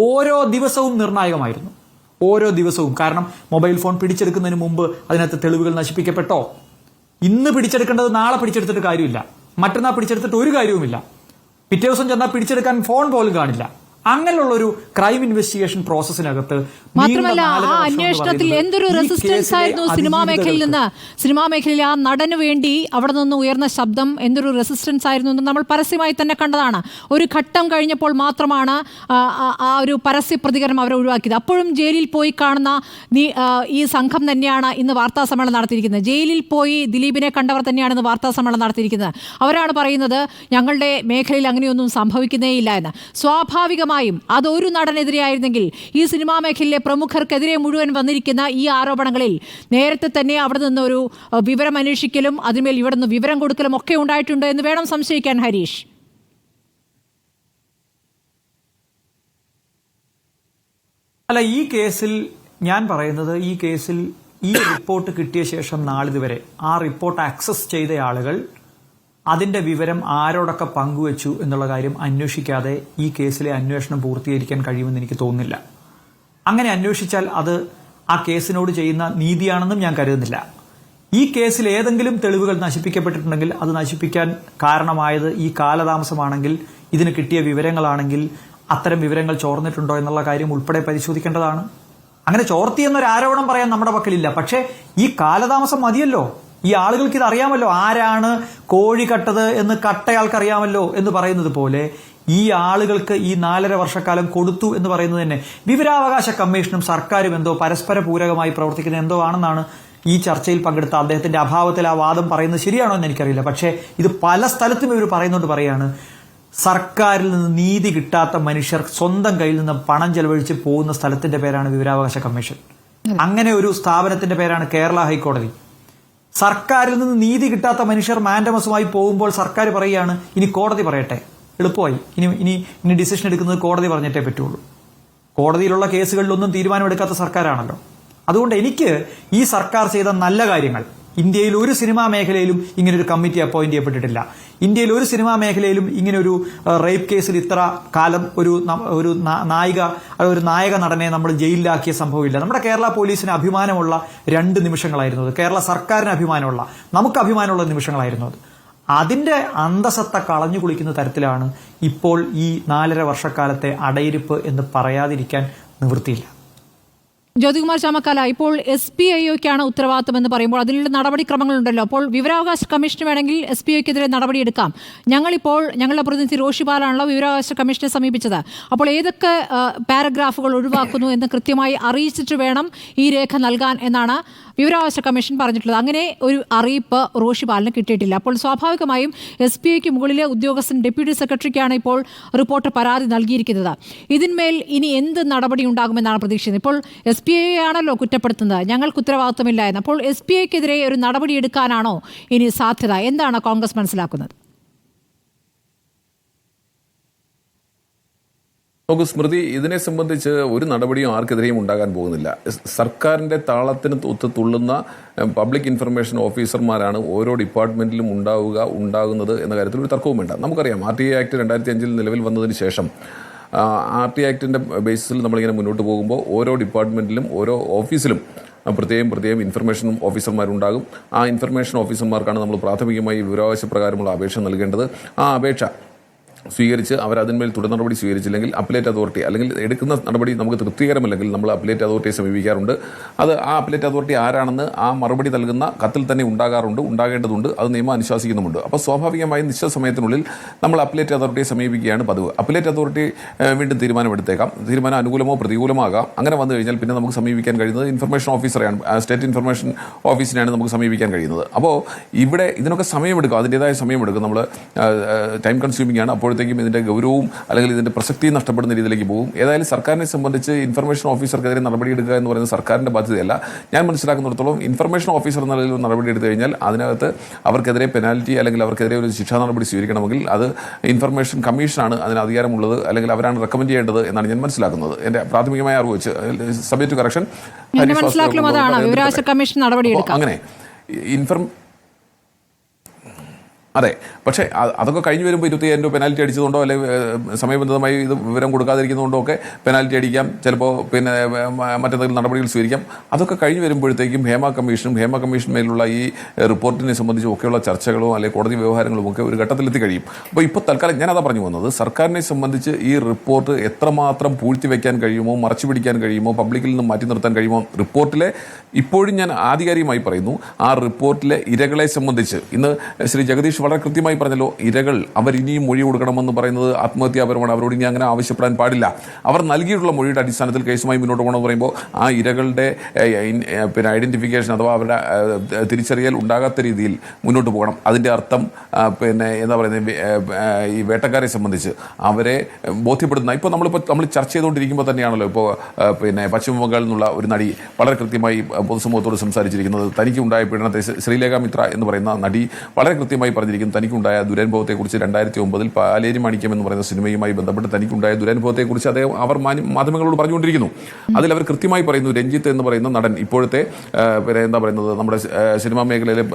ഓരോ ദിവസവും നിർണായകമായിരുന്നു, ഓരോ ദിവസവും. കാരണം മൊബൈൽ ഫോൺ പിടിച്ചെടുക്കുന്നതിന് മുമ്പ് അതിനകത്ത് തെളിവുകൾ നശിപ്പിക്കപ്പെട്ടോ? ഇന്ന് പിടിച്ചെടുക്കേണ്ടത് നാളെ പിടിച്ചെടുത്തിട്ട് കാര്യമില്ല. മറ്റന്നാൾ പിടിച്ചെടുത്തിട്ട് ഒരു കാര്യവുമില്ല. പിറ്റേ ദിവസം ചെന്നാൽ പിടിച്ചെടുക്കാൻ ഫോൺ പോലും കാണില്ല. അങ്ങനെയുള്ളൊരു ക്രൈം ഇൻവെസ്റ്റിഗേഷൻ പ്രോസസ്സിനകത്ത് മാത്രമല്ല ആ അന്വേഷണത്തിൽ എന്തൊരു റെസിസ്റ്റൻസ് ആയിരുന്നു സിനിമാ മേഖലയിൽ നിന്ന്. സിനിമാ മേഖലയിൽ ആ നടന് വേണ്ടി അവിടെ നിന്ന് ഉയർന്ന ശബ്ദം എന്തൊരു റെസിസ്റ്റൻസ് ആയിരുന്നു എന്ന് നമ്മൾ പരസ്യമായി തന്നെ കണ്ടതാണ്. ഒരു ഘട്ടം കഴിഞ്ഞപ്പോൾ മാത്രമാണ് ആ ഒരു പരസ്യ പ്രതികരണം അവരെ ഒഴിവാക്കിയത്. അപ്പോഴും ജയിലിൽ പോയി കാണുന്ന ഈ സംഘം തന്നെയാണ് ഇന്ന് വാർത്താ സമ്മേളനം നടത്തിയിരിക്കുന്നത്. ജയിലിൽ പോയി ദിലീപിനെ കണ്ടവർ തന്നെയാണ് ഇന്ന് വാർത്താ സമ്മേളനം നടത്തിയിരിക്കുന്നത്. അവരാണ് പറയുന്നത് ഞങ്ങളുടെ മേഖലയിൽ അങ്ങനെയൊന്നും സംഭവിക്കുന്നേയില്ല എന്ന്. സ്വാഭാവികമായും അതൊരു നടനെതിരെയായിരുന്നെങ്കിൽ ഈ സിനിമാ മേഖലയിലെ പ്രമുഖർക്കെതിരെ മുഴുവൻ വന്നിരിക്കുന്ന ഈ ആരോപണങ്ങളിൽ നേരത്തെ തന്നെ അവിടെ നിന്നൊരു വിവരം അന്വേഷിക്കലും അതിന്മേൽ ഇവിടെ നിന്ന് വിവരം കൊടുക്കലും ഒക്കെ ഉണ്ടായിട്ടുണ്ട് എന്ന് വേണം സംശയിക്കാൻ. ഹരീഷ്, അല്ല, ഈ കേസിൽ ഞാൻ പറയുന്നത്, ഈ കേസിൽ ഈ റിപ്പോർട്ട് കിട്ടിയ ശേഷം നാളിതുവരെ ആ റിപ്പോർട്ട് ആക്സസ് ചെയ്ത ആളുകൾ അതിന്റെ വിവരം ആരോടൊക്കെ പങ്കുവച്ചു എന്നുള്ള കാര്യം അന്വേഷിക്കാതെ ഈ കേസിലെ അന്വേഷണം പൂർത്തീകരിക്കാൻ കഴിയുമെന്ന് എനിക്ക് തോന്നുന്നില്ല. അങ്ങനെ അന്വേഷിച്ചാൽ അത് ആ കേസിനോട് ചെയ്യുന്ന നീതിയാണെന്നും ഞാൻ കരുതുന്നില്ല. ഈ കേസിൽ ഏതെങ്കിലും തെളിവുകൾ നശിപ്പിക്കപ്പെട്ടിട്ടുണ്ടെങ്കിൽ അത് നശിപ്പിക്കാൻ കാരണമായത് ഈ കാലതാമസമാണെങ്കിൽ, ഇതിന് കിട്ടിയ വിവരങ്ങളാണെങ്കിൽ അത്തരം വിവരങ്ങൾ ചോർന്നിട്ടുണ്ടോ എന്നുള്ള കാര്യം ഉൾപ്പെടെ പരിശോധിക്കേണ്ടതാണ്. അങ്ങനെ ചോർത്തിയെന്നൊരു ആരോപണം പറയാൻ നമ്മുടെ പക്കലില്ല. പക്ഷേ ഈ കാലതാമസം മതിയല്ലോ. ഈ ആളുകൾക്ക് ഇത് അറിയാമല്ലോ, ആരാണ് കോഴി കട്ടത് എന്ന് കട്ടയാൾക്ക് അറിയാമല്ലോ എന്ന് പറയുന്നത് പോലെ ഈ ആളുകൾക്ക് ഈ 4.5 വർഷക്കാലം കൊടുത്തു എന്ന് പറയുന്നത് തന്നെ വിവരാവകാശ കമ്മീഷനും സർക്കാരും എന്തോ പരസ്പര പൂരകമായി പ്രവർത്തിക്കുന്ന എന്തോ ആണെന്നാണ് ഈ ചർച്ചയിൽ പങ്കെടുത്ത അദ്ദേഹത്തിന്റെ അഭാവത്തിൽ ആ വാദം പറയുന്നത് ശരിയാണോ എന്ന് എനിക്കറിയില്ല. പക്ഷേ ഇത് പല സ്ഥലത്തും ഇവർ പറയുന്നുകൊണ്ട് പറയാണ്, സർക്കാരിൽ നിന്ന് നീതി കിട്ടാത്ത മനുഷ്യർ സ്വന്തം കയ്യിൽ നിന്ന് പണം ചെലവഴിച്ച് പോകുന്ന സ്ഥലത്തിന്റെ പേരാണ് വിവരാവകാശ കമ്മീഷൻ. അങ്ങനെ ഒരു സ്ഥാപനത്തിന്റെ പേരാണ് കേരള ഹൈക്കോടതി. സർക്കാരിൽ നിന്ന് നീതി കിട്ടാത്ത മനുഷ്യർ മാൻഡമസുമായി പോകുമ്പോൾ സർക്കാർ പറയുകയാണ് ഇനി കോടതി പറയട്ടെ, എളുപ്പമായി, ഇനി ഡിസിഷൻ എടുക്കുന്നത് കോടതി പറഞ്ഞിട്ടേ പറ്റുള്ളൂ. കോടതിയിലുള്ള കേസുകളിലൊന്നും തീരുമാനമെടുക്കാത്ത സർക്കാരാണല്ലോ. അതുകൊണ്ട് എനിക്ക് ഈ സർക്കാർ ചെയ്ത നല്ല കാര്യങ്ങൾ, ഇന്ത്യയിൽ ഒരു സിനിമാ മേഖലയിലും ഇങ്ങനൊരു കമ്മിറ്റി അപ്പോയിന്റ് ചെയ്യപ്പെട്ടിട്ടില്ല. ഇന്ത്യയിൽ ഒരു സിനിമാ മേഖലയിലും ഇങ്ങനൊരു റേപ്പ് കേസിൽ ഇത്ര കാലം ഒരു നായക നടനെ നമ്മൾ ജയിലിലാക്കിയ സംഭവമില്ല. നമ്മുടെ കേരള പോലീസിന് അഭിമാനമുള്ള 2 നിമിഷങ്ങളായിരുന്നു അത്. കേരള സർക്കാരിന് അഭിമാനമുള്ള, നമുക്ക് അഭിമാനമുള്ള നിമിഷങ്ങളായിരുന്നു അത്. അതിന്റെ അന്തസത്ത കളഞ്ഞു കുളിക്കുന്ന തരത്തിലാണ് ഇപ്പോൾ ഈ 4.5 വർഷക്കാലത്തെ അടയിരിപ്പ് എന്ന് പറയാതിരിക്കാൻ നിവൃത്തിയില്ല. ജ്യോതികുമാർ ചാമക്കാല, ഇപ്പോൾ SPIOയ്ക്കാണ് ഉത്തരവാദിത്തമെന്ന് പറയുമ്പോൾ അതിനുള്ള നടപടിക്രമങ്ങളുണ്ടല്ലോ. അപ്പോൾ വിവരാവകാശ കമ്മീഷന് വേണമെങ്കിൽ SPIOയ്ക്കെതിരെ നടപടിയെടുക്കാം. ഞങ്ങളുടെ പ്രതിനിധി റോഷിപാലാണല്ലോ വിവരാവകാശ കമ്മീഷനെ സമീപിച്ചത്. അപ്പോൾ ഏതൊക്കെ പാരഗ്രാഫുകൾ ഒഴിവാക്കുന്നു എന്ന് കൃത്യമായി അറിയിച്ചിട്ട് വേണം ഈ രേഖ നൽകാൻ എന്നാണ് വിവരാവകാശ കമ്മീഷൻ പറഞ്ഞിട്ടുള്ളത്. അങ്ങനെ ഒരു അറിയിപ്പ് റോഷിപാലിന് കിട്ടിയിട്ടില്ല. അപ്പോൾ സ്വാഭാവികമായും SPIക്ക് മുകളിലെ ഉദ്യോഗസ്ഥൻ ഡെപ്യൂട്ടി സെക്രട്ടറിക്കാണ് ഇപ്പോൾ റിപ്പോർട്ട് പരാതി നൽകിയിരിക്കുന്നത്. ഇതിന്മേൽ ഇനി എന്ത് നടപടി ഉണ്ടാകുമെന്നാണ് പ്രതീക്ഷിക്കുന്നത്. ഇപ്പോൾ SPI ആണല്ലോ കുറ്റപ്പെടുത്തുന്നത്, ഞങ്ങൾക്ക് ഉത്തരവാദിത്തമില്ല എന്ന്. അപ്പോൾ SPIക്കെതിരെ ഒരു നടപടി എടുക്കാനാണോ ഇനി സാധ്യത? എന്താണ് കോൺഗ്രസ് മനസ്സിലാക്കുന്നത്? നോക്കൂ സ്മൃതി, ഇതിനെ സംബന്ധിച്ച് ഒരു നടപടിയും ആർക്കെതിരെയും ഉണ്ടാകാൻ പോകുന്നില്ല. സർക്കാരിന്റെ താളത്തിന് തുള്ളുന്ന പബ്ലിക് ഇൻഫർമേഷൻ ഓഫീസർമാരാണ് ഓരോ ഡിപ്പാർട്ട്മെന്റിലും ഉണ്ടാകുന്നത് എന്ന കാര്യത്തിൽ ഒരു തർക്കവും വേണ്ട. നമുക്കറിയാം RTA ആക്ട് 2005 നിലവിൽ വന്നതിന് ശേഷം RTA ആക്ടിന്റെ ബേസിസിൽ നമ്മളിങ്ങനെ മുന്നോട്ട് പോകുമ്പോൾ ഓരോ ഡിപ്പാർട്ട്മെന്റിലും ഓരോ ഓഫീസിലും പ്രത്യേകം ഇൻഫർമേഷൻ ഓഫീസർമാരുണ്ടാകും. ആ ഇൻഫർമേഷൻ ഓഫീസർമാർക്കാണ് നമ്മൾ പ്രാഥമികമായി വിവരാവകാശ പ്രകാരമുള്ള അപേക്ഷ നൽകേണ്ടത്. ആ അപേക്ഷ സ്വീകരിച്ച് അവരതിന്മേൽ തുടർ നടപടി സ്വീകരിച്ചില്ലെങ്കിൽ അപ്പലേറ്റ് അതോറിറ്റി, അല്ലെങ്കിൽ എടുക്കുന്ന നടപടി നമുക്ക് തൃപ്തികരമല്ലെങ്കിൽ നമ്മൾ അപ്പലേറ്റ് അതോറിറ്റിയെ സമീപിക്കാറുണ്ട്. അത് ആ അപ്പലേറ്റ് അതോറിറ്റി ആരാണെന്ന് ആ മറുപടി നൽകുന്ന കത്തിൽ തന്നെ ഉണ്ടാകേണ്ടതുണ്ട്. അത് നിയമം അനുശാസിക്കുന്നുമുണ്ട്. അപ്പോൾ സ്വാഭാവികമായും നിശ്ചിത സമയത്തിനുള്ളിൽ നമ്മൾ അപ്പലേറ്റ് അതോറിറ്റിയെ സമീപിക്കുകയാണ് പതിവ്. അപ്പലേറ്റ് അതോറിറ്റി വീണ്ടും തീരുമാനമെടുത്തേക്കാം. തീരുമാനം അനുകൂലമോ പ്രതികൂലമോ ആകാം. അങ്ങനെ വന്നു കഴിഞ്ഞാൽ പിന്നെ നമുക്ക് സമീപിക്കാൻ കഴിയുന്നത് ഇൻഫർമേഷൻ ഓഫീസറെയാണ്, സ്റ്റേറ്റ് ഇൻഫർമേഷൻ ഓഫീസിനെയാണ് നമുക്ക് സമീപിക്കാൻ കഴിയുന്നത്. അപ്പോൾ ഇവിടെ ഇതിനൊക്കെ സമയമെടുക്കും, അതിൻ്റെതായ സമയമെടുക്കും. നമ്മൾ ടൈം കൺസ്യൂമിംഗ് ആണ്. അപ്പോഴത്തേക്കും ഇതിന്റെ ഗൗരവവും അല്ലെങ്കിൽ ഇതിന്റെ പ്രസക്തിയും നഷ്ടപ്പെടുന്ന രീതിയിലേക്ക് പോകും. ഏതായാലും സർക്കാരിനെ സംബന്ധിച്ച് ഇൻഫർമേഷൻ ഓഫീസർക്കെതിരെ നടപടിയെടുക്കുക എന്ന് പറയുന്നത് സർക്കാരിന്റെ ബാധ്യതയല്ല. ഞാൻ മനസ്സിലാക്കുന്നിടത്തോളം ഇൻഫർമേഷൻ ഓഫീസർ എന്ന നിലയിൽ നടപടിയെടുത്തു കഴിഞ്ഞാൽ അതിനകത്ത് അവർക്കെതിരെ പെനാൽറ്റി അല്ലെങ്കിൽ അവർക്കെതിരെ ഒരു ശിക്ഷാ നടപടി സ്വീകരിക്കണമെങ്കിൽ അത് ഇൻഫർമേഷൻ കമ്മീഷനാണ് അതിന് അധികാരമുള്ളത്, അല്ലെങ്കിൽ അവരാണ് റെക്കമെൻഡ് ചെയ്യേണ്ടത് എന്നാണ് ഞാൻ മനസ്സിലാക്കുന്നത്. എന്റെ പ്രാഥമികമായ അറിവ് വെച്ച്, സബ്ജക്ട് ടു കറക്ഷൻ, അങ്ങനെ അതെ, പക്ഷേ അതൊക്കെ കഴിഞ്ഞ് വരുമ്പോൾ 25,000 രൂപ പെനാൽറ്റി അടിച്ചതുകൊണ്ടോ അല്ലെങ്കിൽ സമയബന്ധിതമായി ഇത് വിവരം കൊടുക്കാതിരിക്കുന്നതുകൊണ്ടോ ഒക്കെ പെനാൽറ്റി അടിക്കാം, ചിലപ്പോൾ പിന്നെ മറ്റെന്തെങ്കിലും നടപടികൾ സ്വീകരിക്കാം. അതൊക്കെ കഴിഞ്ഞ് വരുമ്പോഴത്തേക്കും ഹേമ കമ്മീഷൻ മേലുള്ള ഈ റിപ്പോർട്ടിനെ സംബന്ധിച്ചും ഒക്കെയുള്ള ചർച്ചകളോ അല്ലെങ്കിൽ കോടതി വ്യവഹാരങ്ങളും ഒക്കെ ഒരു ഘട്ടത്തിലെത്തി കഴിയും. അപ്പോൾ ഇപ്പോൾ തൽക്കാലം ഞാനതാ പറഞ്ഞു വന്നത്, സർക്കാരിനെ സംബന്ധിച്ച് ഈ റിപ്പോർട്ട് എത്രമാത്രം പൂഴ്ത്തിവെക്കാൻ കഴിയുമോ, മറച്ചു പിടിക്കാൻ കഴിയുമോ, പബ്ലിക്കിൽ നിന്ന് മാറ്റി നിർത്താൻ കഴിയുമോ, റിപ്പോർട്ടിലെ ഇപ്പോഴും ഞാൻ ആധികാരികമായി പറയുന്നു, ആ റിപ്പോർട്ടിലെ ഇരകളെ സംബന്ധിച്ച് ഇന്ന് ശ്രീ ജഗദീഷ് വളരെ കൃത്യമായി പറഞ്ഞല്ലോ, ഇരകൾ അവർ ഇനിയും മൊഴി കൊടുക്കണമെന്ന് പറയുന്നത് ആത്മഹത്യാപരമാണ്. അവരോട് ഇനി അങ്ങനെ ആവശ്യപ്പെടാൻ പാടില്ല. അവർ നൽകിയിട്ടുള്ള മൊഴിയുടെ അടിസ്ഥാനത്തിൽ കേസുമായി മുന്നോട്ട് പോകണമെന്ന് പറയുമ്പോൾ ആ ഇരകളുടെ പിന്നെ ഐഡന്റിഫിക്കേഷൻ അഥവാ അവരുടെ തിരിച്ചറിയൽ ഉണ്ടാകാത്ത രീതിയിൽ മുന്നോട്ട് പോകണം. അതിൻ്റെ അർത്ഥം പിന്നെ എന്താ പറയുന്നത്, ഈ വേട്ടക്കാരെ സംബന്ധിച്ച് അവരെ ബോധ്യപ്പെടുന്ന നമ്മൾ ചർച്ച ചെയ്തുകൊണ്ടിരിക്കുമ്പോൾ തന്നെയാണല്ലോ ഇപ്പോൾ പിന്നെ പശ്ചിമ ബംഗാളിൽ നിന്നുള്ള ഒരു നടി വളരെ കൃത്യമായി പൊതുസമൂഹത്തോട് സംസാരിച്ചിരിക്കുന്നത്. തനിക്കുണ്ടായ പീഡനത്തെ ശ്രീലേഖ മിത്ര എന്ന് പറയുന്ന നടി വളരെ കൃത്യമായി പറഞ്ഞിരിക്കുന്നു, തനിക്കുണ്ടായ ദുരനുഭവത്തെക്കുറിച്ച് 2009 പാലേരി മാണിക്യം എന്ന് പറയുന്ന സിനിമയുമായി ബന്ധപ്പെട്ട് തനിക്കുണ്ടായ ദുരനുഭവത്തെക്കുറിച്ച് അവർ മാധ്യമങ്ങളോട് പറഞ്ഞുകൊണ്ടിരിക്കുന്നു. അതിൽ അവർ കൃത്യമായി പറയുന്നു, രഞ്ജിത്ത് എന്ന് പറയുന്ന നടൻ ഇപ്പോഴത്തെ പിന്നെ എന്താ പറയുന്നത് നമ്മുടെ സിനിമാ മേഖലയിലെ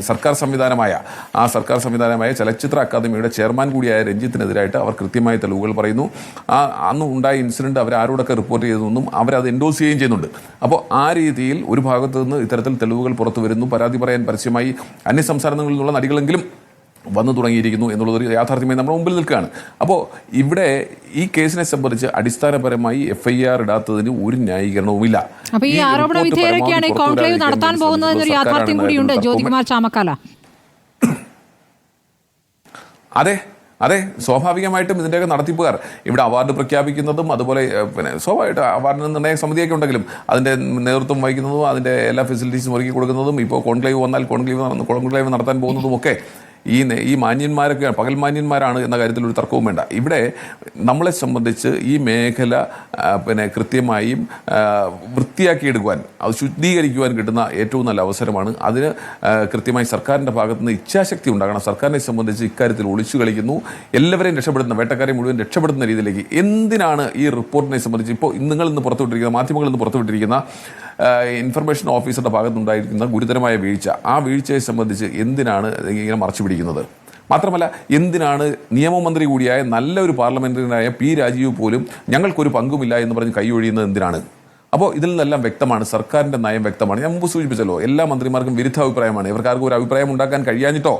സർക്കാർ സംവിധാനമായ ചലച്ചിത്ര അക്കാദമിയുടെ ചെയർമാൻ കൂടിയായ രഞ്ജിത്തിനെതിരായിട്ട് അവർ കൃത്യമായ തെളിവുകൾ പറയുന്നു. അന്ന് ഉണ്ടായ ഇൻസിഡന്റ് അവർ ആരോടൊക്കെ റിപ്പോർട്ട് ചെയ്തെന്നും അവരത് എൻഡോസ് ചെയ്യുകയും ചെയ്യുന്നുണ്ട്. അപ്പോൾ ആ രീതിയിൽ ഒരു ഭാഗത്ത് നിന്ന് ഇത്തരത്തിൽ തെളിവുകൾ പുറത്തു വരുന്നു. പരാതി പറയാൻ പരസ്യമായി അന്യസംസ്ഥാനങ്ങളിൽ നിന്നുള്ള നടികളെങ്കിലും വന്നു തുടങ്ങിയിരിക്കുന്നു എന്നുള്ളതൊരു യാഥാർത്ഥ്യമായി നമ്മുടെ മുമ്പിൽ നിൽക്കുകയാണ്. അപ്പോൾ ഇവിടെ ഈ കേസിനെ സംബന്ധിച്ച് അടിസ്ഥാനപരമായി FIR ഇടാത്തതിന് ഒരു ന്യായീകരണവുമില്ല. അപ്പോൾ ഈ ആരോപണ വിധേയരൊക്കെയാണ് ഈ കോൺക്ലേവ് നടത്താൻ പോകുന്നതെന്നൊരു യാഥാർത്ഥ്യം കൂടിയുണ്ട്. ജ്യോതികുമാർ ചാമക്കാല. അതെ, സ്വാഭാവികമായിട്ടും ഇതിൻ്റെയൊക്കെ നടത്തിപ്പുകാർ ഇവിടെ അവാർഡ് പ്രഖ്യാപിക്കുന്നതും അതുപോലെ പിന്നെ സ്വാഭാവികമായിട്ട് അവാർഡിന് നിർണയ സമിതിയൊക്കെ ഉണ്ടെങ്കിലും അതിൻ്റെ നേതൃത്വം വഹിക്കുന്നതും അതിൻ്റെ എല്ലാ ഫെസിലിറ്റീസും ഒരുക്കി കൊടുക്കുന്നതും ഇപ്പോൾ കോൺക്ലേവ് വന്നാൽ കോൺക്ലേവ് നടത്താൻ പോകുന്നതും ഒക്കെ ഈ മാന്യന്മാരൊക്കെ പകൽ മാന്യന്മാരാണ് എന്ന കാര്യത്തിൽ ഒരു തർക്കവും വേണ്ട. ഇവിടെ നമ്മളെ സംബന്ധിച്ച് ഈ മേഖല പിന്നെ കൃത്യമായും വൃത്തിയാക്കിയെടുക്കുവാൻ, അത് ശുദ്ധീകരിക്കുവാൻ കിട്ടുന്ന ഏറ്റവും നല്ല അവസരമാണ്. അതിന് കൃത്യമായി സർക്കാരിൻ്റെ ഭാഗത്തു നിന്ന് ഇച്ഛാശക്തി ഉണ്ടാകണം. സർക്കാരിനെ സംബന്ധിച്ച് ഇക്കാര്യത്തിൽ ഒളിച്ചു കളിക്കുന്നു, എല്ലാവരെയും രക്ഷപ്പെടുത്തുന്ന, വേട്ടക്കാരെ മുഴുവൻ രക്ഷപ്പെടുത്തുന്ന രീതിയിലേക്ക്. എന്തിനാണ് ഈ റിപ്പോർട്ടിനെ സംബന്ധിച്ച് ഇപ്പോൾ മാധ്യമങ്ങളിൽ നിന്ന് പുറത്തുവിട്ടിരിക്കുന്ന ഇൻഫർമേഷൻ ഓഫീസറുടെ ഭാഗത്തുണ്ടായിരിക്കുന്ന ഗുരുതരമായ വീഴ്ച, ആ വീഴ്ചയെ സംബന്ധിച്ച് എന്തിനാണ് ഇങ്ങനെ മറച്ചു പിടിക്കുന്നത്? മാത്രമല്ല, എന്തിനാണ് നിയമമന്ത്രി കൂടിയായ നല്ലൊരു പാർലമെന്ററിയനായ P. രാജീവ് പോലും ഞങ്ങൾക്കൊരു പങ്കുമില്ല എന്ന് പറഞ്ഞ് കൈയൊഴിയുന്നത് എന്തിനാണ്? അപ്പോൾ ഇതിൽ നിന്നെല്ലാം വ്യക്തമാണ്, സർക്കാരിൻ്റെ നയം വ്യക്തമാണ്. ഞാൻ മുമ്പ് സൂചിപ്പിച്ചല്ലോ, എല്ലാ മന്ത്രിമാർക്കും വിരുദ്ധാഭിപ്രായമാണ്. ഇവർക്കാർക്കും ഒരു അഭിപ്രായം ഉണ്ടാക്കാൻ കഴിയാഞ്ഞിട്ടോ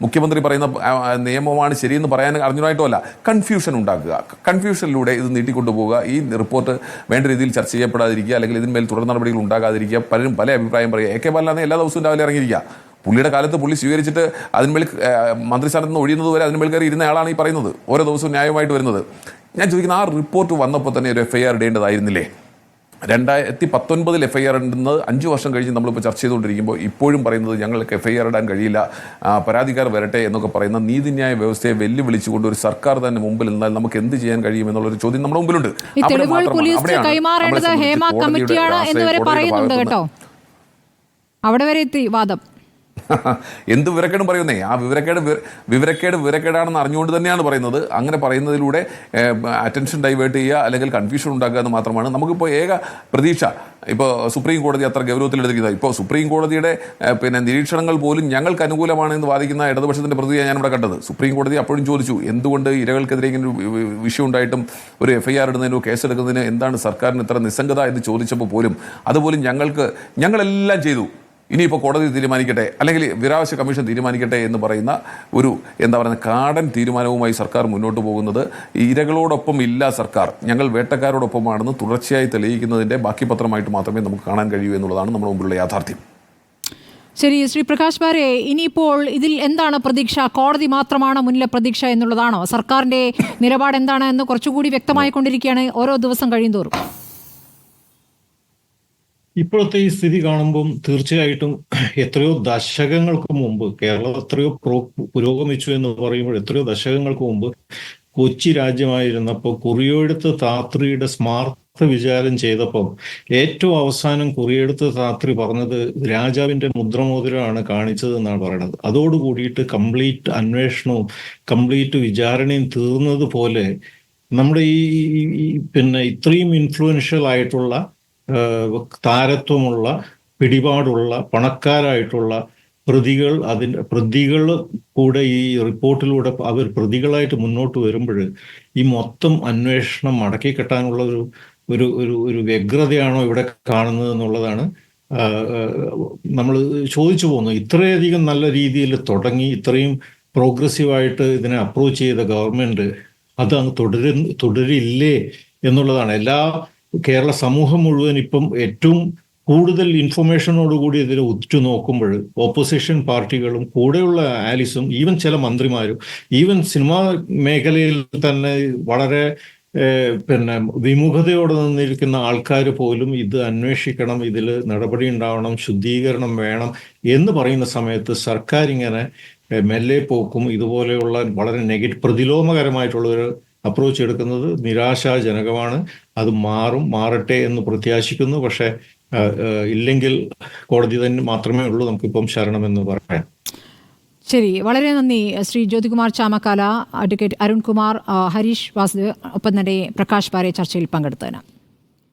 മുഖ്യമന്ത്രി പറയുന്ന നിയമമാണ് ശരിയെന്ന് പറയാൻ അറിഞ്ഞുമായിട്ടോ അല്ല, കൺഫ്യൂഷൻ ഉണ്ടാക്കുക. കൺഫ്യൂഷനിലൂടെ ഇത് നീട്ടിക്കൊണ്ടുപോവുക, ഈ റിപ്പോർട്ട് വേണ്ട രീതിയിൽ ചർച്ച ചെയ്യപ്പെടാതിരിക്കുക, അല്ലെങ്കിൽ ഇതിന്മേൽ തുടർ നടപടികൾ ഉണ്ടാകാതിരിക്കുക, പലരും പല അഭിപ്രായം പറയുക. AK ബാലനാണ് എല്ലാ ദിവസവും രാവിലെ ഇറങ്ങിയിരിക്കുക. പുള്ളിയുടെ കാലത്ത് പുള്ളി സ്വീകരിച്ചിട്ട് അതിന്മേൽ മന്ത്രിസ്ഥാനത്ത് നിന്ന് ഒഴിയുന്നത് വരെ അതിന്മേൽ കയറി ഇരുന്ന ആളാണ് ഈ പറയുന്നത്, ഓരോ ദിവസവും ന്യായമായിട്ട് വരുന്നത്. ഞാൻ ചോദിക്കുന്ന, ആ റിപ്പോർട്ട് വന്നപ്പോൾ തന്നെ ഒരു FIR ഇടേണ്ടതായിരുന്നില്ലേ? 2019 FIR ഇടുന്നത് 5 വർഷം കഴിഞ്ഞ് നമ്മളിപ്പോൾ ചർച്ച ചെയ്തുകൊണ്ടിരിക്കുമ്പോൾ ഇപ്പോഴും പറയുന്നത് ഞങ്ങൾക്ക് FIR ഇടാൻ കഴിയില്ല, പരാതിക്കാർ വരട്ടെ എന്നൊക്കെ പറയുന്ന നീതിന്യായ വ്യവസ്ഥയെ വെല്ലുവിളിച്ചുകൊണ്ട് ഒരു സർക്കാർ തന്നെ മുമ്പിൽ നിന്നാൽ നമുക്ക് എന്ത് ചെയ്യാൻ കഴിയും എന്നുള്ളൊരു ചോദ്യം നമ്മുടെ മുമ്പിലുണ്ട്. കൈമാറേണ്ടത് ഹേമ കമ്മിറ്റിയാണ് എന്ന് വരെ പറയുന്നുണ്ട് കേട്ടോ. അവിടെ വരെ എത്തി വാദം. എന്ത് വിവരക്കേടും പറയുന്നേ, ആ വിവരക്കേടാണെന്ന് അറിഞ്ഞുകൊണ്ട് തന്നെയാണ് പറയുന്നത്. അങ്ങനെ പറയുന്നതിലൂടെ അറ്റൻഷൻ ഡൈവേർട്ട് ചെയ്യുക അല്ലെങ്കിൽ കൺഫ്യൂഷൻ ഉണ്ടാക്കുക എന്ന് മാത്രമാണ്. നമുക്കിപ്പോൾ ഏക പ്രതീക്ഷ ഇപ്പോൾ സുപ്രീം കോടതി അത്ര ഗൗരവത്തിലെടുക്കുന്നത്. ഇപ്പോൾ സുപ്രീം കോടതിയുടെ പിന്നെ നിരീക്ഷണങ്ങൾ പോലും ഞങ്ങൾക്ക് അനുകൂലമാണെന്ന് വാദിക്കുന്ന ഇടതുപക്ഷത്തിൻ്റെ പ്രതിയാണ് ഞാനിവിടെ കണ്ടത്. സുപ്രീം കോടതി അപ്പോഴും ചോദിച്ചു, എന്തുകൊണ്ട് ഇരകൾക്കെതിരെ ഇങ്ങനെ ഒരു വിഷയം ഉണ്ടായിട്ടും ഒരു FIR ഇടുന്നതിനോ കേസെടുക്കുന്നതിന് എന്താണ് സർക്കാരിന് ഇത്ര നിസ്സംഗത എന്ന് ചോദിച്ചപ്പോൾ പോലും അതുപോലും ഞങ്ങളെല്ലാം ചെയ്തു, ഇനിയിപ്പോൾ കോടതി തീരുമാനിക്കട്ടെ അല്ലെങ്കിൽ വിവരാവകാശ കമ്മീഷൻ തീരുമാനിക്കട്ടെ എന്ന് പറയുന്ന ഒരു എന്താ പറയുക കാടൻ തീരുമാനവുമായി സർക്കാർ മുന്നോട്ട് പോകുന്നത് ഇരകളോടൊപ്പം ഇല്ല സർക്കാർ, ഞങ്ങൾ വേട്ടക്കാരോടൊപ്പമാണെന്ന് തുടർച്ചയായി തെളിയിക്കുന്നതിൻ്റെ ബാക്കി പത്രമായിട്ട് മാത്രമേ നമുക്ക് കാണാൻ കഴിയൂ എന്നുള്ളതാണ് നമ്മുടെ മുമ്പിലുള്ള യാഥാർത്ഥ്യം. ശരി, ശ്രീ പ്രകാശ് ബാരെ, ഇനിയിപ്പോൾ ഇതിൽ എന്താണ് പ്രതീക്ഷ? കോടതി മാത്രമാണ് മുന്നിലെ പ്രതീക്ഷ എന്നുള്ളതാണോ? സർക്കാരിൻ്റെ നിലപാട് എന്താണ് എന്ന് കുറച്ചുകൂടി വ്യക്തമായിക്കൊണ്ടിരിക്കുകയാണ് ഓരോ ദിവസം കഴിയുന്തോറും. ഇപ്പോഴത്തെ ഈ സ്ഥിതി കാണുമ്പം തീർച്ചയായിട്ടും എത്രയോ ദശകങ്ങൾക്ക് മുമ്പ് കേരളം എത്രയോ പുരോഗമിച്ചു എന്ന് പറയുമ്പോൾ എത്രയോ ദശകങ്ങൾക്ക് മുമ്പ് കൊച്ചി രാജ്യമായിരുന്നപ്പോൾ കുറിയെഴുത്ത് താത്രിയുടെ സ്മാർത്ത വിചാരം ചെയ്തപ്പം ഏറ്റവും അവസാനം കുറിയെഴുത്ത് താത്രി പറഞ്ഞത് രാജാവിന്റെ മുദ്രമോതിരമാണ് കാണിച്ചത് എന്നാണ് പറയുന്നത്. അതോടുകൂടിയിട്ട് കംപ്ലീറ്റ് അന്വേഷണവും കംപ്ലീറ്റ് വിചാരണയും തീർന്നതുപോലെ നമ്മുടെ ഈ പിന്നെ ഇത്രയും ഇൻഫ്ലുവൻഷ്യൽ ആയിട്ടുള്ള താരത്വമുള്ള പിടിപാടുള്ള പണക്കാരായിട്ടുള്ള പ്രതികൾ കൂടെ ഈ റിപ്പോർട്ടിലൂടെ അവർ പ്രതികളായിട്ട് മുന്നോട്ട് വരുമ്പോൾ ഈ മൊത്തം അന്വേഷണം മടക്കി കെട്ടാനുള്ള ഒരു വ്യഗ്രതയാണോ ഇവിടെ കാണുന്നത് എന്നുള്ളതാണ് നമ്മൾ ചോദിച്ചു പോകുന്നത്. ഇത്രയധികം നല്ല രീതിയിൽ തുടങ്ങി ഇത്രയും പ്രോഗ്രസീവായിട്ട് ഇതിനെ അപ്രോച്ച് ചെയ്ത ഗവൺമെന്റ് അത് അങ്ങ് തുടരില്ലേ എന്നുള്ളതാണ്. എല്ലാ കേരള സമൂഹം മുഴുവൻ ഇപ്പം ഏറ്റവും കൂടുതൽ ഇൻഫർമേഷനോടുകൂടി ഇതിൽ ഉറ്റുനോക്കുമ്പോൾ ഓപ്പോസിഷൻ പാർട്ടികളും കൂടെയുള്ള ആലിസും ഈവൻ ചില മന്ത്രിമാരും ഈവൻ സിനിമാ മേഖലയിൽ തന്നെ വളരെ വിമുഖതയോടെ നിന്നിരിക്കുന്ന ആൾക്കാർ പോലും ഇത് അന്വേഷിക്കണം, ഇതിൽ നടപടി ഉണ്ടാവണം, ശുദ്ധീകരണം വേണം എന്ന് പറയുന്ന സമയത്ത് സർക്കാർ ഇങ്ങനെ മെല്ലെ പോക്കും ഇതുപോലെയുള്ള വളരെ പ്രതിലോമകരമായിട്ടുള്ള ഒരു അപ്രോച്ച് എടുക്കുന്നത് നിരാശാജനകമാണ്. അത് മാറട്ടെ എന്ന് പ്രത്യാശിക്കുന്നു. പക്ഷെ ഇല്ലെങ്കിൽ കോടതി തന്നെ മാത്രമേ ഉള്ളൂ നമുക്കിപ്പം ശരണമെന്ന് പറയാൻ. ശരി, വളരെ നന്ദി ശ്രീ ജ്യോതികുമാർ ചാമക്കാല, അഡ്വക്കേറ്റ് അരുൺകുമാർ, ഹരീഷ് വാസുദേവ്, ഒപ്പം തന്നെ പ്രകാശ് പാരെ ചർച്ചയിൽ പങ്കെടുത്തതിന്.